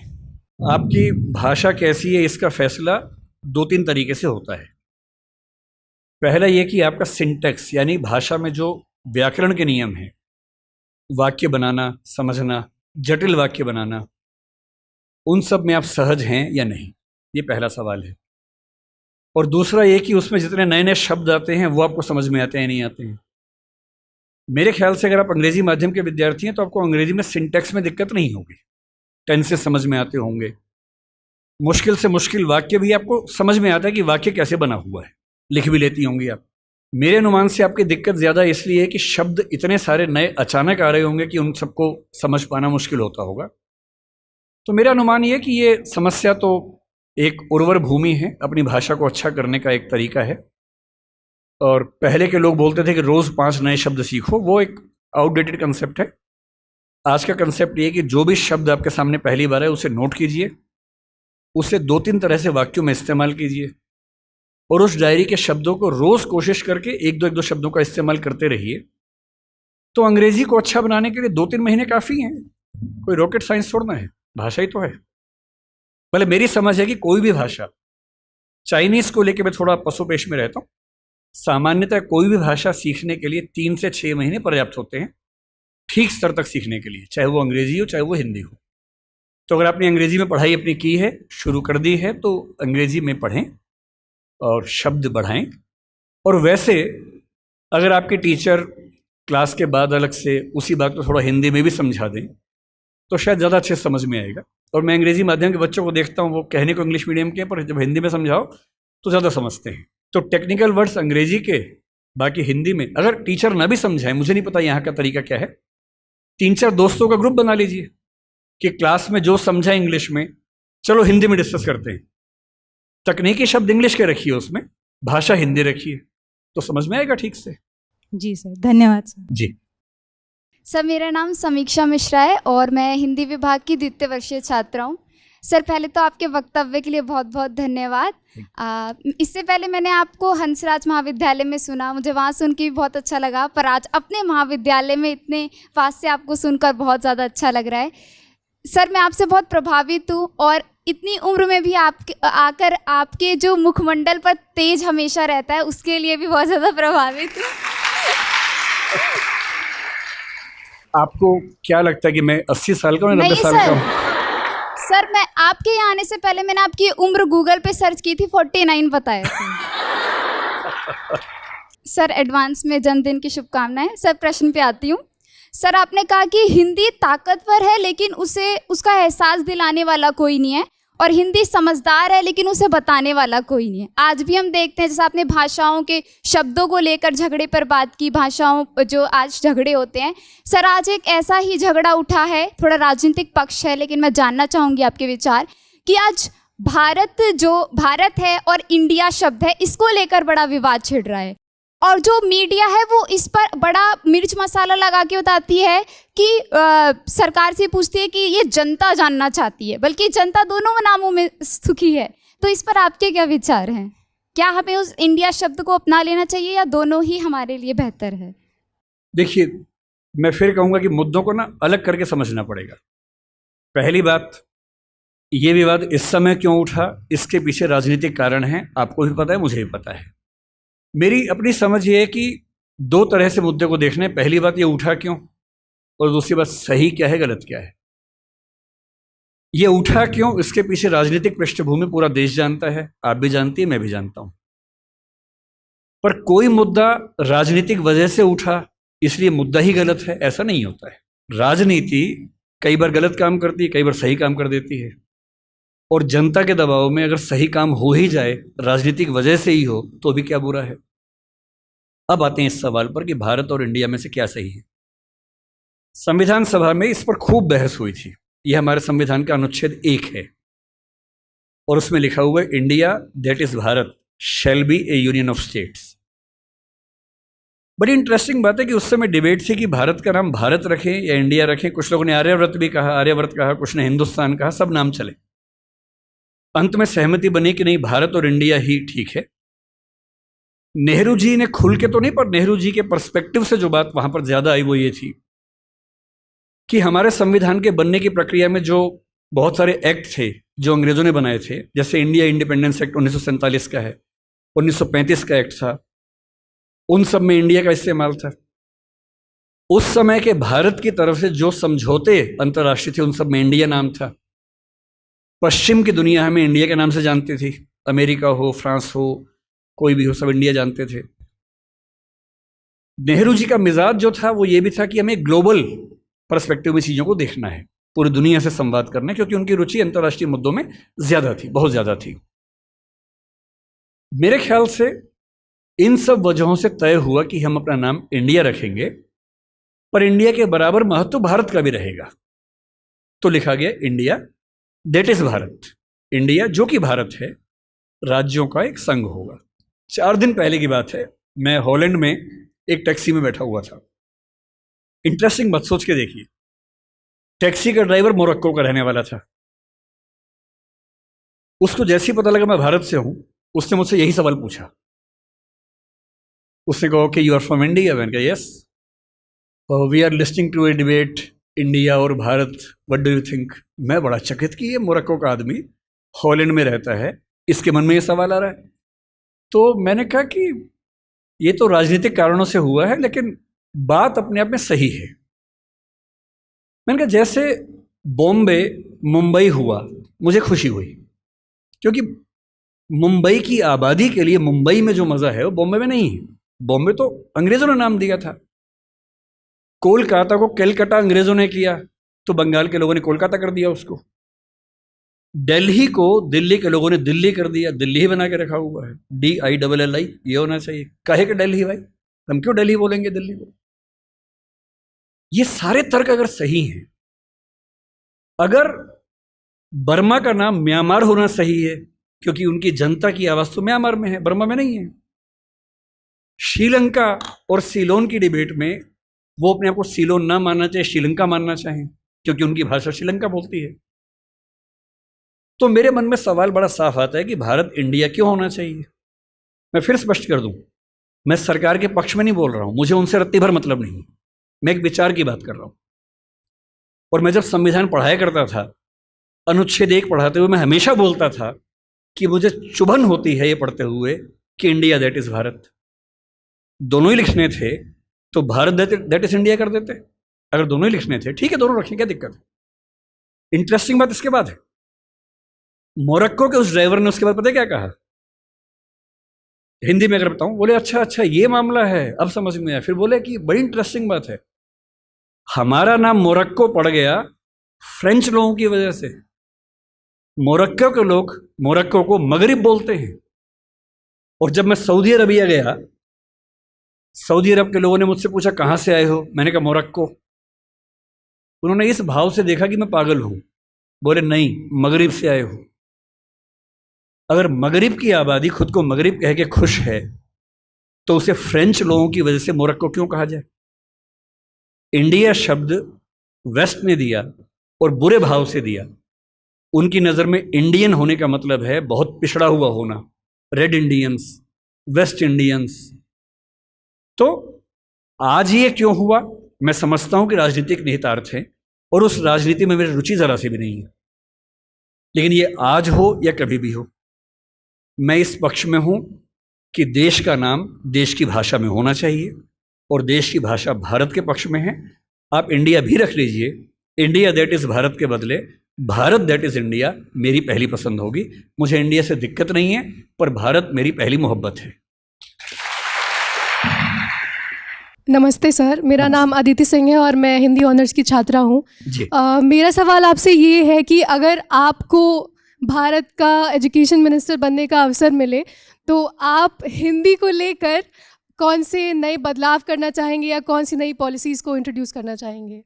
आपकी भाषा कैसी है इसका फैसला 2-3 तरीके से होता है। पहला ये कि आपका सिंटैक्स, यानी भाषा में जो व्याकरण के नियम हैं, वाक्य बनाना, समझना, जटिल वाक्य बनाना, उन सब में आप सहज हैं या नहीं, ये पहला सवाल है। और दूसरा ये कि उसमें जितने नए नए शब्द आते हैं वो आपको समझ में आते हैं नहीं आते हैं। मेरे ख्याल से अगर आप अंग्रेजी माध्यम के विद्यार्थी हैं तो आपको अंग्रेजी में सिंटैक्स में दिक्कत नहीं होगी, टेंसेस समझ में आते होंगे, मुश्किल से मुश्किल वाक्य भी आपको समझ में आता है कि वाक्य कैसे बना हुआ है, लिख भी लेती होंगी आप। मेरे अनुमान से आपकी दिक्कत ज़्यादा इसलिए है कि शब्द इतने सारे नए अचानक आ रहे होंगे कि उन सबको समझ पाना मुश्किल होता होगा। तो मेरा अनुमान ये कि ये समस्या तो एक उर्वर भूमि है, अपनी भाषा को अच्छा करने का एक तरीका है। और पहले के लोग बोलते थे कि रोज़ 5 नए शब्द सीखो, वो एक आउटडेटेड कंसेप्ट है। आज का कंसेप्ट ये है कि जो भी शब्द आपके सामने पहली बार है उसे नोट कीजिए, उसे 2-3 तरह से वाक्यों में इस्तेमाल कीजिए, और उस डायरी के शब्दों को रोज कोशिश करके एक दो शब्दों का इस्तेमाल करते रहिए, तो अंग्रेजी को अच्छा बनाने के लिए 2-3 महीने काफ़ी हैं। कोई रॉकेट साइंस थोड़ा ना है, भाषा ही तो है। भले मेरी समझ है कि कोई भी भाषा, चाइनीज़ को लेकर मैं थोड़ा पसोपेश में रहता हूँ, सामान्यतः कोई भी भाषा सीखने के लिए 3 से 6 महीने पर्याप्त होते हैं ठीक स्तर तक सीखने के लिए, चाहे वो अंग्रेजी हो चाहे वो हिंदी हो। तो अगर आपने अंग्रेजी में पढ़ाई अपनी की है, शुरू कर दी है, तो अंग्रेजी में पढ़ें और शब्द बढ़ाएं। और वैसे अगर आपके टीचर क्लास के बाद अलग से उसी बात को थोड़ा हिंदी में भी समझा दें तो शायद ज़्यादा अच्छे समझ में आएगा। और मैं अंग्रेजी माध्यम के बच्चों को देखता हूँ, वो कहने को इंग्लिश मीडियम के, पर जब हिंदी में समझाओ तो ज़्यादा समझते हैं। तो टेक्निकल वर्ड्स अंग्रेजी के, बाकी हिंदी में। अगर टीचर ना भी समझाए, मुझे नहीं पता यहाँ का तरीका क्या है, 3-4 दोस्तों का ग्रुप बना लीजिए कि क्लास में जो समझा इंग्लिश में, चलो हिंदी में डिस्कस करते हैं। तकनीकी शब्द इंग्लिश के रखिए, उसमें भाषा हिंदी रखिए, तो समझ में आएगा ठीक से। जी सर, धन्यवाद सर। जी सर, मेरा नाम समीक्षा मिश्रा है और मैं हिंदी विभाग की द्वितीय वर्षीय छात्रा हूँ। सर, पहले तो आपके वक्तव्य के लिए बहुत बहुत धन्यवाद। इससे पहले मैंने आपको हंसराज महाविद्यालय में सुना, मुझे वहाँ सुन के भी बहुत अच्छा लगा, पर आज अपने महाविद्यालय में इतने पास से आपको सुनकर बहुत ज़्यादा अच्छा लग रहा है। सर, मैं आपसे बहुत प्रभावित हूँ और इतनी उम्र में भी आकर आपके जो मुखमंडल पर तेज हमेशा रहता है, उसके लिए भी बहुत ज़्यादा प्रभावित हूँ। आपको क्या लगता है कि मैं 80 साल का हूँ, 90 साल का हूँ? सर, मैं आपके यहाँ आने से पहले मैंने आपकी उम्र गूगल पे सर्च की थी, 49 बताया था। सर, एडवांस में जन्मदिन की शुभकामनाएं। सर, प्रश्न पे आती हूँ। सर, आपने कहा कि हिंदी ताकतवर है लेकिन उसका एहसास दिलाने वाला कोई नहीं है, और हिंदी समझदार है लेकिन उसे बताने वाला कोई नहीं है। आज भी हम देखते हैं, जैसे आपने भाषाओं के शब्दों को लेकर झगड़े पर बात की, भाषाओं जो आज झगड़े होते हैं। सर, आज एक ऐसा ही झगड़ा उठा है, थोड़ा राजनीतिक पक्ष है, लेकिन मैं जानना चाहूँगी आपके विचार कि आज भारत है और इंडिया शब्द है, इसको लेकर बड़ा विवाद छिड़ रहा है, और जो मीडिया है वो इस पर बड़ा मिर्च मसाला लगा के बताती है कि सरकार से पूछती है कि ये जनता जानना चाहती है, बल्कि जनता दोनों नामों में सुखी है। तो इस पर आपके क्या विचार हैं? क्या हमें उस इंडिया शब्द को अपना लेना चाहिए या दोनों ही हमारे लिए बेहतर है? देखिए, मैं फिर कहूँगा कि मुद्दों को ना अलग करके समझना पड़ेगा। पहली बात, ये विवाद इस समय क्यों उठा, इसके पीछे राजनीतिक कारण हैं, आपको भी पता है, मुझे भी पता है। मेरी अपनी समझ ये है कि 2 तरह से मुद्दे को देखने। पहली बात, ये उठा क्यों, और दूसरी बात, सही क्या है, गलत क्या है। ये उठा क्यों, इसके पीछे राजनीतिक पृष्ठभूमि पूरा देश जानता है, आप भी जानती है, मैं भी जानता हूं। पर कोई मुद्दा राजनीतिक वजह से उठा इसलिए मुद्दा ही गलत है, ऐसा नहीं होता है। राजनीति कई बार गलत काम करती है, कई बार सही काम कर देती है, और जनता के दबाव में अगर सही काम हो ही जाए, राजनीतिक वजह से ही हो, तो भी क्या बुरा है। अब आते हैं इस सवाल पर कि भारत और इंडिया में से क्या सही है। संविधान सभा में इस पर खूब बहस हुई थी। यह हमारे संविधान का अनुच्छेद 1 है और उसमें लिखा हुआ है, India that is Bharat shall be A union of states. बड़ी इंटरेस्टिंग बात है कि उस समय डिबेट थी कि भारत का नाम भारत रखें या इंडिया रखें। कुछ लोगों ने आर्यव्रत भी कहा, आर्यव्रत कहा, कुछ ने हिंदुस्तान कहा, सब नाम चले। अंत में सहमति बनी कि नहीं, भारत और इंडिया ही ठीक है। नेहरू जी ने खुल के तो नहीं, पर नेहरू जी के पर्सपेक्टिव से जो बात वहां पर ज्यादा आई वो ये थी कि हमारे संविधान के बनने की प्रक्रिया में जो बहुत सारे एक्ट थे जो अंग्रेजों ने बनाए थे, जैसे इंडिया इंडिपेंडेंस एक्ट 1947 का है, 1935 का एक्ट था, उन सब में इंडिया का इस्तेमाल था। उस समय के भारत की तरफ से जो समझौते अंतर्राष्ट्रीय थे, उन सब में इंडिया नाम था। पश्चिम की दुनिया हमें इंडिया के नाम से जानती थी, अमेरिका हो, फ्रांस हो, कोई भी हो, सब इंडिया जानते थे। नेहरू जी का मिजाज जो था वो ये भी था कि हमें ग्लोबल पर्सपेक्टिव में चीज़ों को देखना है, पूरी दुनिया से संवाद करना है, क्योंकि उनकी रुचि अंतर्राष्ट्रीय मुद्दों में ज़्यादा थी, बहुत ज़्यादा थी। मेरे ख्याल से इन सब वजहों से तय हुआ कि हम अपना नाम इंडिया रखेंगे, पर इंडिया के बराबर महत्व भारत का भी रहेगा। तो लिखा गया India that is Bharat. India जो कि भारत है, राज्यों का एक संघ होगा। 4 दिन पहले की बात है, मैं हॉलैंड में एक टैक्सी में बैठा हुआ था। इंटरेस्टिंग मत सोच के देखिए, टैक्सी का ड्राइवर मोरक्को का रहने वाला था। उसको जैसे ही पता लगा मैं भारत से हूं, उसने मुझसे यही सवाल पूछा। उसने कहा कि यू आर फ्रॉम इंडिया? मैंने कहा yes. We are listing to a debate India और Bharat, what do you think? मैं बड़ा चकित कि ये मोरक्को का आदमी हॉलैंड में रहता है, इसके मन में ये सवाल आ रहा है। तो मैंने कहा कि ये तो राजनीतिक कारणों से हुआ है, लेकिन बात अपने आप में सही है। मैंने कहा जैसे बॉम्बे मुंबई हुआ, मुझे खुशी हुई, क्योंकि मुंबई की आबादी के लिए मुंबई में जो मज़ा है वो बॉम्बे में नहीं है। बॉम्बे तो अंग्रेज़ों ने नाम दिया था। कोलकाता को कैलकाटा अंग्रेज़ों ने किया, तो बंगाल के लोगों ने कोलकाता कर दिया उसको। दिल्ली को दिल्ली के लोगों ने दिल्ली कर दिया, दिल्ली ही बना के रखा हुआ है, DILLI, ये होना चाहिए। कहे कि दिल्ली भाई, हम क्यों दिल्ली बोलेंगे दिल्ली को? ये सारे तर्क अगर सही हैं, अगर बर्मा का नाम म्यांमार होना सही है क्योंकि उनकी जनता की आवाज तो म्यांमार में है, बर्मा में नहीं है। श्रीलंका और सीलोन की डिबेट में वो अपने आप को सीलोन ना मानना चाहे, श्रीलंका मानना चाहें, क्योंकि उनकी भाषा श्रीलंका बोलती है। तो मेरे मन में सवाल बड़ा साफ आता है कि भारत इंडिया क्यों होना चाहिए। मैं फिर स्पष्ट कर दूं, मैं सरकार के पक्ष में नहीं बोल रहा हूं, मुझे उनसे रत्ती भर मतलब नहीं, मैं एक विचार की बात कर रहा हूं। और मैं जब संविधान पढ़ाया करता था, अनुच्छेद 1 पढ़ाते हुए मैं हमेशा बोलता था कि मुझे चुभन होती है ये पढ़ते हुए कि इंडिया दैट इज भारत। दोनों ही लिखने थे तो भारत दैट इज इंडिया कर देते। अगर दोनों ही लिखने थे, ठीक है, दोनों रखें, क्या दिक्कत है। इंटरेस्टिंग बात इसके बाद है, मोरक्को के उस ड्राइवर ने उसके बाद पता है क्या कहा, हिंदी में अगर बताऊं, बोले अच्छा अच्छा ये मामला है, अब समझ में आया। फिर बोले कि बड़ी इंटरेस्टिंग बात है, हमारा नाम मोरक्को पड़ गया फ्रेंच लोगों की वजह से। मोरक्को के लोग मोरक्को को मगरिब बोलते हैं। और जब मैं सऊदी अरबिया गया, सऊदी अरब के लोगों ने मुझसे पूछा कहां से आए हो, मैंने कहा मोरक्को। उन्होंने इस भाव से देखा कि मैं पागल हूं, बोले नहीं, मगरिब से आए हो। अगर मगरिब की आबादी खुद को मगरिब कह के खुश है, तो उसे फ्रेंच लोगों की वजह से मोरक्को क्यों कहा जाए। इंडिया शब्द वेस्ट ने दिया और बुरे भाव से दिया। उनकी नज़र में इंडियन होने का मतलब है बहुत पिछड़ा हुआ होना, रेड इंडियंस, वेस्ट इंडियंस। तो आज ये क्यों हुआ, मैं समझता हूं कि राजनीतिक निहितार्थ है और उस राजनीति में मेरी रुचि ज़रा सी भी नहीं है। लेकिन ये आज हो या कभी भी हो, मैं इस पक्ष में हूं कि देश का नाम देश की भाषा में होना चाहिए और देश की भाषा भारत के पक्ष में है। आप इंडिया भी रख लीजिए, इंडिया दैट इज़ भारत के बदले भारत दैट इज़ इंडिया मेरी पहली पसंद होगी। मुझे इंडिया से दिक्कत नहीं है, पर भारत मेरी पहली मोहब्बत है। नमस्ते सर, मेरा नाम अदिति सिंह है और मैं हिंदी ऑनर्स की छात्रा हूँ। जी। मेरा सवाल आपसे ये है कि अगर आपको भारत का एजुकेशन मिनिस्टर बनने का अवसर मिले तो आप हिंदी को लेकर कौन से नए बदलाव करना चाहेंगे या कौन सी नई पॉलिसीज़ को इंट्रोड्यूस करना चाहेंगे?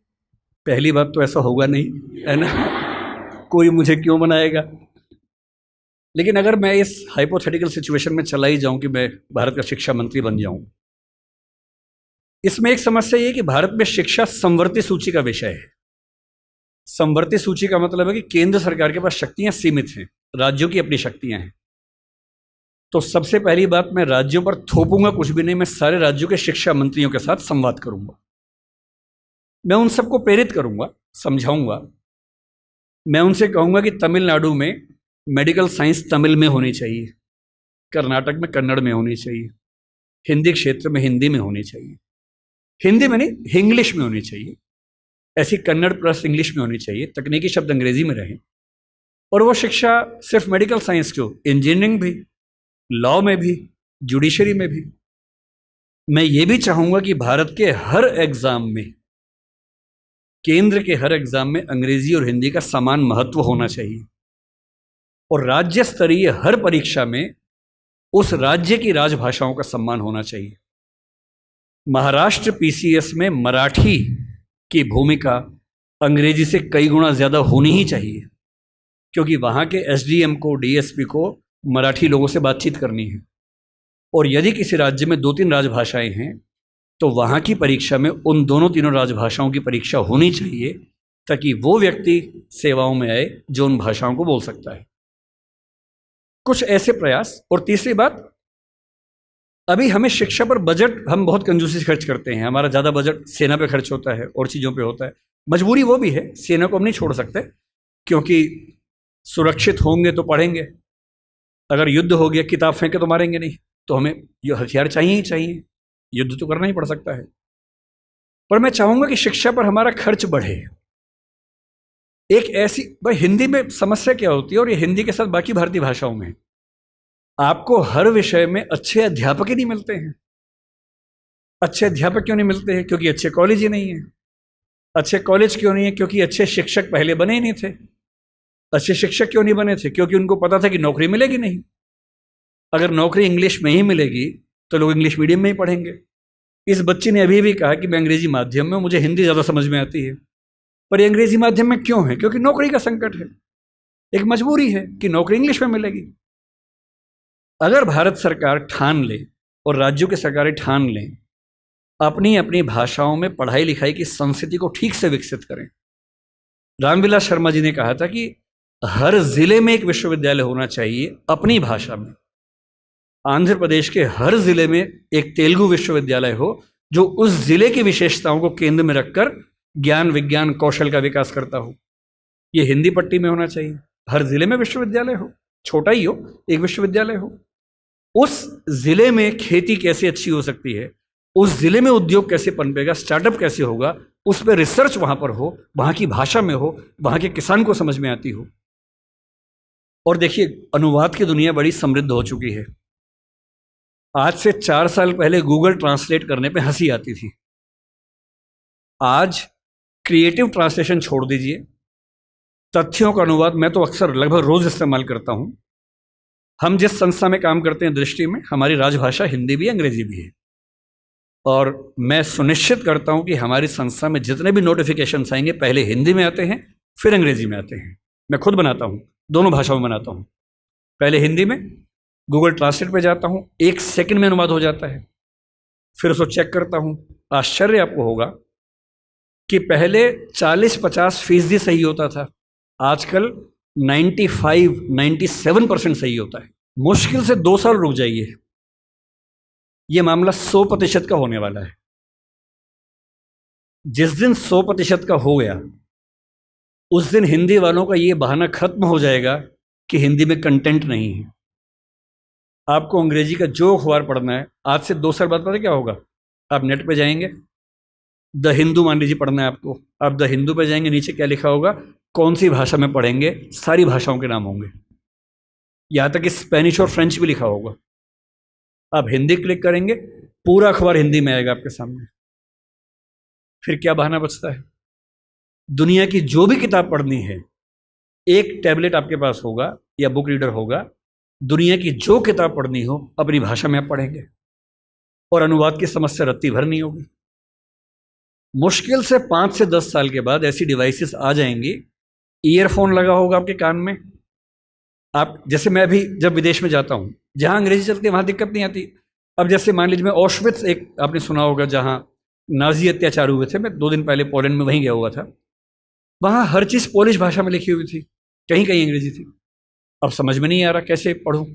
पहली बात तो ऐसा होगा नहीं, है ना, कोई मुझे क्यों बनाएगा। लेकिन अगर मैं इस हाइपोथेटिकल सिचुएशन में चला ही जाऊं कि मैं भारत का शिक्षा मंत्री बन जाऊं, इसमें एक समस्या ये कि भारत में शिक्षा समवर्ती सूची का विषय है। समवर्ती सूची का मतलब है कि केंद्र सरकार के पास शक्तियां सीमित हैं, राज्यों की अपनी शक्तियां हैं। तो सबसे पहली बात, मैं राज्यों पर थोपूंगा कुछ भी नहीं, मैं सारे राज्यों के शिक्षा मंत्रियों के साथ संवाद करूंगा। मैं उन सबको प्रेरित करूंगा, समझाऊंगा। मैं उनसे कहूंगा कि तमिलनाडु में मेडिकल साइंस तमिल में होनी चाहिए, कर्नाटक में कन्नड़ में होनी चाहिए, हिंदी क्षेत्र में हिंदी में होनी चाहिए, हिंदी में नहीं इंग्लिश में होनी चाहिए, ऐसी कन्नड़ प्लस इंग्लिश में होनी चाहिए, तकनीकी शब्द अंग्रेजी में रहें। और वो शिक्षा सिर्फ मेडिकल साइंस क्यों, इंजीनियरिंग भी, लॉ में भी, जुडिशरी में भी। मैं ये भी चाहूँगा कि भारत के हर एग्ज़ाम में, केंद्र के हर एग्ज़ाम में अंग्रेजी और हिंदी का समान महत्व होना चाहिए और राज्य स्तरीय हर परीक्षा में उस राज्य की राजभाषाओं का सम्मान होना चाहिए। महाराष्ट्र PCS में मराठी की भूमिका अंग्रेजी से कई गुना ज़्यादा होनी ही चाहिए, क्योंकि वहाँ के SDM को, DSP को मराठी लोगों से बातचीत करनी है। और यदि किसी राज्य में 2-3 राजभाषाएं हैं तो वहाँ की परीक्षा में उन दोनों तीनों राजभाषाओं की परीक्षा होनी चाहिए, ताकि वो व्यक्ति सेवाओं में आए जो उन भाषाओं को बोल सकता है। कुछ ऐसे प्रयास। और तीसरी बात, अभी हमें शिक्षा पर बजट हम बहुत कंजूसी से खर्च करते हैं। हमारा ज़्यादा बजट सेना पे खर्च होता है और चीज़ों पे होता है। मजबूरी वो भी है, सेना को हम नहीं छोड़ सकते, क्योंकि सुरक्षित होंगे तो पढ़ेंगे, अगर युद्ध हो गया किताब फेंके तो मारेंगे नहीं, तो हमें ये हथियार चाहिए ही चाहिए, युद्ध तो करना ही पड़ सकता है। पर मैं चाहूँगा कि शिक्षा पर हमारा खर्च बढ़े। एक ऐसी, भाई हिंदी में समस्या क्या होती है, और ये हिंदी के साथ बाकी भारतीय भाषाओं में, आपको हर विषय में अच्छे अध्यापक ही नहीं मिलते हैं। अच्छे अध्यापक क्यों नहीं मिलते हैं? क्योंकि अच्छे कॉलेज ही नहीं है। अच्छे कॉलेज क्यों नहीं है? क्योंकि अच्छे शिक्षक पहले बने ही नहीं थे। अच्छे शिक्षक क्यों नहीं बने थे? क्योंकि उनको पता था कि नौकरी मिलेगी नहीं। अगर नौकरी इंग्लिश में ही मिलेगी तो लोग इंग्लिश मीडियम में ही पढ़ेंगे। इस बच्ची ने अभी भी कहा कि मैं अंग्रेजी माध्यम में, मुझे हिंदी ज़्यादा समझ में आती है। पर ये अंग्रेजी माध्यम में क्यों है? क्योंकि नौकरी का संकट है, एक मजबूरी है कि नौकरी इंग्लिश में मिलेगी। अगर भारत सरकार ठान ले और राज्यों की सरकारें ठान लें, अपनी अपनी भाषाओं में पढ़ाई लिखाई की संस्कृति को ठीक से विकसित करें। रामविलास शर्मा जी ने कहा था कि हर जिले में एक विश्वविद्यालय होना चाहिए अपनी भाषा में। आंध्र प्रदेश के हर जिले में एक तेलुगु विश्वविद्यालय हो, जो उस जिले की विशेषताओं को केंद्र में रखकर ज्ञान विज्ञान कौशल का विकास करता हो। ये हिंदी पट्टी में होना चाहिए, हर जिले में विश्वविद्यालय हो, छोटा ही हो, एक विश्वविद्यालय हो। उस जिले में खेती कैसे अच्छी हो सकती है, उस जिले में उद्योग कैसे पनपेगा, स्टार्टअप कैसे होगा, उस पर रिसर्च वहाँ पर हो, वहाँ की भाषा में हो, वहाँ के किसान को समझ में आती हो। और देखिए, अनुवाद की दुनिया बड़ी समृद्ध हो चुकी है। आज से 4 साल पहले गूगल ट्रांसलेट करने पे हंसी आती थी। आज क्रिएटिव ट्रांसलेशन छोड़ दीजिए, तथ्यों का अनुवाद मैं तो अक्सर लगभग रोज इस्तेमाल करता हूं। हम जिस संस्था में काम करते हैं दृष्टि में, हमारी राजभाषा हिंदी भी अंग्रेजी भी है, और मैं सुनिश्चित करता हूं कि हमारी संस्था में जितने भी नोटिफिकेशंस आएंगे पहले हिंदी में आते हैं, फिर अंग्रेजी में आते हैं। मैं खुद बनाता हूं, दोनों भाषाओं में बनाता हूं। पहले हिंदी में, गूगल ट्रांसलेट पे जाता हूं, 1 सेकंड में अनुवाद हो जाता है, फिर उसको चेक करता हूं। आश्चर्य आपको होगा कि पहले 40-50% सही होता था, आजकल 95-97% सही होता है। मुश्किल से 2 साल रुक जाइए, ये मामला 100% का होने वाला है। जिस दिन 100% का हो गया, उस दिन हिंदी वालों का ये बहाना खत्म हो जाएगा कि हिंदी में कंटेंट नहीं है। आपको अंग्रेजी का जो अखबार पढ़ना है, आज से 2 साल बाद पता क्या होगा? आप नेट पे जाएंगे, द हिंदू मान लीजिए पढ़ना है आपको, आप द हिंदू पे जाएंगे, नीचे क्या लिखा होगा, कौन सी भाषा में पढ़ेंगे, सारी भाषाओं के नाम होंगे, यहाँ तक कि स्पेनिश और फ्रेंच भी लिखा होगा। आप हिंदी क्लिक करेंगे, पूरा अखबार हिंदी में आएगा आपके सामने। फिर क्या बहाना बचता है? दुनिया की जो भी किताब पढ़नी है, एक टैबलेट आपके पास होगा या बुक रीडर होगा, दुनिया की जो किताब पढ़नी हो अपनी भाषा में आप पढ़ेंगे, और अनुवाद की समस्या रत्ती भर नहीं होगी। मुश्किल से 5 से 10 साल के बाद ऐसी डिवाइसेस आ जाएंगी, ईयरफोन लगा होगा आपके कान में। आप जैसे, मैं भी जब विदेश में जाता हूँ, जहाँ अंग्रेजी चलती है वहाँ दिक्कत नहीं आती। अब जैसे मान लीजिए मैं ऑशविट्स, एक आपने सुना होगा जहाँ नाजी अत्याचार हुए थे, मैं 2 दिन पहले पोलैंड में वहीं गया हुआ था। वहाँ हर चीज़ पोलिश भाषा में लिखी हुई थी, कहीं कहीं अंग्रेजी थी। अब समझ में नहीं आ रहा कैसे पढ़ूँ।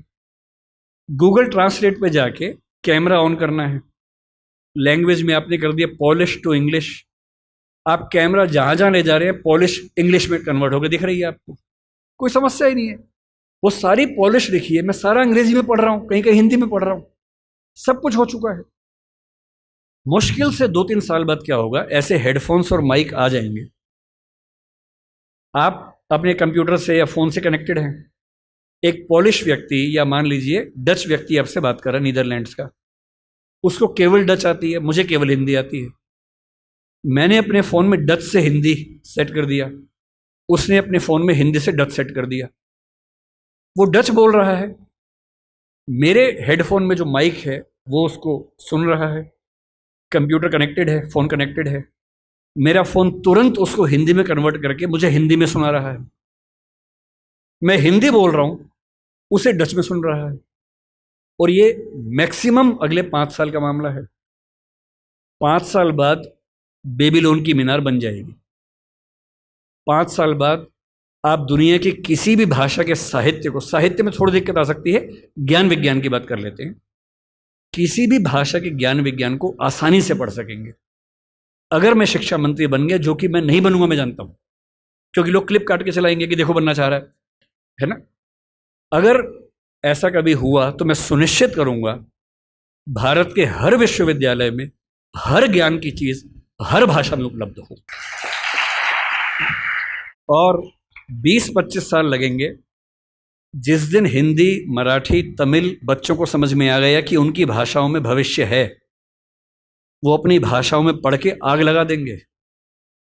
गूगल ट्रांसलेट पे जाके कैमरा ऑन करना है, लैंग्वेज में आपने कर दिया पॉलिश टू इंग्लिश, आप कैमरा जहाँ जहाँ ले जा रहे हैं पॉलिश इंग्लिश में कन्वर्ट होकर दिख रही है आपको, कोई समस्या ही नहीं है। वो सारी पॉलिश लिखी है, मैं सारा अंग्रेजी में पढ़ रहा हूँ, कहीं कहीं हिंदी में पढ़ रहा हूँ, सब कुछ हो चुका है। मुश्किल से 2-3 साल बाद क्या होगा, ऐसे हेडफोन्स और माइक आ जाएंगे। आप अपने कंप्यूटर से या फ़ोन से कनेक्टेड हैं, एक पॉलिश व्यक्ति या मान लीजिए डच व्यक्ति आपसे बात कर रहा है, नीदरलैंड्स का, उसको केवल डच आती है, मुझे केवल हिंदी आती है। मैंने अपने फ़ोन में डच से हिंदी सेट कर दिया, उसने अपने फ़ोन में हिंदी से डच सेट कर दिया। वो डच बोल रहा है, मेरे हेडफोन में जो माइक है वो उसको सुन रहा है, कंप्यूटर कनेक्टेड है, फ़ोन कनेक्टेड है, मेरा फ़ोन तुरंत उसको हिंदी में कन्वर्ट करके मुझे हिंदी में सुना रहा है। मैं हिंदी बोल रहा हूँ, उसे डच में सुन रहा है। और ये मैक्सिमम अगले 5 साल का मामला है। 5 साल बाद बेबीलोन की मीनार बन जाएगी। 5 साल बाद आप दुनिया की किसी भी भाषा के साहित्य को, साहित्य में थोड़ी दिक्कत आ सकती है, ज्ञान विज्ञान की बात कर लेते हैं, किसी भी भाषा के ज्ञान विज्ञान को आसानी से पढ़ सकेंगे। अगर मैं शिक्षा मंत्री बन गया, जो कि मैं नहीं बनूंगा, मैं जानता हूं, क्योंकि लोग क्लिप काट के चलाएंगे कि देखो बनना चाह रहा है ना। अगर ऐसा कभी हुआ तो मैं सुनिश्चित करूंगा भारत के हर विश्वविद्यालय में हर ज्ञान की चीज हर भाषा में उपलब्ध हो। और 20-25 साल लगेंगे। जिस दिन हिंदी, मराठी, तमिल बच्चों को समझ में आ गया कि उनकी भाषाओं में भविष्य है, वो अपनी भाषाओं में पढ़ के आग लगा देंगे।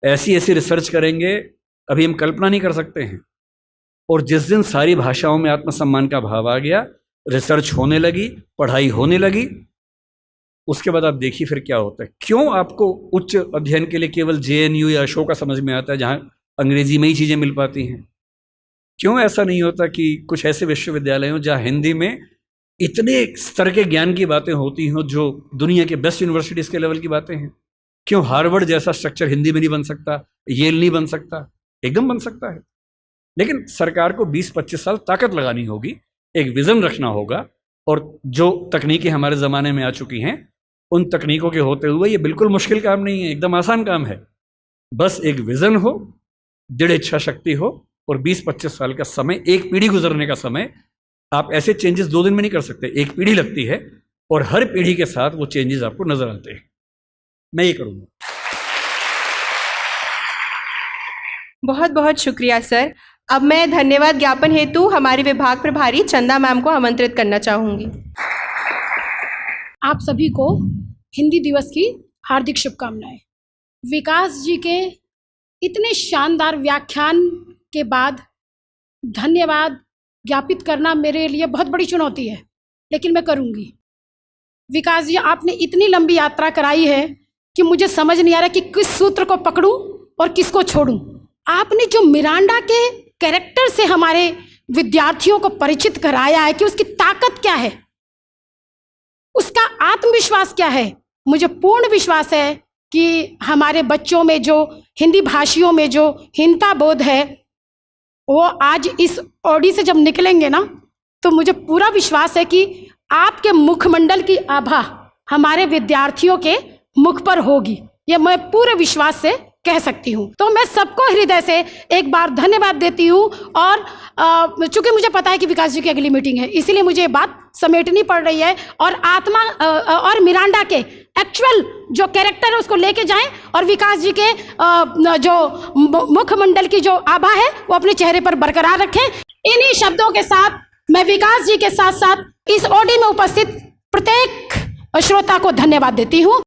ऐसी ऐसी रिसर्च करेंगे, अभी हम कल्पना नहीं कर सकते हैं। और जिस दिन सारी भाषाओं में आत्मसम्मान का भाव आ गया, रिसर्च होने लगी, पढ़ाई होने लगी, उसके बाद आप देखिए फिर क्या होता है। क्यों आपको उच्च अध्ययन के लिए केवल JNU या अशोका समझ में आता है, जहाँ अंग्रेजी में ही चीज़ें मिल पाती हैं? क्यों ऐसा नहीं होता कि कुछ ऐसे विश्वविद्यालय हों जहाँ हिंदी में इतने स्तर के ज्ञान की बातें होती हों जो दुनिया के बेस्ट यूनिवर्सिटीज़ के लेवल की बातें हैं? क्यों हार्वर्ड जैसा स्ट्रक्चर हिंदी में नहीं बन सकता, येल नहीं बन सकता? एकदम बन सकता है। लेकिन सरकार को 20-25 साल ताकत लगानी होगी, एक विज़न रखना होगा। और जो तकनीकें हमारे ज़माने में आ चुकी हैं, उन तकनीकों के होते हुए ये बिल्कुल मुश्किल काम नहीं है, एकदम आसान काम है। बस एक विज़न हो, दृढ़ इच्छा शक्ति हो, और 20-25 साल का समय, एक पीढ़ी गुजरने का समय। आप ऐसे चेंजेस 2 दिन में नहीं कर सकते, एक पीढ़ी लगती है, और हर पीढ़ी के साथ वो चेंजेस आपको नजर आते हैं। मैं ये करूँगा। बहुत बहुत शुक्रिया सर। अब मैं धन्यवाद ज्ञापन हेतु हमारे विभाग प्रभारी चंदा मैम को आमंत्रित करना चाहूँगी। आप सभी को हिंदी दिवस की हार्दिक शुभकामनाएं। विकास जी के इतने शानदार व्याख्यान के बाद धन्यवाद ज्ञापित करना मेरे लिए बहुत बड़ी चुनौती है, लेकिन मैं करूँगी। विकास जी, आपने इतनी लंबी यात्रा कराई है कि मुझे समझ नहीं आ रहा कि किस सूत्र को पकड़ूं और किसको छोड़ूं। आपने जो मिरांडा के कैरेक्टर से हमारे विद्यार्थियों को परिचित कराया है कि उसकी ताकत क्या है, उसका आत्मविश्वास क्या है, मुझे पूर्ण विश्वास है कि हमारे बच्चों में जो हिंदी भाषियों में जो हीनता बोध है, वो आज इस ऑडी से जब निकलेंगे ना, तो मुझे पूरा विश्वास है कि आपके मुखमंडल की आभा हमारे विद्यार्थियों के मुख पर होगी। ये मैं पूरे विश्वास से कह सकती हूँ। तो मैं सबको हृदय से एक बार धन्यवाद देती हूँ। और चूंकि मुझे पता है कि विकास जी की अगली मीटिंग है, इसीलिए मुझे ये बात समेटनी पड़ रही है। और आत्मा और मिरांडा के एक्चुअल जो कैरेक्टर है उसको लेके जाएं, और विकास जी के जो मुखमंडल की जो आभा है वो अपने चेहरे पर बरकरार रखें। इन्हीं शब्दों के साथ मैं विकास जी के साथ साथ इस ऑडी में उपस्थित प्रत्येक श्रोता को धन्यवाद देती हूँ।